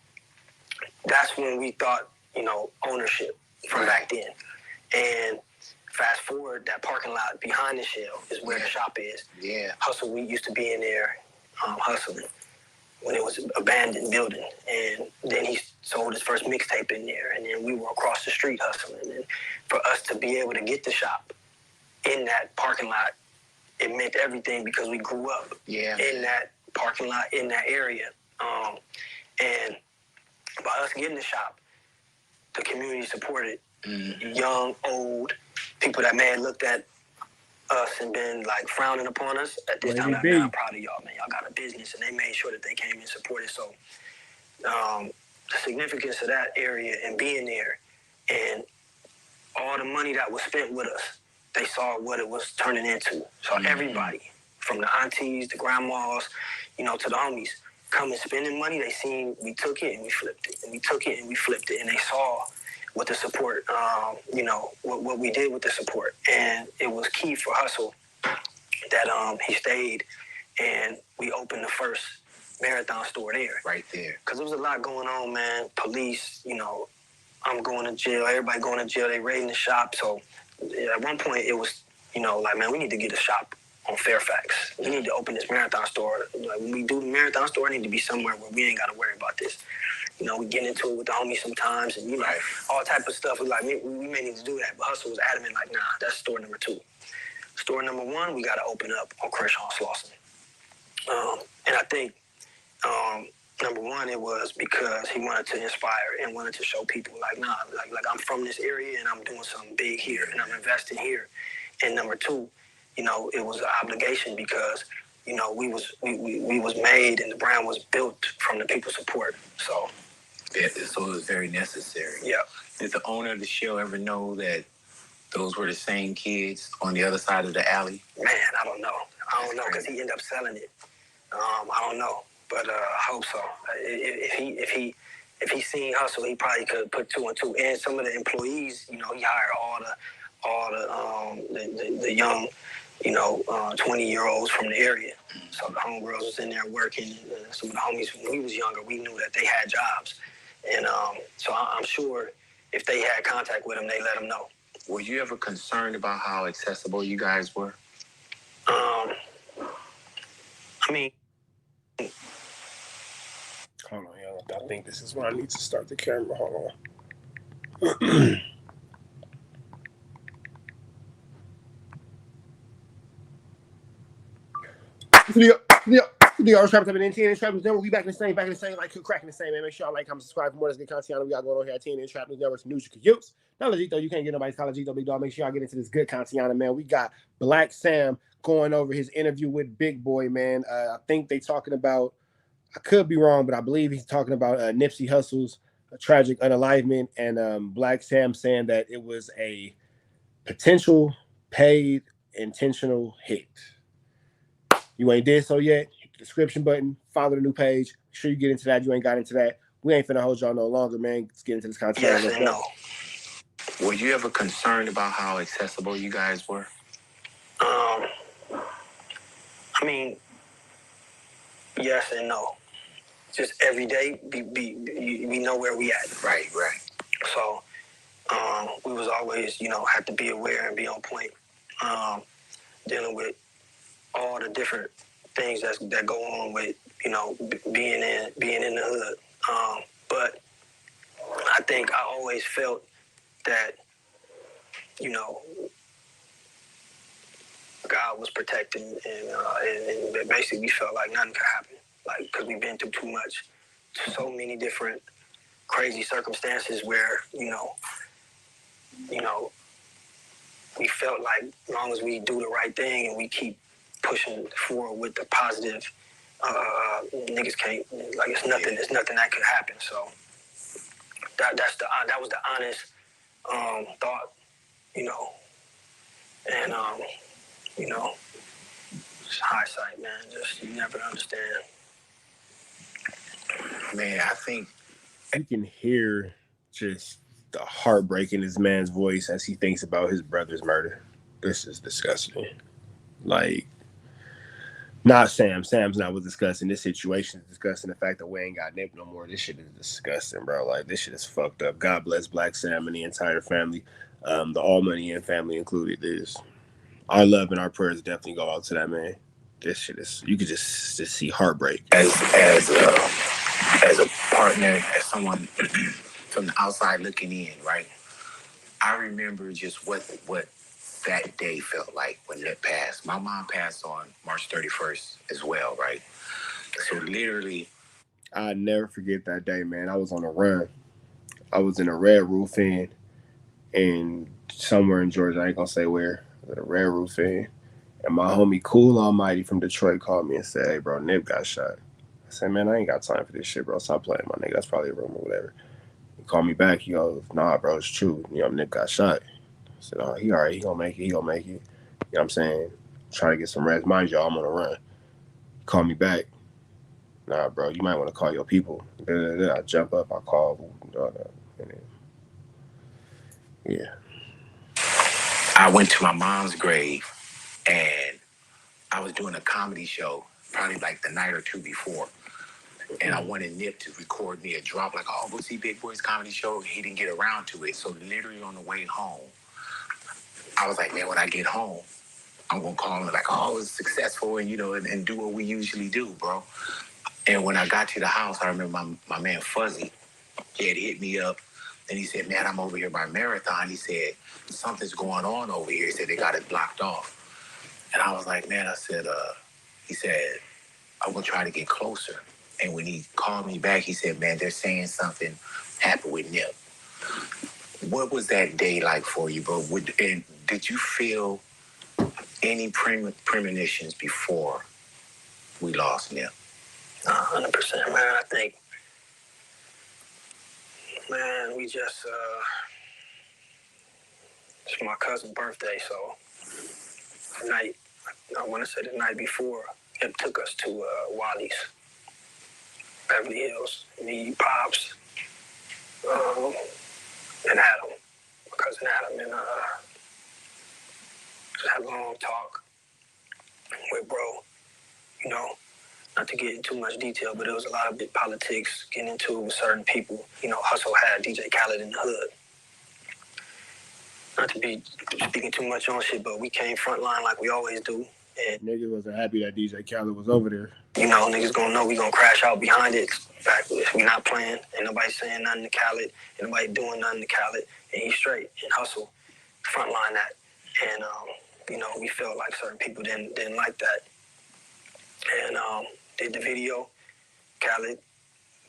that's when we thought, ownership from back then. And fast forward, that parking lot behind the shell is where the shop is. Yeah. Hustle, we used to be in there hustling when it was an abandoned building. And then he sold his first mixtape in there. And then we were across the street hustling. And for us to be able to get the shop in that parking lot, it meant everything because we grew up in that parking lot, in that area. And by us getting the shop, the community supported young, old, people that may have looked at us and been like frowning upon us. At this time, I'm proud of y'all, man. Y'all got a business, and they made sure that they came and supported. So the significance of that area and being there, and all the money that was spent with us, they saw what it was turning into. So everybody, from the aunties, the grandmas, to the homies, coming spending money, they seen we took it and we flipped it, and we took it and we flipped it, and they saw what the support, what we did with the support. And it was key for Hustle that he stayed, and we opened the first marathon store there. Right there. Because there was a lot going on, man. Police, I'm going to jail, everybody going to jail, they raiding the shop. So at one point it was, like, man, we need to get a shop on Fairfax. We need to open this marathon store. Like, when we do the marathon store, it need to be somewhere where we ain't got to worry about this. We get into it with the homies sometimes, and all type of stuff. We may need to do that, but Hustle was adamant, like, nah, that's store number 2. Store number 1, we got to open up on Crenshaw Slauson. And I think number 1, it was because he wanted to inspire and wanted to show people, like, nah, like I'm from this area and I'm doing something big here and I'm investing here. And number 2, it was an obligation because we was made and the brand was built from the people's support. So. Yeah, so it was very necessary. Yeah. Did the owner of the show ever know that those were the same kids on the other side of the alley? Man, I don't know. Because he ended up selling it. I don't know, but I hope so. If he seen Hustle, he probably could put 2 and 2. And some of the employees, he hired all the young, 20-year-olds from the area. So the homegirls was in there working. And some of the homies, when we was younger, we knew that they had jobs. And so I'm sure if they had contact with him, they let him know. Were you ever concerned about how accessible you guys were? I mean... Hold on, y'all. I think this is when I need to start the camera. Hold on. The Trap Type and TNN Trap News Network. We back in the same, like cracking the same, man. Make sure y'all like, comment, subscribe for more. Let's get content we got going on here at TNN Trap News Network. News you can use. Now, Legito, you can't get nobody's college, big dog. Make sure y'all get into this good content, man. We got BLACC Sam going over his interview with Big Boy, man. I think they talking about, I could be wrong, but I believe he's talking about Nipsey Hussle's tragic unalivement, and BLACC Sam saying that it was a potential paid intentional hit. You ain't did so yet? Hit the description button, follow the new page. Make sure you get into that. You ain't got into that. We ain't finna hold y'all no longer, man. Let's get into this content. Yes and no. Were you ever concerned about how accessible you guys were? I mean, yes and no. Just every day, we know where we at. Right. So we was always, had to be aware and be on point, dealing with all the different things that go on with, being in the hood. But I think I always felt that, God was protecting, and basically we felt like nothing could happen, like, because we've been through too much, so many different crazy circumstances where, we felt like as long as we do the right thing and we keep pushing forward with the positive, niggas can't, like, it's nothing that could happen. So that was the honest thought, and it's hindsight, man. Just, you never understand. Man, I think you can hear just the heartbreak in this man's voice as he thinks about his brother's murder. This is disgusting. Like, not Sam. Sam's not what's disgusting. This situation is disgusting. The fact that we ain't got Nip no more. This shit is disgusting, bro. Like, this shit is fucked up. God bless Black Sam and the entire family, the All Money In family included. This, our love and our prayers definitely go out to that man. This shit is, you could just see heartbreak. As a partner, as someone from the outside looking in, right? I remember just what that day felt like when Nip passed. My mom passed on March 31st as well, right? So literally, I never forget that day, man. I was on a run. I was in a Red Roof Inn and somewhere in Georgia. I ain't gonna say where. At a Red Roof Inn, and my homie Cool Almighty from Detroit called me and said, "Hey, bro, Nip got shot." I said, "Man, I ain't got time for this shit, bro. Stop playing, my nigga. That's probably a rumor or whatever." He called me back. He goes, "Nah, bro, it's true. You know, Nip got shot." I said, "Oh, he all right. He gonna make it. He gonna make it." You know what I'm saying? Trying to get some rest. Mind y'all, I'm on a run. He called me back. "Nah, bro, you might want to call your people." I jump up. I call. And then, yeah. I went to my mom's grave and I was doing a comedy show probably like the night or two before. And I wanted Nip to record me a drop like, "Oh, we'll see Big Boy's comedy show." He didn't get around to it. So literally on the way home, I was like, man, when I get home, I'm going to call him like, "Oh, it was successful," and, you know, and do what we usually do, bro. And when I got to the house, I remember my man Fuzzy, he had hit me up. And he said, "Man, I'm over here by Marathon." He said, "Something's going on over here." He said, "They got it blocked off." And I was like, man, I said, he said, "I'm going to try to get closer." And when he called me back, he said, "Man, they're saying something happened with Nip." What was that day like for you, bro? And did you feel any premonitions before we lost Nip? 100%, man. I think, man, we just, it's my cousin's birthday, so the night, I want to say the night before, it took us to Wally's, Beverly Hills, me, Pops, and Adam, my cousin Adam, and just had a long talk with bro, you know, not to get into too much detail, but there was a lot of big politics getting into it with certain people. You know, Hustle had DJ Khaled in the hood. Not to be speaking too much on shit, but we came frontline like we always do. And Niggas wasn't happy that DJ Khaled was over there. You know, niggas gonna know we gonna crash out behind it. We not playing. Ain't nobody saying nothing to Khaled. Ain't nobody doing nothing to Khaled. And he's straight. And Hustle frontline that. And you know, we felt like certain people didn't like that. And did the video. Khaled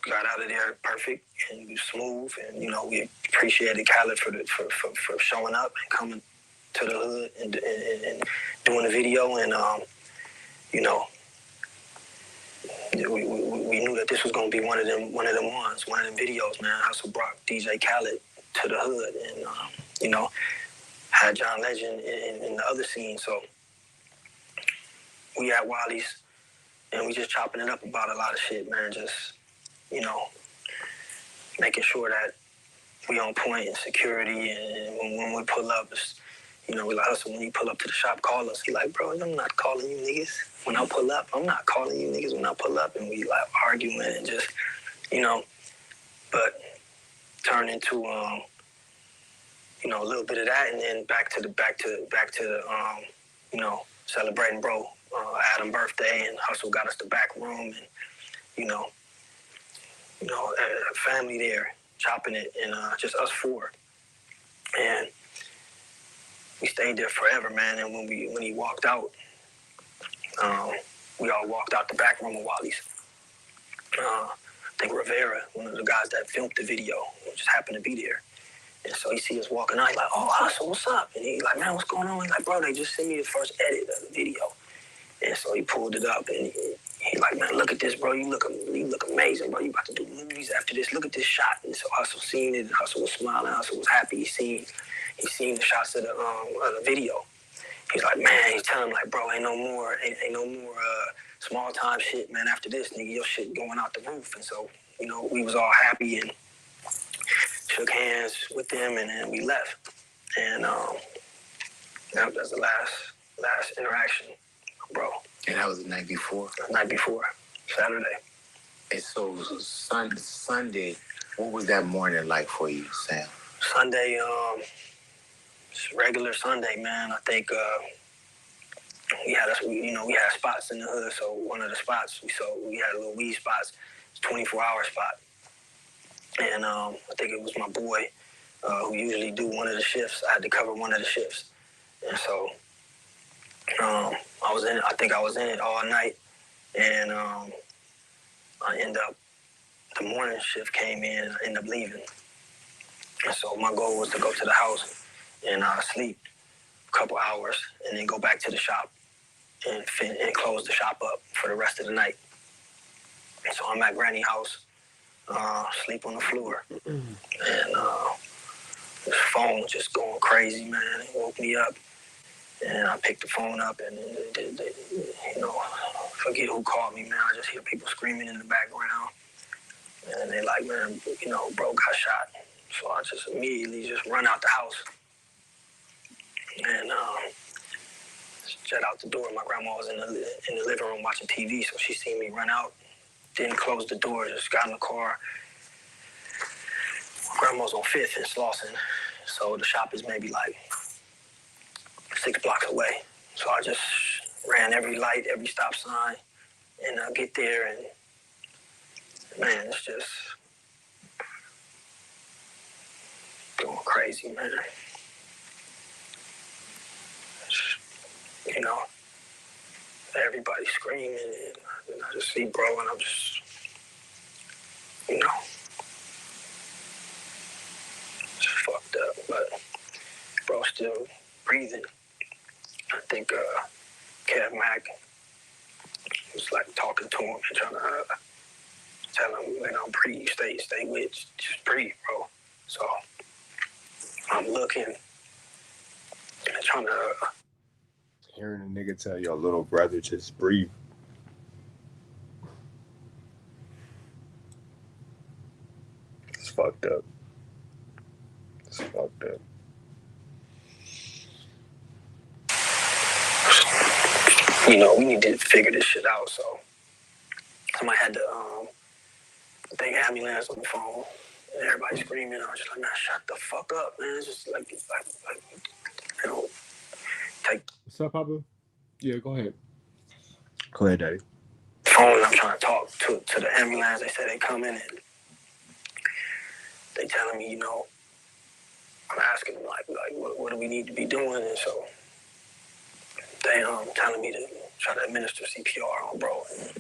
got out of there perfect and smooth. And you know, we appreciated Khaled for showing up and coming to the hood and doing the video. And you know, we knew that this was gonna be one of them videos, man. Hustle brought DJ Khaled to the hood, and you know, had John Legend in the other scene. So we at Wally's, and we just chopping it up about a lot of shit, man. Just, you know, making sure that we on point in security, and when we pull up, you know, we like, Hustle, when you pull up to the shop, call us. He like, "Bro, I'm not calling you niggas. When I pull up, I'm not calling you niggas when I pull up." And we like arguing and just, you know, but turn into, you know, a little bit of that, and then back to the you know, celebrating bro Adam's birthday, and Hustle got us the back room, and you know, family there chopping it, and just us four, and we stayed there forever, man. And when he walked out, we all walked out the back room of Wally's. I think Rivera, one of the guys that filmed the video, just happened to be there. And so he see us walking out, he's like, "Oh, Hustle, what's up?" And he's like, "Man, what's going on?" He's like, "Bro, they just sent me the first edit of the video." And so he pulled it up, and he like, "Man, look at this, bro. You look amazing, bro. You about to do movies after this. Look at this shot." And so Hustle seen it, and Hustle was smiling. Hustle was happy. He seen the shots of the video. He's like, man, he's telling him like, "Bro, ain't no more small time shit, man. After this, nigga, your shit going out the roof." And so, you know, we was all happy and shook hands with them, and then we left. And that was the last interaction, bro. And that was the night before? The night before, Saturday. And so Sunday, what was that morning like for you, Sam? Sunday, regular Sunday, man. I think we had spots in the hood. So one of the spots we had a little weed spots. It's 24-hour spot, and I think it was my boy who usually do one of the shifts. I had to cover one of the shifts, and so I was in it. I think I was in it all night, and I end up the morning shift came in. And I ended up leaving, and so my goal was to go to the house and sleep a couple hours, and then go back to the shop and close the shop up for the rest of the night. And so I'm at Granny's house, sleep on the floor, and the phone was just going crazy, man. It woke me up, and I picked the phone up, and I forget who called me, man. I just hear people screaming in the background, and they like, man, bro got shot. So I just immediately just run out the house, and jet out the door. My grandma was in the living room watching TV, so she seen me run out. Didn't close the door, just got in the car. My grandma's on 5th in Slauson, so the shop is maybe like 6 blocks away. So I just ran every light, every stop sign, and I get there, and man, it's just going crazy, man. Everybody screaming, and I just see bro, and I'm just, just fucked up. But bro still breathing. I think Kev Mack was like talking to him and trying to tell him, breathe, stay with, just breathe, bro. So I'm looking and trying to. Hearing a nigga tell your little brother just breathe. It's fucked up. It's fucked up. We need to figure this shit out. So somebody had the big ambulance on the phone, and everybody screaming. I was just like, man, shut the fuck up, man. It's just like take. What's up, Papa? Yeah, go ahead. Go ahead, Daddy. Phone. I'm trying to talk to the ambulance. They said they coming, and they telling me, I'm asking them like what do we need to be doing, and so they telling me to try to administer CPR on bro, and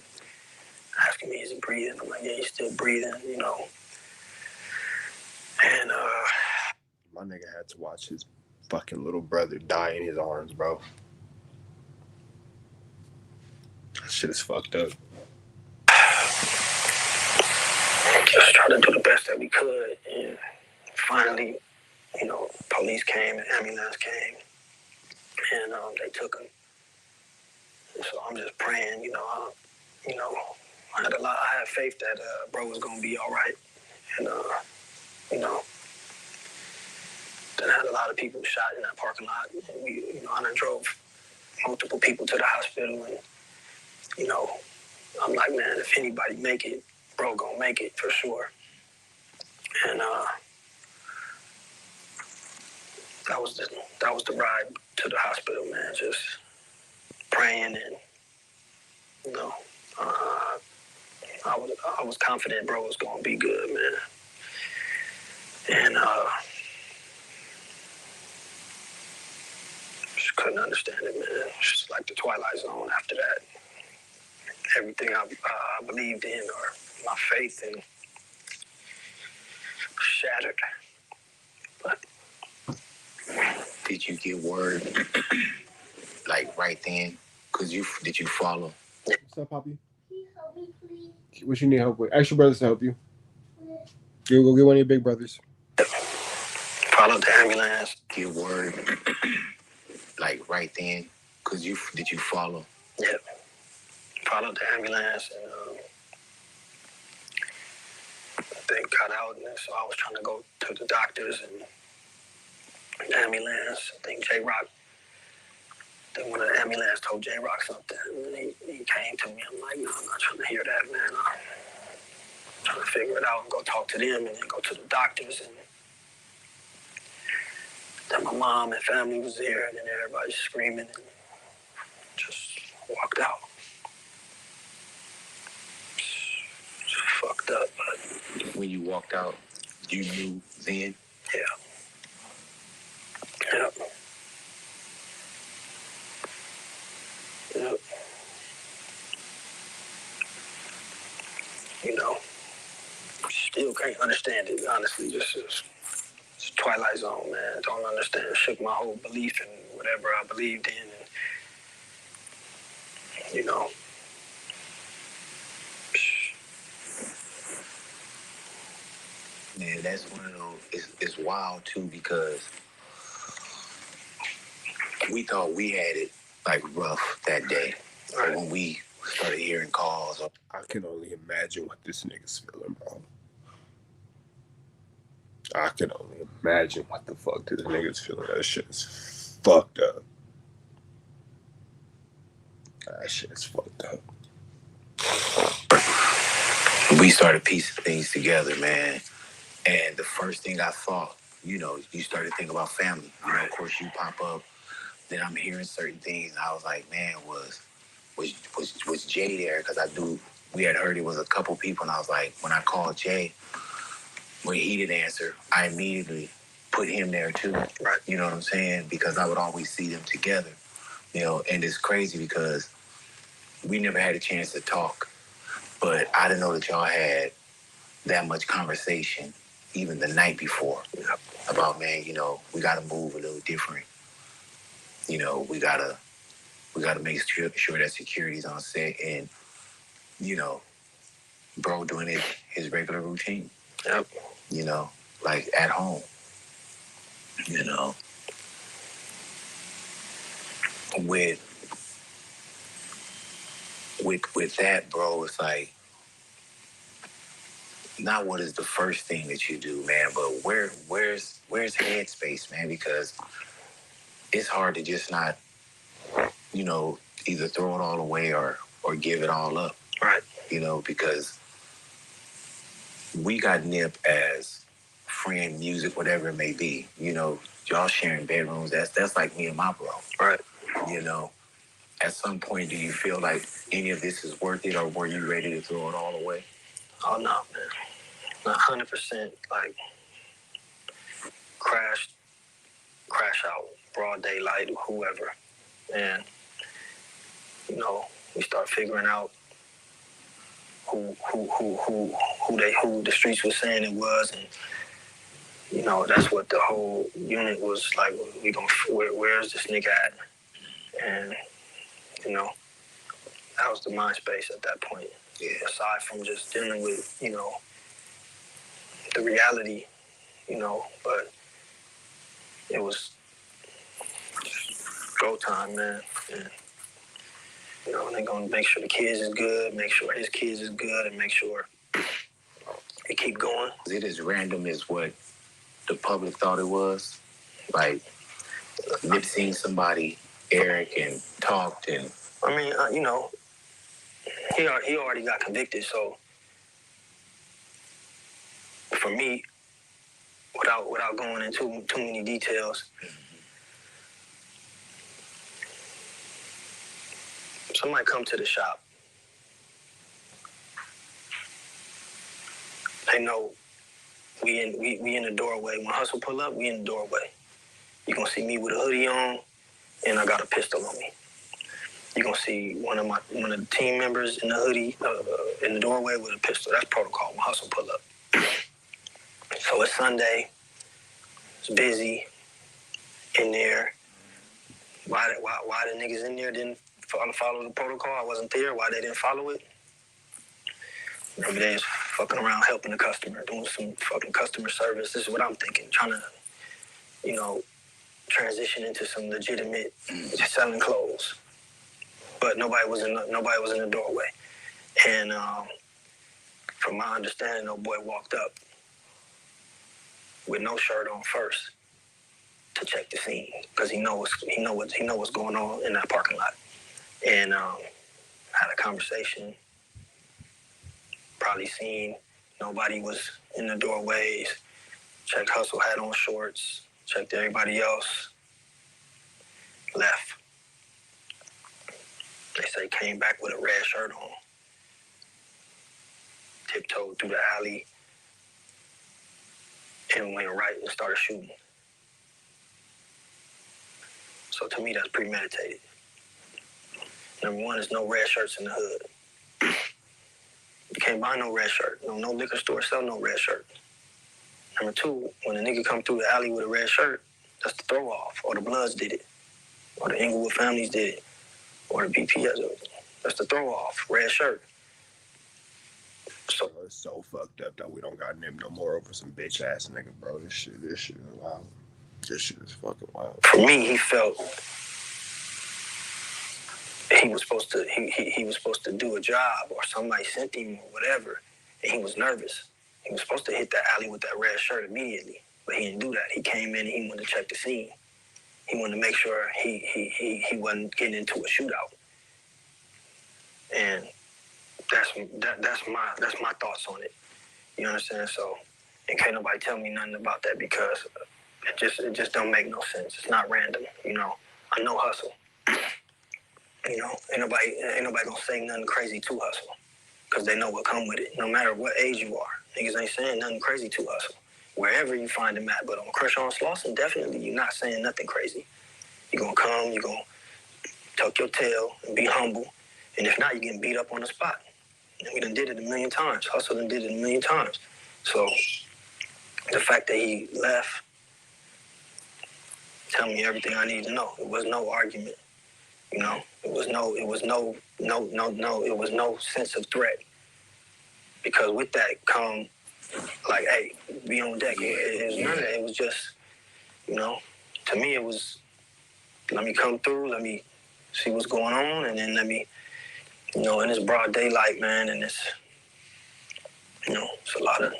asking me is he breathing. I'm like, yeah, he's still breathing, And my nigga had to watch his fucking little brother die in his arms, bro. That shit is fucked up. Just try to do the best that we could, and finally, police came and ambulance came, and they took him. And so I'm just praying, I had faith that bro was gonna be all right, and then I had a lot of people shot in that parking lot, and I done drove multiple people to the hospital, and I'm like, man, if anybody make it, bro gonna make it for sure. And that was the ride to the hospital, man. Just praying, and I was confident bro was gonna be good, man. And just couldn't understand it, man. Just like the Twilight Zone after that. Everything I believed in, or my faith in, shattered. But did you get word like right then? Did you follow? What's up, Poppy? Can you help me, please? What you need help with? Ask your brothers to help you. You go get one of your big brothers. Followed the ambulance. Get word like right then? Did you follow? Yeah. Followed the ambulance, and they got out, and so I was trying to go to the doctors and ambulance. I think J-Rock, then one of the ambulance told J-Rock something, and he came to me. I'm like, no, I'm not trying to hear that, man. I'm trying to figure it out and go talk to them and then go to the doctors. And then my mom and family was there, and then everybody screaming, and just walked out. Just fucked up, but When you walked out, you knew then? yeah. Yep. Yep. You know, still can't understand it, honestly. Just it's Twilight Zone, man. Don't understand. Shook my whole belief in whatever I believed in. And, you know. Man, that's one of those, it's wild too, because we thought we had it like rough that day. Right. When we started hearing calls. I can only imagine what this nigga's feeling, bro. I can only imagine what the fuck this nigga's feeling. That shit's fucked up. That shit's fucked up. We started piecing things together, man. And the first thing I thought, you know, you started thinking about family. You know, of course, you pop up. Then I'm hearing certain things. And I was like, man, was Jay there? Because we had heard it was a couple people. And I was like, when I called Jay, when he didn't answer, I immediately put him there too. Right. You know what I'm saying? Because I would always see them together. You know, and it's crazy because we never had a chance to talk. But I didn't know that y'all had that much conversation even the night before about, man, you know, we got to move a little different. You know, we gotta make sure that security's on set, and, you know, bro doing his regular routine. Yep. You know, like at home. You know, with that, bro, it's like, not what is the first thing that you do, man, but where's headspace, man? Because it's hard to just not, you know, either throw it all away or give it all up. Right. You know, because we got Nip as friend, music, whatever it may be. You know, y'all sharing bedrooms. That's like me and my bro. Right. You know, at some point, do you feel like any of this is worth it, or were you ready to throw it all away? Oh, no, man. 100%, like, crash out, broad daylight, whoever. And, you know, we start figuring out who the streets was saying it was, and, you know, that's what the whole unit was like. Where's this nigga at? And, you know, that was the mind space at that point. Yeah. Aside from just dealing with, you know, the reality, you know, but it was go time, man. And, you know, they're gonna make sure the kids is good, make sure his kids is good, and make sure they keep going. Is it as random as what the public thought it was? Like, Nip seen somebody, Eric, and talked, and I mean, you know, he already got convicted, so for me, without going into too many details, somebody come to the shop. They know we in the doorway. When Hustle pull up, we in the doorway. You gonna see me with a hoodie on, and I got a pistol on me. You gonna see one of the team members in the hoodie in the doorway with a pistol. That's protocol when Hustle pull up. So it's Sunday. It's busy in there. Why the niggas in there didn't follow the protocol? I wasn't there. Why they didn't follow it? Maybe they was fucking around helping the customer, doing some fucking customer service. This is what I'm thinking, trying to, you know, transition into some legitimate selling clothes. But nobody was in the doorway. And from my understanding, no boy walked up with no shirt on first to check the scene because he know what's going on in that parking lot. And had a conversation. Probably seen nobody was in the doorways. Checked Hustle had on shorts. Checked everybody else. Left. They say came back with a red shirt on. Tiptoed through the alley and went right and started shooting. So to me, that's premeditated. Number one, there's no red shirts in the hood. You can't buy no red shirt. No liquor store sell no red shirt. Number two, when a nigga come through the alley with a red shirt, that's the throw off. Or the Bloods did it. Or the Inglewood families did it. Or the BPS. That's the throw off. Red shirt. So it's so fucked up that we don't got Nip no more over some bitch ass nigga, bro. This shit is wild. This shit is fucking wild. For me, he felt he was supposed to do a job, or somebody sent him or whatever, and he was nervous. He was supposed to hit that alley with that red shirt immediately, but he didn't do that. He came in and he wanted to check the scene. He wanted to make sure he wasn't getting into a shootout. And that's my thoughts on it. You understand? So, and can't nobody tell me nothing about that because it just don't make no sense. It's not random. You know, I know Hustle. You know, ain't nobody gonna say nothing crazy to Hustle because they know what come with it. No matter what age you are, niggas ain't saying nothing crazy to Hustle. Wherever you find him at, but on Crenshaw and Slauson, definitely you're not saying nothing crazy. You're gonna come, you're gonna tuck your tail and be humble, and if not, you're getting beat up on the spot. And we done did it a million times. Hustle done did it a million times. So the fact that he left tell me everything I need to know. It was no argument. You know, it was no sense of threat. Because with that come, like, hey, be on deck. It was none of that. It was just, you know, to me it was, let me come through, let me see what's going on, and then let me, you know, and it's broad daylight, man, and it's, you know, it's a lot of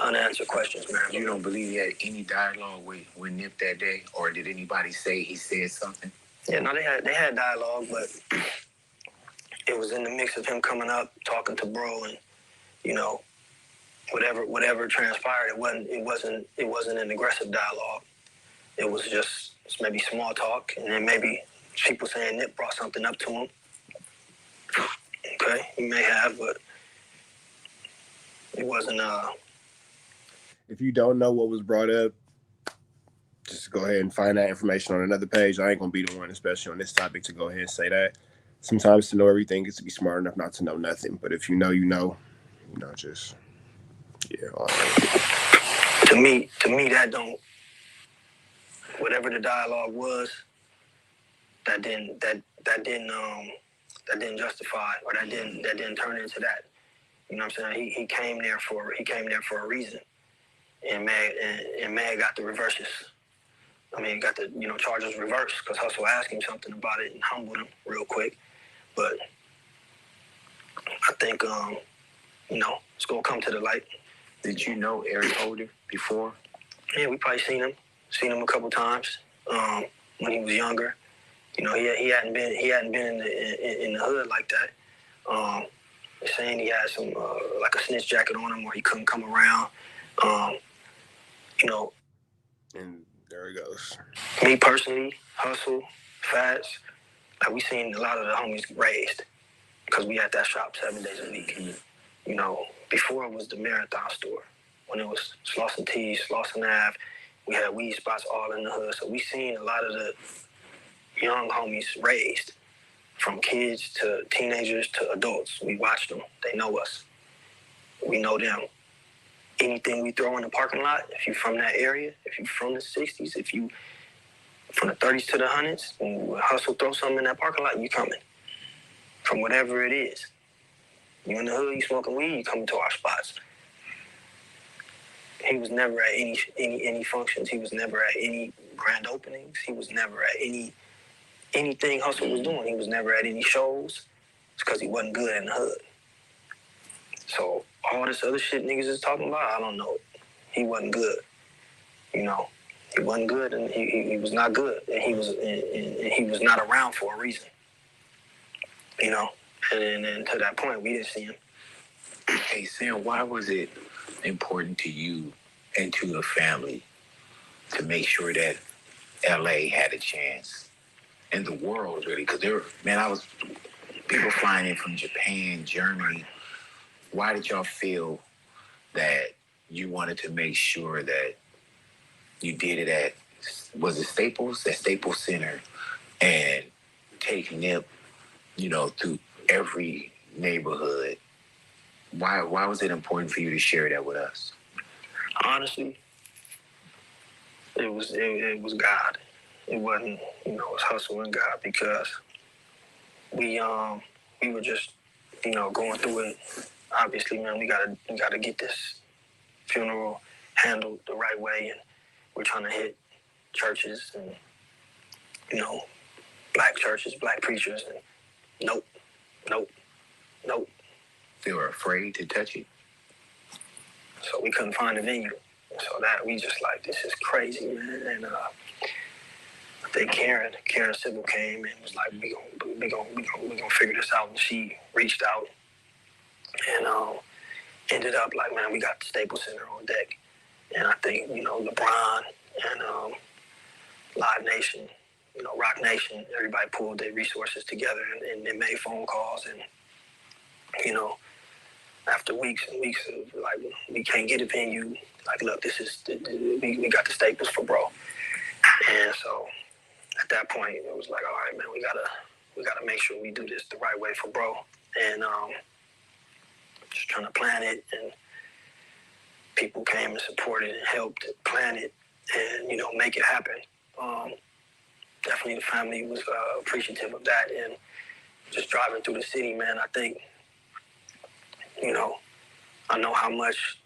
unanswered questions, man. You don't believe he had any dialogue with Nip that day, or did anybody say he said something? Yeah, no, they had dialogue, but it was in the mix of him coming up, talking to bro, and you know, whatever transpired, it wasn't an aggressive dialogue. It was just maybe small talk, and then maybe people saying Nip brought something up to him. Okay, he may have, but it wasn't. If you don't know what was brought up, just go ahead and find that information on another page. I ain't gonna be the one, especially on this topic, to go ahead and say that. Sometimes to know everything is to be smart enough not to know nothing. But if you know, you know, just yeah. All right. To me, that don't. Whatever the dialogue was, that didn't justify, or that didn't turn into that. You know what I'm saying? He came there for a reason, and Mag got the reverses. I mean, got the charges reversed because Hustle asked him something about it and humbled him real quick. But I think it's gonna come to the light. Did you know Eric Holder before? Yeah, we probably seen him a couple times when he was younger. You know, he hadn't been in the hood like that. They're saying he had some like a snitch jacket on him, or he couldn't come around. You know. And there he goes. Me personally, Hustle, Fats, like we seen a lot of the homies raised because we had that shop 7 days a week. You know, before it was the Marathon store, when it was Slauson Tees, Slauson Ave, we had weed spots all in the hood. So we seen a lot of the young homies raised, from kids to teenagers to adults. We watched them. They know us. We know them. Anything we throw in the parking lot, if you're from that area, if you're from the 60s, if you from the 30s to the 100s, when Hustle throw something in that parking lot, you coming. From whatever it is. You in the hood, you smoking weed, you coming to our spots. He was never at any functions. He was never at any grand openings. He was never at anything Hustle was doing. He was never at any shows. It's because he wasn't good in the hood. So all this other shit niggas is talking about, I don't know. He wasn't good. you know, he wasn't good, and he was not good, and he was not around for a reason, you know. And to that point, we didn't see him. Hey, Sam, why was it important to you and to your family to make sure that LA had a chance? And the world, really, because I was people flying in from Japan, Germany. Why did y'all feel that you wanted to make sure that you did it at, was it Staples? At Staples Center, and take Nip, through every neighborhood. Why was it important for you to share that with us? Honestly, it was God. It wasn't, it was hustle and God, because we were just, going through it. Obviously, man, we gotta get this funeral handled the right way, and we're trying to hit churches and, black churches, black preachers, and nope. They were afraid to touch it. So we couldn't find a venue. So that we just like, this is crazy, man. And I think Karen Sybil came and was like, we gonna figure this out. And she reached out and ended up like, man, we got the Staples Center on deck. And I think, LeBron and Live Nation, Rock Nation, everybody pulled their resources together and made phone calls. And, after weeks and weeks of like, we can't get a venue. Like, look, this is, we got the Staples for bro. And so at that point, it was like, all right, man, we gotta make sure we do this the right way for bro. And just trying to plan it, and people came and supported and helped plan it and, make it happen. Definitely the family was appreciative of that. And just driving through the city, man, I think, I know how much,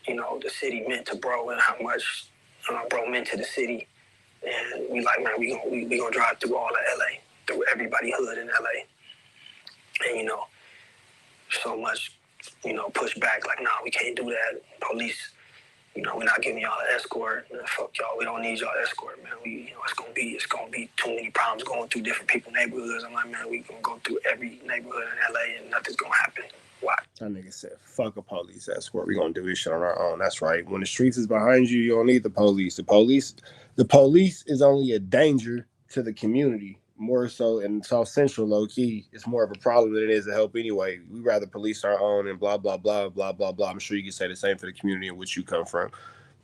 the city meant to bro, and how much bro meant to the city. And we like, man, we gonna drive through all of LA, through everybody hood in LA. And, so much, pushback, like, nah, we can't do that. Police, we're not giving y'all an escort. Fuck y'all, we don't need y'all escort, man. It's gonna be too many problems going through different people's neighborhoods. I'm like, man, we gonna go through every neighborhood in LA and nothing's gonna happen. Why? That nigga said, fuck a police escort. We gonna do this shit on our own. That's right. When the streets is behind you, you don't need the police. The police is only a danger to the community, more so in South Central, low key. It's more of a problem than it is to help anyway. We rather police our own and blah, blah, blah, blah, blah, blah. I'm sure you can say the same for the community in which you come from.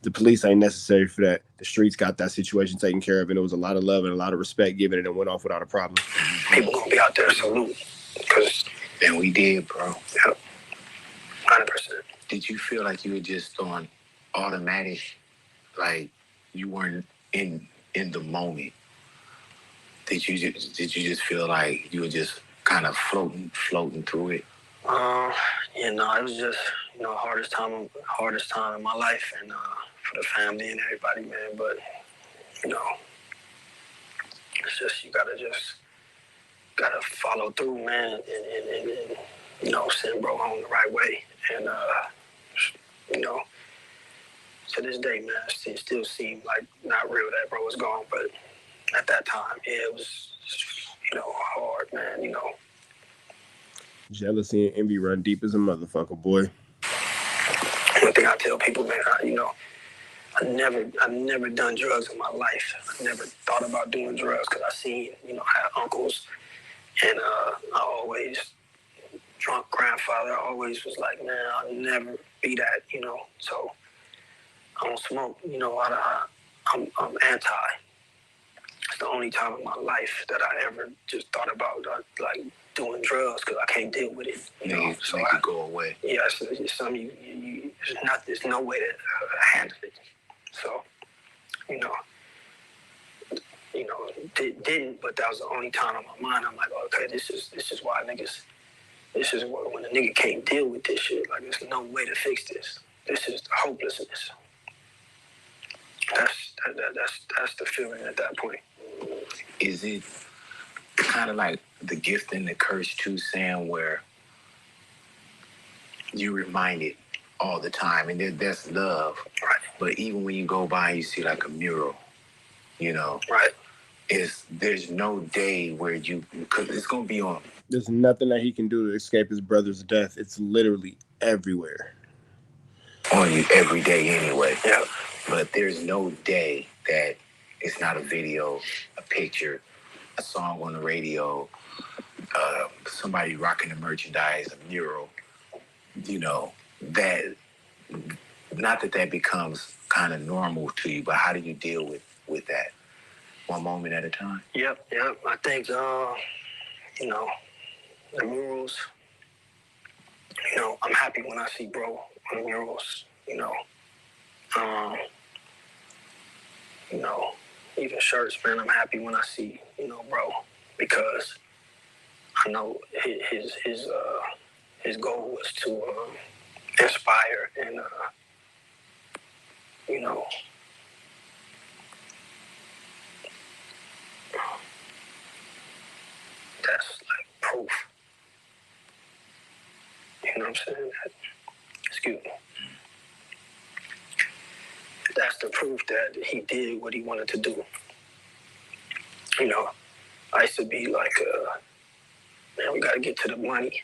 The police ain't necessary for that. The streets got that situation taken care of, and it was a lot of love and a lot of respect given, and it went off without a problem. People gonna be out there salute, because and we did, bro. Yep. 100%. Did you feel like you were just on automatic, like you weren't in the moment? Did you just feel like you were just kind of floating through it? It was just, hardest time in my life, and for the family and everybody, man. But it's just, you gotta follow through, man, and send bro home the right way. And to this day, man, it still seemed like not real that bro was gone. But at that time, yeah, it was, hard, man. Jealousy and envy run deep as a motherfucker, boy. One thing I tell people, man, I've never done drugs in my life. I never thought about doing drugs, because I seen, I had uncles, and I always, drunk grandfather, always was like, man, I'll never be that, So I don't smoke, I'm anti. It's the only time in my life that I ever just thought about like doing drugs, because I can't deal with it. So I could go away. Yeah, it's something there's no way to handle it. So, didn't, but that was the only time in my mind. I'm like, okay, this is why niggas. This is when a nigga can't deal with this shit. Like, there's no way to fix this. This is the hopelessness. That's the feeling at that point. Is it kind of like the gift and the curse too, Sam, where you reminded all the time, and that's love. Right. But even when you go by and you see like a mural, you know, Right. There's no day where because it's gonna be on. There's nothing that he can do to escape his brother's death. It's literally everywhere. On you every day anyway. Yeah. But there's no day that it's not a video, a picture, a song on the radio, somebody rocking the merchandise, a mural, you know, that, not that becomes kind of normal to you, but how do you deal with that? One moment at a time? Yep. I think, you know, the murals, you know, I'm happy when I see bro on the murals, you know. You know, even shirts, man, I'm happy when I see, you know, bro, because I know his goal was to inspire and, you know, that's like proof. You know what I'm saying? Excuse me. That's the proof that he did what he wanted to do. You know, I used to be like, man, we gotta get to the money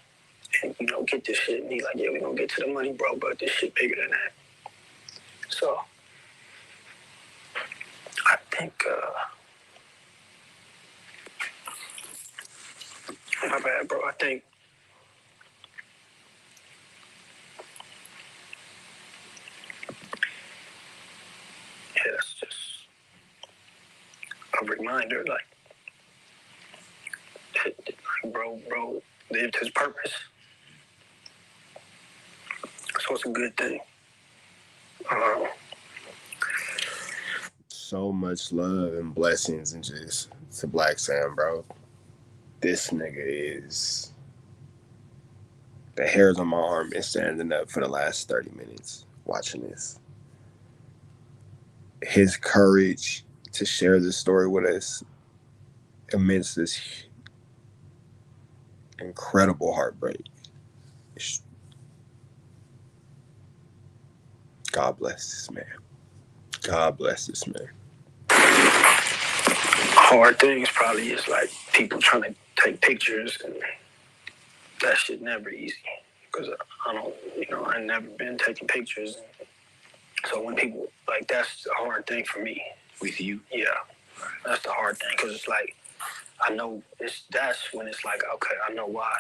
and, you know, get this shit. And he like, yeah, we gonna get to the money, bro, but this shit bigger than that. So, I think, my bad, bro, I think yeah, that's just a reminder, like bro lived his purpose. So it's a good thing. So much love and blessings and just to Black Sam, bro. This nigga is, the hairs on my arm been standing up for the last 30 minutes watching this. His courage to share this story with us amidst this incredible heartbreak. God bless this man. God bless this man. Hard things probably is like people trying to take pictures, and that shit never easy. Because I don't, you know, I never been taking pictures. So when people, like, that's a hard thing for me. With you? Yeah. That's the hard thing. Because it's like, I know that's when it's like, okay, I know why.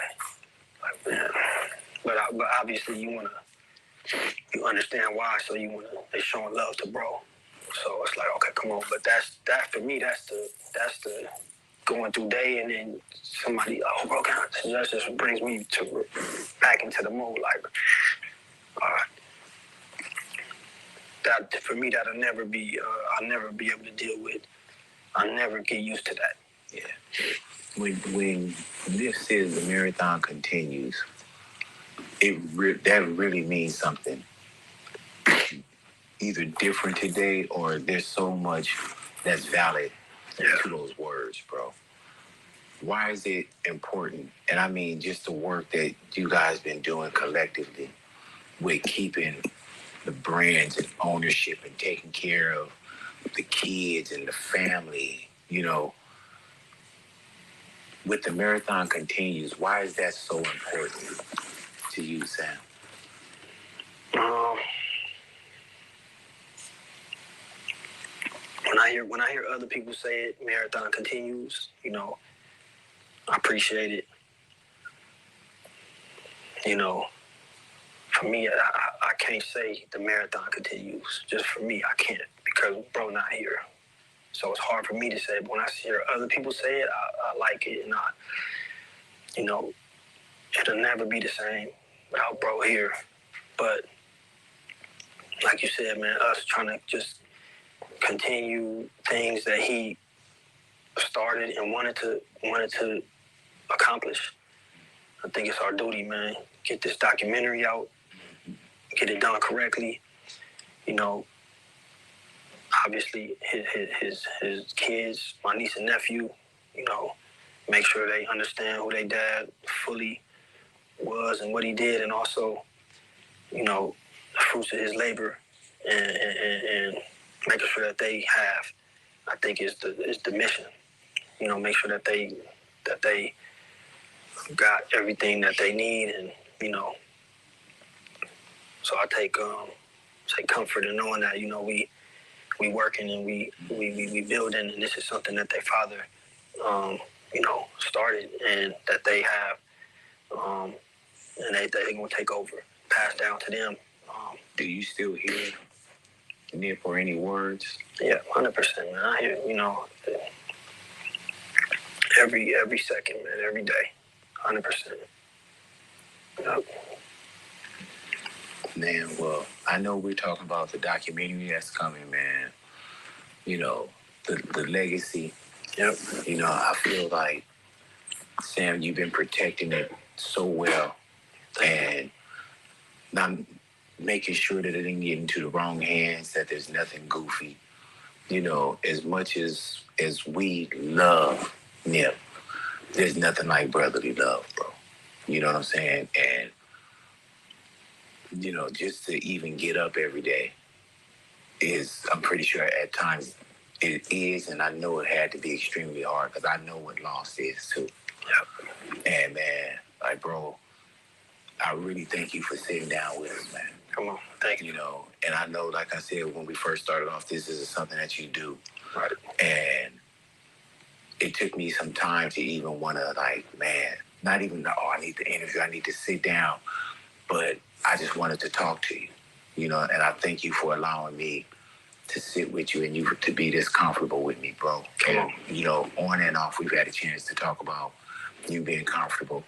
Like, man. But obviously you understand why, so they showing love to bro. So it's like, okay, come on. But that for me, that's the going through day, and then somebody, oh, bro, that just brings me back into the mode. Like, that for me, that'll never be. I'll never be able to deal with. I'll never get used to that. Yeah. When this says the marathon continues, that really means something. Either different today, or there's so much that's valid to those words, bro. Why is it important? And I mean, just the work that you guys been doing collectively with keeping the brands and ownership and taking care of the kids and the family, you know, with the marathon continues, why is that so important to you, Sam? When I hear other people say it, marathon continues, you know, I appreciate it. You know, for me, I can't say the marathon continues. Just for me, I can't, because bro not here. So it's hard for me to say, but when I hear other people say it, I like it, and you know, it'll never be the same without bro here. But like you said, man, us trying to just continue things that he started and wanted to accomplish. I think it's our duty, man. Get this documentary out, get it done correctly. You know, obviously his kids, my niece and nephew, you know, make sure they understand who their dad fully was and what he did, and also, you know, fruits of his labor and making sure that they have, I think is the mission. You know, make sure that they got everything that they need, and you know. So I take comfort in knowing that, you know, we working and we building, and this is something that their father, you know, started, and that they have, and they gonna take over, pass down to them. Do you still hear Nip or any words? Yeah, 100%, man. I hear, you know, every second, man, every day, 100%. Yep. Man, well, I know we're talking about the documentary that's coming, man. You know, the legacy. Yep. You know, I feel like, Sam, you've been protecting it so well, and not making sure that it didn't get into the wrong hands, that there's nothing goofy. You know, as much as we love Nip, there's nothing like brotherly love, bro. You know what I'm saying? And, you know, just to even get up every day is, I'm pretty sure at times it is, and I know it had to be extremely hard, because I know what loss is too. Yep. And man, like, bro, I really thank you for sitting down with us, man. Come on, thank you. You know, and I know, like I said, when we first started off, this is something that you do. Right. And it took me some time to even want to, like, man, not even, oh, I need the interview, I need to sit down. But I just wanted to talk to you, you know, and I thank you for allowing me to sit with you and you to be this comfortable with me, bro. And, you know, on and off, we've had a chance to talk about you being comfortable,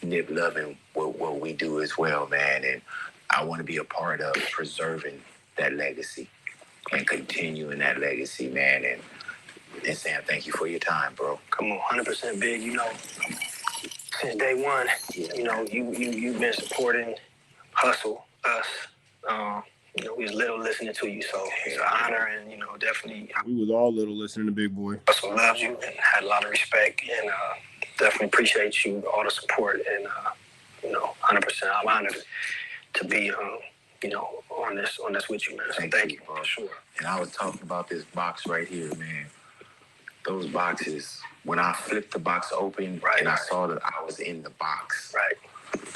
Nip loving what we do as well, man. And I want to be a part of preserving that legacy and continuing that legacy, man. And Sam, thank you for your time, bro. Come on, 100% big. You know, since day one, you know, you've been supporting Hustle, us. You know, we was little listening to you, so it's an honor, and you know, definitely. We was all little listening to Big Boy. Hustle loves you and had a lot of respect, and definitely appreciate you, all the support, and you know, 100%. I'm honored to be, you know, on this with you, man. So thank you, bro. For sure. And I was talking about this box right here, man. Those boxes, when I flipped the box open, and I saw that I was in the box. Right.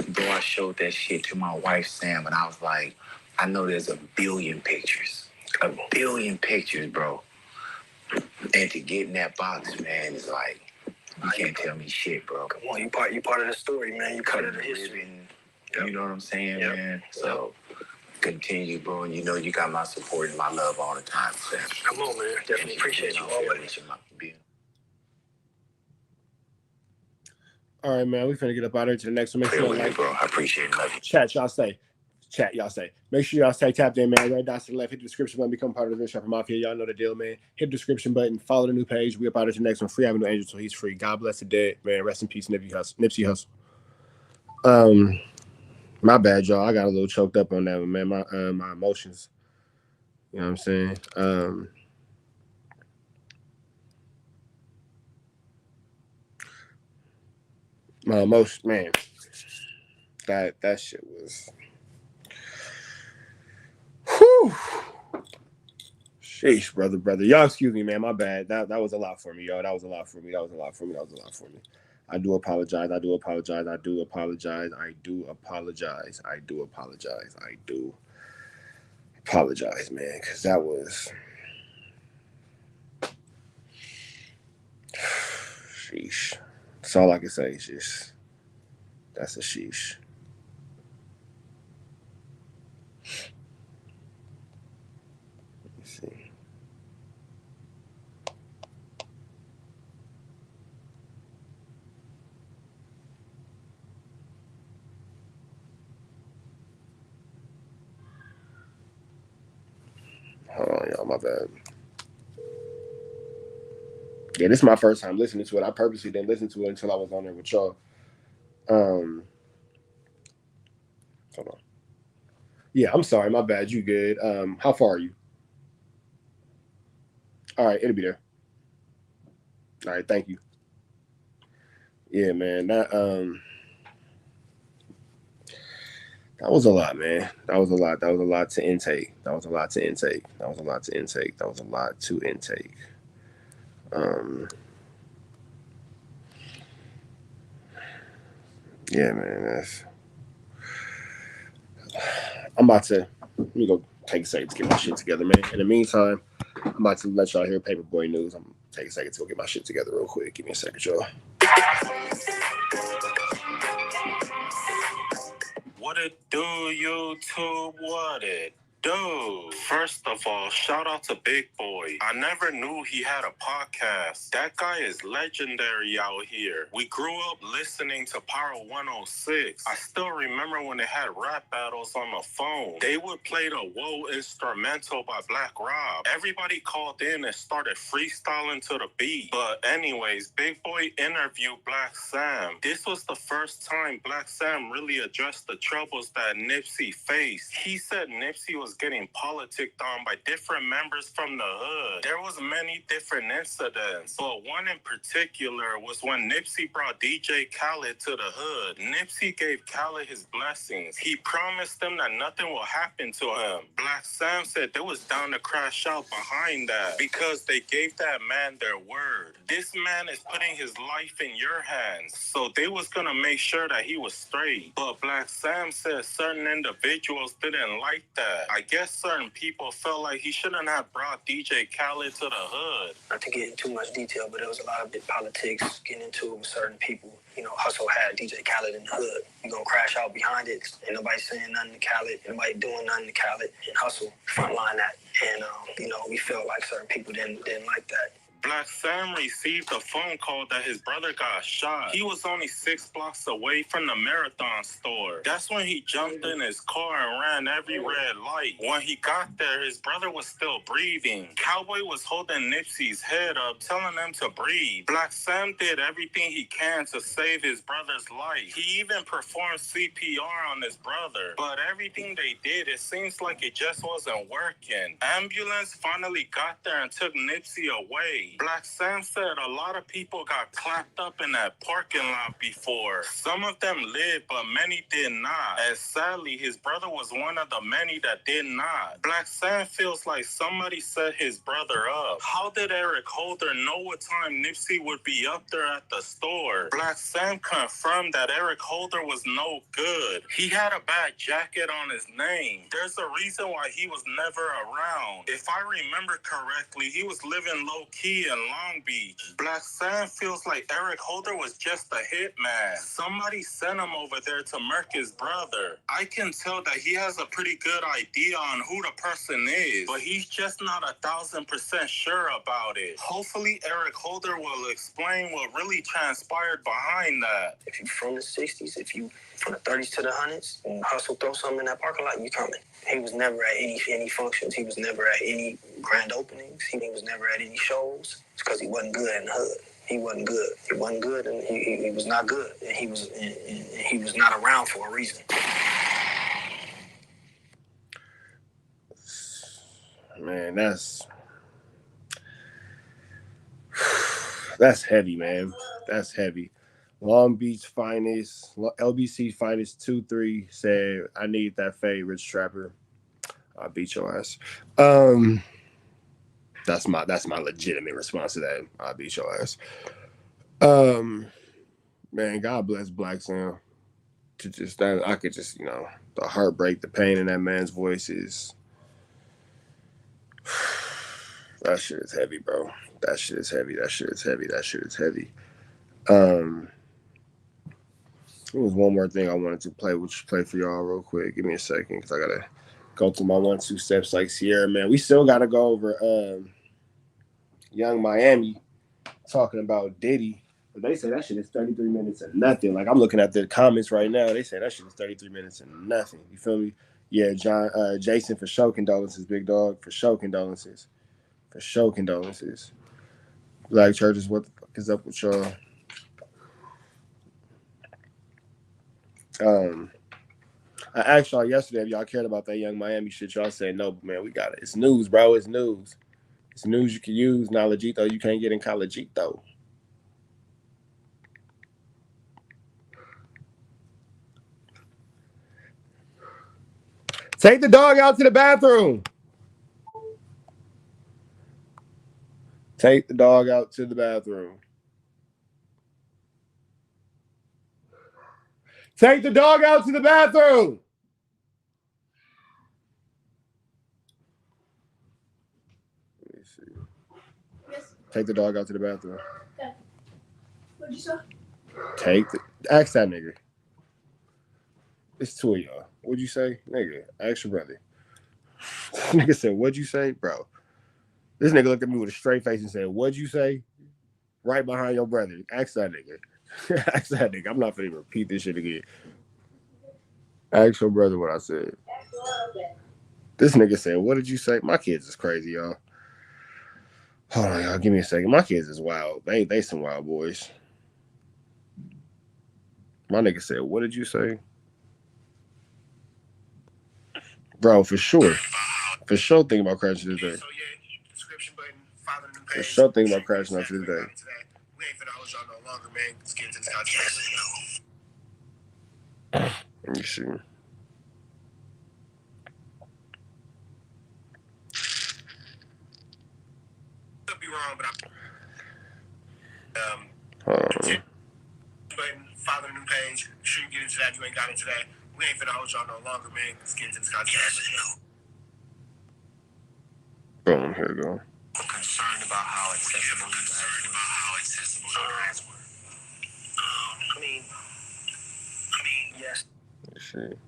Though I showed that shit to my wife, Sam, and I was like, I know there's a billion pictures. A billion pictures, bro. And to get in that box, man, is like, you can't tell me shit, bro. Come on, you part of the story, man. You part of the history. Yep. You know what I'm saying, man? So continue, bro, and you know you got my support and my love all the time, Sam. Come on, man. Definitely appreciate you always. All right, man. We finna get up out of here to the next one. Make sure, like, bro. I appreciate it. Love you. Chat, y'all say. Make sure y'all stay tapped in, man. Red dots to the left. Hit the description button. Become part of the Shopper Mafia. Y'all know the deal, man. Hit the description button. Follow the new page. We up out of the next one. Free Avenue Angel, so he's free. God bless the dead, man. Rest in peace, Nipsey Hussle. My bad, y'all. I got a little choked up on that one, man. My emotions. You know what I'm saying? My emotion, man. That shit was. Whew. Sheesh, brother. Y'all excuse me, man. My bad. That was a lot for me, y'all. That was a lot for me. I do apologize, man, because that was sheesh. That's all I can say. It's just that's a sheesh. Let me see. Hold on, y'all. My bad. Yeah, this is my first time listening to it. I purposely didn't listen to it until I was on there with y'all. Hold on. Yeah, I'm sorry. My bad. You good? How far are you? All right, it'll be there. All right, thank you. Yeah, man. That was a lot, man. That was a lot. That was a lot to intake. That was a lot to intake. That was a lot to intake. That was a lot to intake. Yeah, man. I'm about to. Let me go take a second to get my shit together, man. In the meantime, I'm about to let y'all hear Paperboy news. I'm gonna take a second to go get my shit together real quick. Give me a second, y'all. What it do, YouTube? What it do? First of all, shout out to Big Boy. I never knew he had a podcast. That guy is legendary out here. We grew up listening to Power 106. I still remember when they had rap battles on the phone. They would play the Whoa instrumental by Black Rob. Everybody called in and started freestyling to the beat. But anyways, Big Boy interviewed Black Sam. This was the first time Black Sam really addressed the troubles that Nipsey faced. He said Nipsey was getting politicked on by different members from the hood. There was many different incidents, but one in particular was when Nipsey brought DJ Khaled to the hood. Nipsey gave Khaled his blessings. He promised them that nothing will happen to him. Black Sam said they was down to crash out behind that because they gave that man their word. This man is putting his life in your hands, so they was gonna make sure that he was straight. But Black Sam said certain individuals didn't like that. I guess certain people felt like he shouldn't have brought DJ Khaled to the hood. Not to get into too much detail, but there was a lot of big politics getting into it with certain people. You know, Hustle had DJ Khaled in the hood. You gonna crash out behind it. Ain't nobody saying nothing to Khaled. Ain't nobody doing nothing to Khaled. And Hustle frontline that. And, you know, we felt like certain people didn't like that. Black Sam received a phone call that his brother got shot. He was only 6 blocks away from the Marathon store. That's when he jumped in his car and ran every red light. When he got there, his brother was still breathing. Cowboy was holding Nipsey's head up, telling him to breathe. Black Sam did everything he can to save his brother's life. He even performed CPR on his brother. But everything they did, it seems like it just wasn't working. Ambulance finally got there and took Nipsey away. Black Sam said a lot of people got clapped up in that parking lot before. Some of them lived, but many did not. And sadly, his brother was one of the many that did not. Black Sam feels like somebody set his brother up. How did Eric Holder know what time Nipsey would be up there at the store? Black Sam confirmed that Eric Holder was no good. He had a bad jacket on his name. There's a reason why he was never around. If I remember correctly, he was living low-key in Long Beach. Black Sam feels like Eric Holder was just a hitman. Somebody sent him over there to murk his brother. I can tell that he has a pretty good idea on who the person is, but he's just not 1,000% sure about it. Hopefully Eric Holder will explain what really transpired behind that. If you from the 60s, if you from the 30s to the 100s, and Hustle throw something in that parking lot, you coming. He was never at any functions. He was never at any grand openings. He was never at any shows. It's because he wasn't good in the hood. He wasn't good. He wasn't good, and he was not good. And he was not around for a reason. Man, that's heavy, man. That's heavy. Long Beach finest, LBC finest 2-3 said, "I need that fade, Rich Trapper. I'll beat your ass." That's my legitimate response to that. I'll beat your ass. Man, God bless Black Sam. To just that, I could just, the heartbreak, the pain in that man's voice is. That shit is heavy, bro. That shit is heavy. There was one more thing I wanted to play for y'all real quick. Give me a second, because I gotta go through my 1-2 steps like Sierra, man. We still gotta go over Young Miami talking about Diddy. But they say that shit is 33 minutes and nothing. Like, I'm looking at the comments right now. They say that shit is 33 minutes and nothing. You feel me? Yeah, Jason, for show condolences, big dog. For show condolences. Black churches, what the fuck is up with y'all? I asked y'all yesterday if y'all cared about that Young Miami shit. Y'all said no, but man, we got it. It's news, bro. It's news. It's news you can use. Knowledgeito, you can't get in collegeito. Take the dog out to the bathroom. Take the dog out to the bathroom. Take the dog out to the bathroom. Let me see. Yes. Take the dog out to the bathroom. Okay. What'd you say? Ask that nigga. It's two of y'all. What'd you say? Nigga, ask your brother. Nigga said, what'd you say? Bro. This nigga looked at me with a straight face and said, what'd you say? Right behind your brother. Ask that nigga. Ask that nigga. I'm not finna repeat this shit again. Ask your brother what I said. This nigga said, what did you say? My kids is crazy, y'all. Hold on, y'all. Give me a second. My kids is wild. They some wild boys. My nigga said, what did you say? Bro, for sure. For sure thinking about crashing this day. So yeah, description button, follow the new page. For sure thinking about crashing out this day. We ain't finna hold y'all no longer, man. Let's get into this content. Let me see. Could be wrong, but button, follow the new page. Sure you get into that. You ain't got into that. We ain't finna hold y'all no longer, man. Let's get into this content. Boom, here we go. I'm concerned about how accessible you guys were. I mean, yes. Let me see.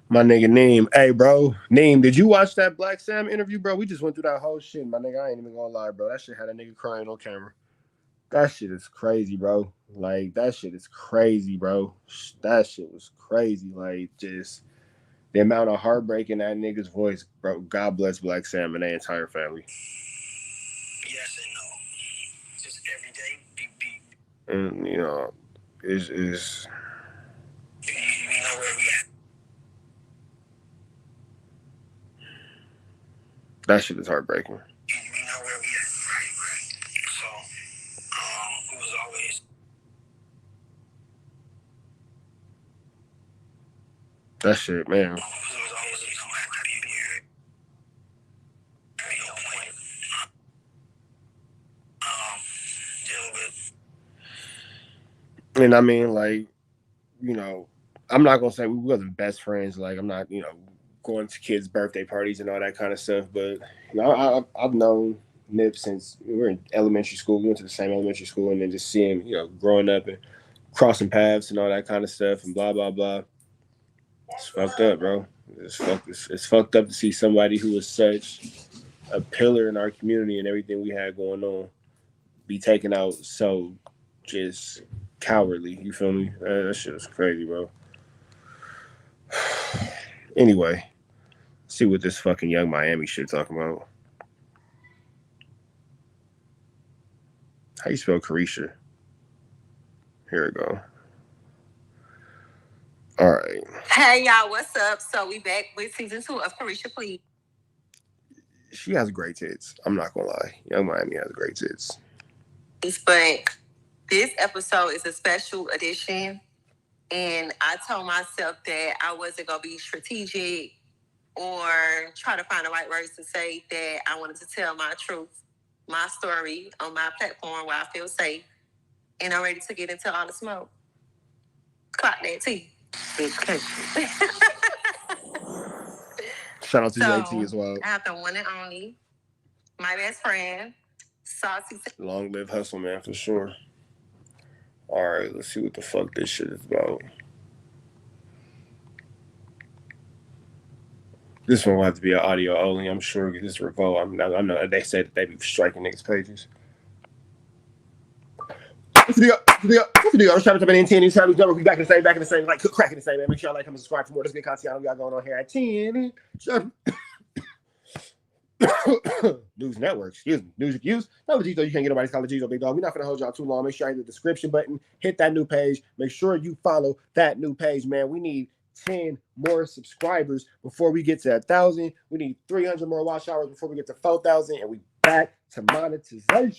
My nigga Neem. Hey, bro. Neem, did you watch that Black Sam interview, bro? We just went through that whole shit, my nigga. I ain't even gonna lie, bro. That shit had a nigga crying on camera. That shit is crazy, bro. Like, that shit is crazy, bro. That shit was crazy. Like, just the amount of heartbreak in that nigga's voice, bro. God bless Black Sam and their entire family. Yes and no. Just every day, beat. And, you know, is You know where we at. that shit is heartbreaking. You know where we at. Right. So, it was always. That shit, man. And I mean, like, you know, I'm not gonna say we wasn't best friends. Like, I'm not, you know, going to kids' birthday parties and all that kind of stuff. But you know, I've known Nip since we were in elementary school. We went to the same elementary school, and then just seeing, you know, growing up and crossing paths and all that kind of stuff, and blah blah blah. It's fucked up, bro. It's fucked up to see somebody who was such a pillar in our community and everything we had going on be taken out so just cowardly. You feel me? That shit was crazy, bro. Anyway, see what this fucking Young Miami shit talking about. How you spell Carisha? Here we go. All right. Hey y'all, what's up? So we back with season 2 of Carisha, please. She has great tits. I'm not gonna lie. Young Miami has great tits. But this episode is a special edition, and I told myself that I wasn't gonna be strategic or try to find the right words to say, that I wanted to tell my truth, my story on my platform where I feel safe, and I'm ready to get into all the smoke. Clock that T. Shout out to JT as well. I have the one and only, my best friend, Saucy. Long live Hustle, man, for sure. All right, let's see what the fuck this shit is about. This one will have to be an audio only, I'm sure. This is Revolt. I know they said that they be striking niggas' pages. What's the deal? I'm trying to come in 10. It's time to jump. We back in the same. Like, cracking the same, man. Make sure y'all like, comment, subscribe for more. This good content we got going on here at 10. News Network, excuse me. News Reviews. No, the G's, though, you can't get nobody's college G's, big dog. We're not going to hold y'all too long. Make sure you hit the description button, hit that new page. Make sure you follow that new page, man. We need 10 more subscribers before we get to 1,000. We need 300 more watch hours before we get to 4,000, and we back to monetization.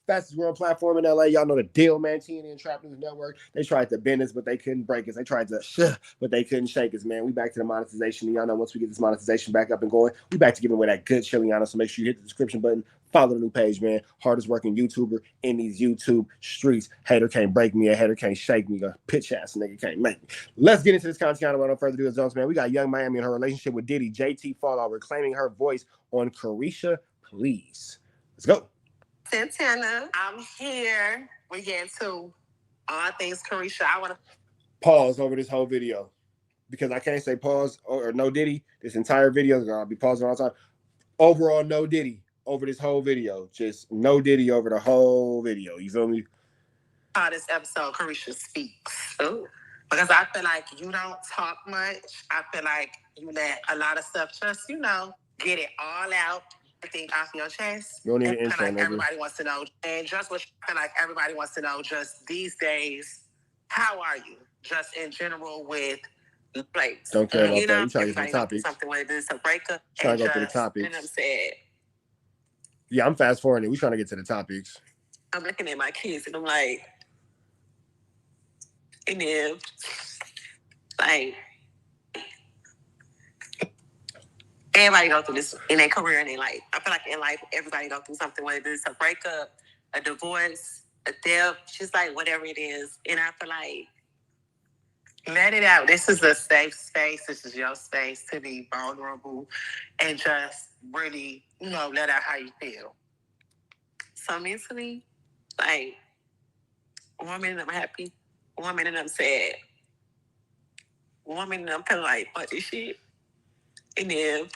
Fastest growing platform in LA. Y'all know the deal, man. TNN Trap News Network. They tried to bend us, but they couldn't break us. They tried to but they couldn't shake us, man. We back to the monetization. And y'all know once we get this monetization back up and going, we back to giving away that good Chiliana. So make sure you hit the description button. Follow the new page, man. Hardest working YouTuber in these YouTube streets. Hater can't break me. A hater can't shake me. A pitch ass nigga can't make me. Let's get into this content. Without no further ado, Jones, man. We got Young Miami and her relationship with Diddy. JT Fallout reclaiming her voice on Carisha, please. Let's go. Santana, I'm here. We get to all things Carisha. I want to pause over this whole video because I can't say pause or no Diddy. This entire video is gonna be pausing all the time. Overall, no Diddy over this whole video. Just no Diddy over the whole video. You feel me? This episode, Carisha speaks. Ooh. Because I feel like you don't talk much. I feel like you let a lot of stuff just, get it all out. Everything off your chest. You don't need an intro, like everybody wants to know. And just what I feel like everybody wants to know just these days, how are you? Just in general with the place. Don't care about that. You trying to get to the topics. Something where there's a breakup. Trying to go through the topics. And I'm sad. Yeah, I'm fast forwarding. We're trying to get to the topics. I'm looking at my kids and I'm like, and then, like, everybody go through this in their career and in life. I feel like in life, everybody go through something, whether it's a breakup, a divorce, a death, just like whatever it is. And I feel like, let it out. This is a safe space. This is your space to be vulnerable and just really, let out how you feel. So mentally, like, 1 minute I'm happy, 1 minute I'm sad, 1 minute I'm feeling like, fuck this shit. And then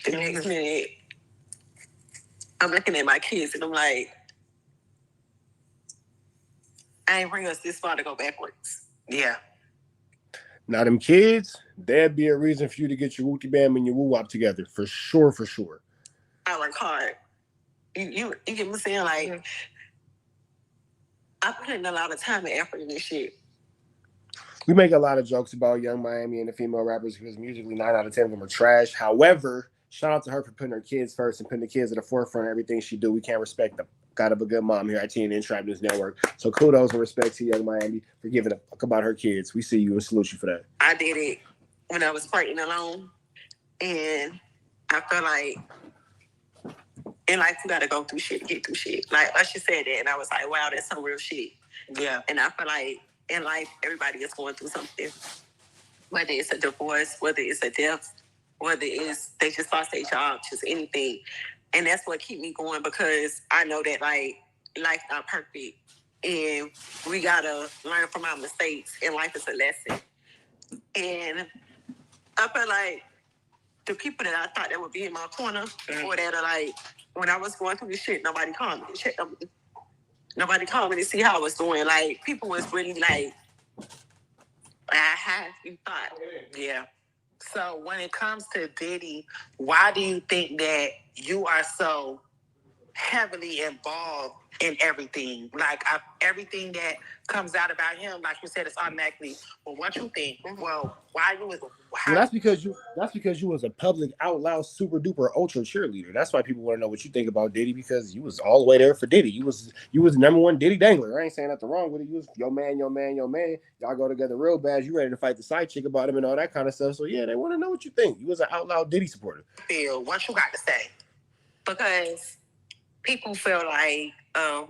the next minute, I'm looking at my kids and I'm like, I ain't bring us this far to go backwards. Yeah. Now, them kids, that'd be a reason for you to get your wookie bam and your woo wop together. For sure, for sure. I work hard. You get me saying? Like, I put in a lot of time and effort in this shit. We make a lot of jokes about Young Miami and the female rappers because musically 9 out of 10 of them are trash. However, shout out to her for putting her kids first and putting the kids at the forefront of everything she do. We can't respect them. Got a good mom here at TNN Trap News Network. So kudos and respect to Young Miami for giving a fuck about her kids. We see you and salute you for that. I did it when I was pregnant alone. And I feel like in life you gotta go through shit to get through shit. Like she said that and I was like, wow, that's some real shit. Yeah. And I feel like in life, everybody is going through something. Whether it's a divorce, whether it's a death, whether it's they just lost their job, just anything. And that's what keep me going because I know that, like, life's not perfect. And we got to learn from our mistakes. And life is a lesson. And I feel like the people that I thought that would be in my corner or that are like, when I was going through this shit, nobody called me to check on me. Nobody called me to see how I was doing. Like, people was really like, you thought. Yeah. So when it comes to Diddy, why do you think that you are so heavily involved in everything? Like, everything that comes out about him, like you said, it's automatically, well, what you think? Well, why you was... Well, that's because you was a public, out loud, super duper ultra cheerleader. That's why people want to know what you think about Diddy because you was all the way there for Diddy. You was number one Diddy dangler. I ain't saying nothing wrong with it. You was your man. Y'all go together real bad. You ready to fight the side chick about him and all that kind of stuff. So yeah, they want to know what you think. You was an out loud Diddy supporter. Phil, what you got to say? Because people feel like I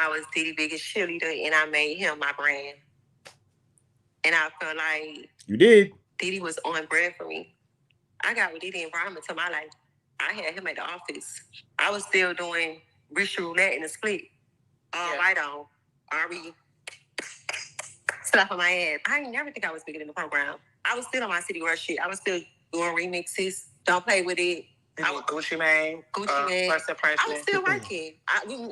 was Diddy's biggest cheerleader and I made him my brand. And I feel like you did. Diddy was on brand for me. I got with Diddy and brought him into my life. I had him at the office. I was still doing rich roulette in the split. Right on. Ari slap on my ass. I ain't never think I was bigger than the program. I was still on my City Girl shit. I was still doing remixes. Don't play with it. I was Gucci Mane. First impression. I was still working.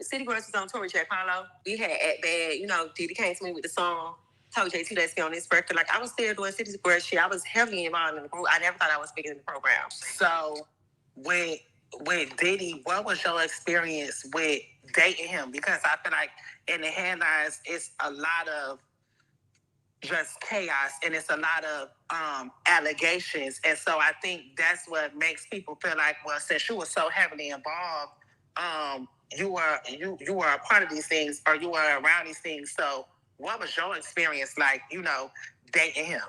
City Girls was on tour with Jack Harlow. We had At Bad. Diddy came to me with the song. told JT, let's get on this record. Like, I was still doing City Square shit. I was heavily involved in the group. I never thought I was bigger in the program. So, with Diddy, what was your experience with dating him? Because I feel like in the headlines, it's a lot of just chaos and it's a lot of allegations. And so I think that's what makes people feel like, well, since you were so heavily involved, you were a part of these things or you were around these things. So what was your experience like, dating him?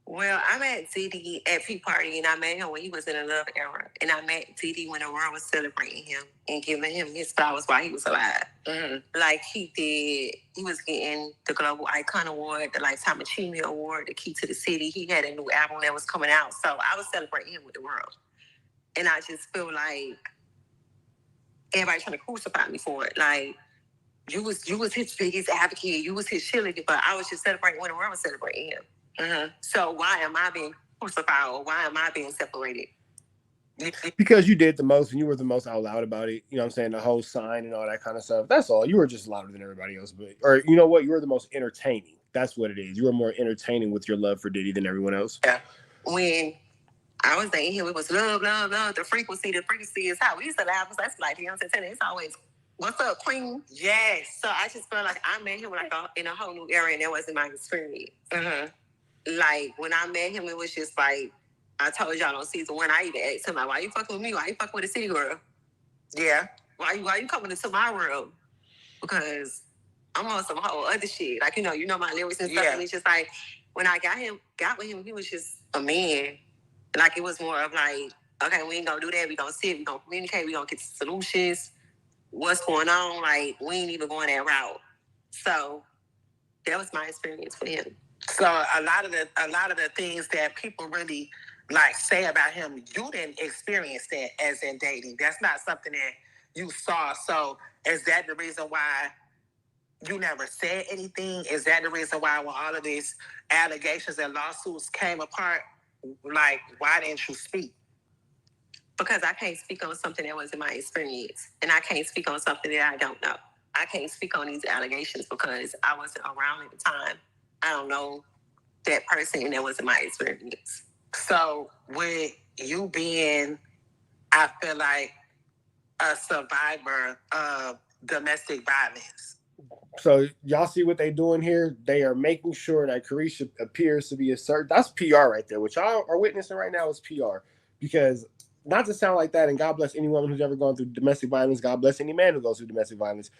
Well, I met Diddy at P Party, and I met him when he was in a love era. And I met Diddy when the world was celebrating him and giving him his flowers while he was alive. Mm-hmm. Like he was getting the Global Icon Award, the Lifetime Achievement Award, the Key to the City. He had a new album that was coming out. So I was celebrating him with the world. And I just feel like everybody trying to crucify me for it. Like, you was his biggest advocate. You was his cheerleader. But I was just celebrating when the world was celebrating him. Mm-hmm. So why am I being crucified or why am I being separated? Because you did the most and you were the most out loud about it. You know what I'm saying? The whole sign and all that kind of stuff. That's all. You were just louder than everybody else. Or you know what? You were the most entertaining. That's what it is. You were more entertaining with your love for Diddy than everyone else. Yeah. When I was dating him, it was love. The frequency is how we used to laugh. That's like, you know what I'm saying? It's always, what's up, queen? Yes. So I just felt like I met him like in a whole new era and that wasn't my experience. Mm-hmm. Like, when I met him, it was just like, I told y'all on season 1, I even asked him, like, why you fucking with me? Why you fucking with a city girl? Yeah. Why you coming into my world? Because I'm on some whole other shit. Like, you know my lyrics and stuff. Yeah. And it's just like, when I got with him, he was just a man. Like, it was more of like, okay, we ain't gonna do that. We gonna sit, we gonna communicate, we gonna get solutions. What's going on? Like, we ain't even going that route. So that was my experience with him. So a lot of the things that people really like say about him, you didn't experience that as in dating. That's not something that you saw. So is that the reason why you never said anything? Is that the reason why when all of these allegations and lawsuits came apart, like, why didn't you speak? Because I can't speak on something that wasn't my experience. And I can't speak on something that I don't know. I can't speak on these allegations because I wasn't around at the time. I don't know that person, and that wasn't my experience. So with you being, I feel like, a survivor of domestic violence. So y'all see what they're doing here? They are making sure that Carisha appears to be a certain. That's PR right there. What y'all are witnessing right now is PR. Because not to sound like that, and God bless any woman who's ever gone through domestic violence. God bless any man who goes through domestic violence.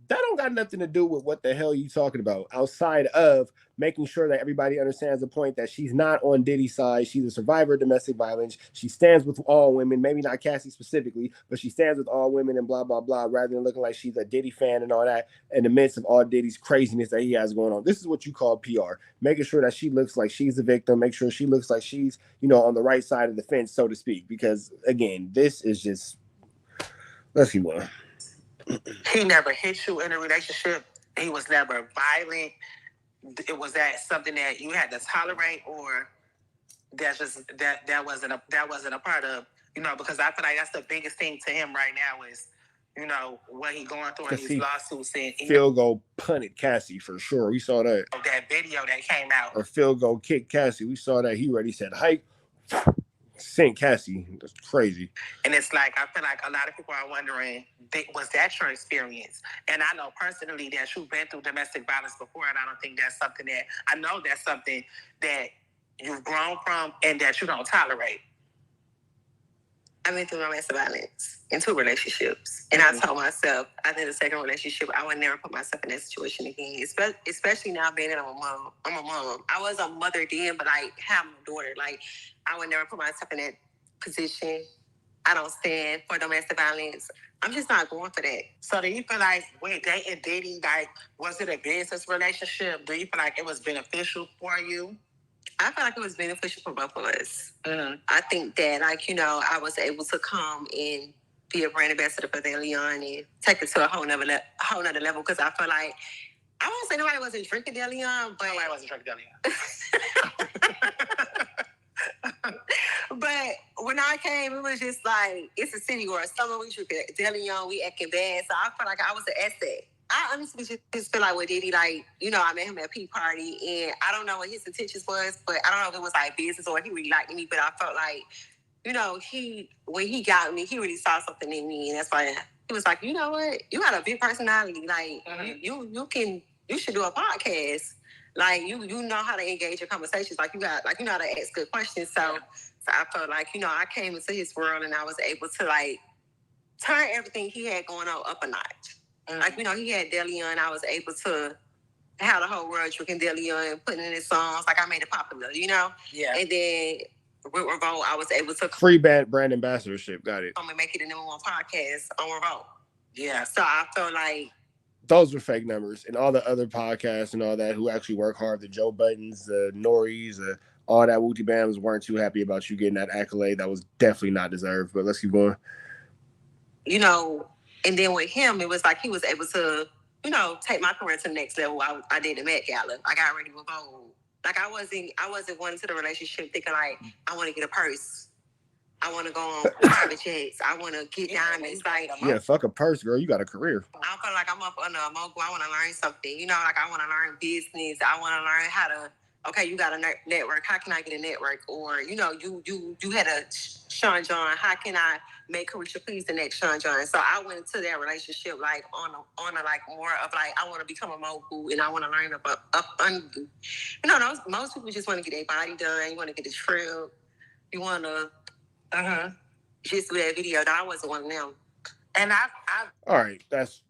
That don't got nothing to do with what the hell you talking about outside of making sure that everybody understands the point that she's not on Diddy's side. She's a survivor of domestic violence. She stands with all women, maybe not Cassie specifically, but she stands with all women and blah, blah, blah, rather than looking like she's a Diddy fan and all that in the midst of all Diddy's craziness that he has going on. This is what you call PR, making sure that she looks like she's the victim, make sure she looks like she's, on the right side of the fence, so to speak, because again, this is just, let's keep going. He never hit you in a relationship. He was never violent. It was that something that you had to tolerate, or that wasn't a part of, because I feel like that's the biggest thing to him right now is, what he going through in these lawsuits. And field goal punted Cassie for sure. We saw that. That video that came out. Or field goal kick Cassie. We saw that. He already said hike. Sent Cassie. That's crazy. And it's like, I feel like a lot of people are wondering, was that your experience? And I know personally that you've been through domestic violence before, and I don't think that's something that, I know that's something that you've grown from and that you don't tolerate. I've been through domestic violence in 2 relationships. And I told myself, after the second relationship, I would never put myself in that situation again. Especially now being that I'm a mom. I was a mother then, but I have a daughter. Like, I would never put myself in that position. I don't stand for domestic violence. I'm just not going for that. So do you feel like when dating Diddy, like, was it a business relationship? Do you feel like it was beneficial for you? I feel like it was beneficial for both of us. Mm-hmm. I think that, I was able to come and be a brand ambassador for DeLeon and take it to a whole nother level, because I feel like, I won't say nobody wasn't drinking DeLeon, but... Nobody wasn't drinking DeLeon. But when I came, it was just like, it's a city or a summer, we drink DeLeon, we acting bad, so I felt like I was an asset. I honestly just feel like with Diddy, like, you know, I met him at a P party, and I don't know what his intentions was, but I don't know if it was like business or he really liked me, but I felt like, you know, when he got me, he really saw something in me, and that's why he was like, you know what, you got a big personality, like you should do a podcast, like you know how to engage in conversations, like you know how to ask good questions. So I felt like, you know, I came into his world and I was able to like turn everything he had going on up a notch. Like, you know, he had Deleon. I was able to have the whole world drinking Deleon, putting in his songs. Like, I made it popular, you know? Yeah. And then with Revolt, I was able to... Free brand ambassadorship. Got it. I'm going to make it the #1 podcast on Revolt. Yeah. So I felt like... Those were fake numbers. And all the other podcasts and all that who actually work hard, the Joe Buttons, the Norries, all that Wooty Bams weren't too happy about you getting that accolade. That was definitely not deserved. But let's keep going. You know... And then with him, it was like he was able to, you know, take my career to the next level. I did the Met Gala. I got ready with Vogue. Like I wasn't going into the relationship thinking like I want to get a purse. I want to go on private jets. I want to get diamonds. Like fuck a purse, girl. You got a career. I feel like I'm up under a mogul. I want to learn something. You know, like I want to learn business. I want to learn how to. Okay, you got a network. How can I get a network? Or you know, you had a Sean John. How can I make Carisha Please the next Sean John? So I went into that relationship like on a like more of like I want to become a mogul and I want to learn up under. You know, most people just want to get their body done. You want to get a trip. You want to just do that video. I wasn't one of them. And I all right, that's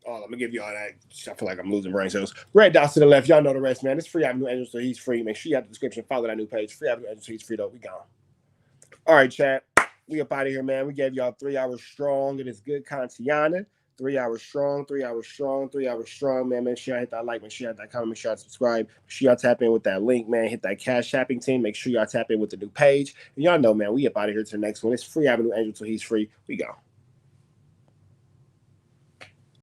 all. I'm gonna give you all that. I feel like I'm losing brain cells. Red dots to the left. Y'all know the rest, man. It's Free Avenue Angel, so he's free. Make sure you have the description. Follow that new page. Free Avenue Angel, so he's free though. We gone. All right, chat. We up out of here, man. We gave y'all 3 hours strong. It is good Kantiana. 3 hours strong, 3 hours strong, 3 hours strong, man. Make sure y'all hit that like, make sure y'all hit that comment, make sure y'all subscribe. Make sure y'all tap in with that link, man. Hit that cash shopping team. Make sure y'all tap in with the new page. And y'all know, man, we up out of here to the next one. It's Free Avenue Angel, so he's free. We go.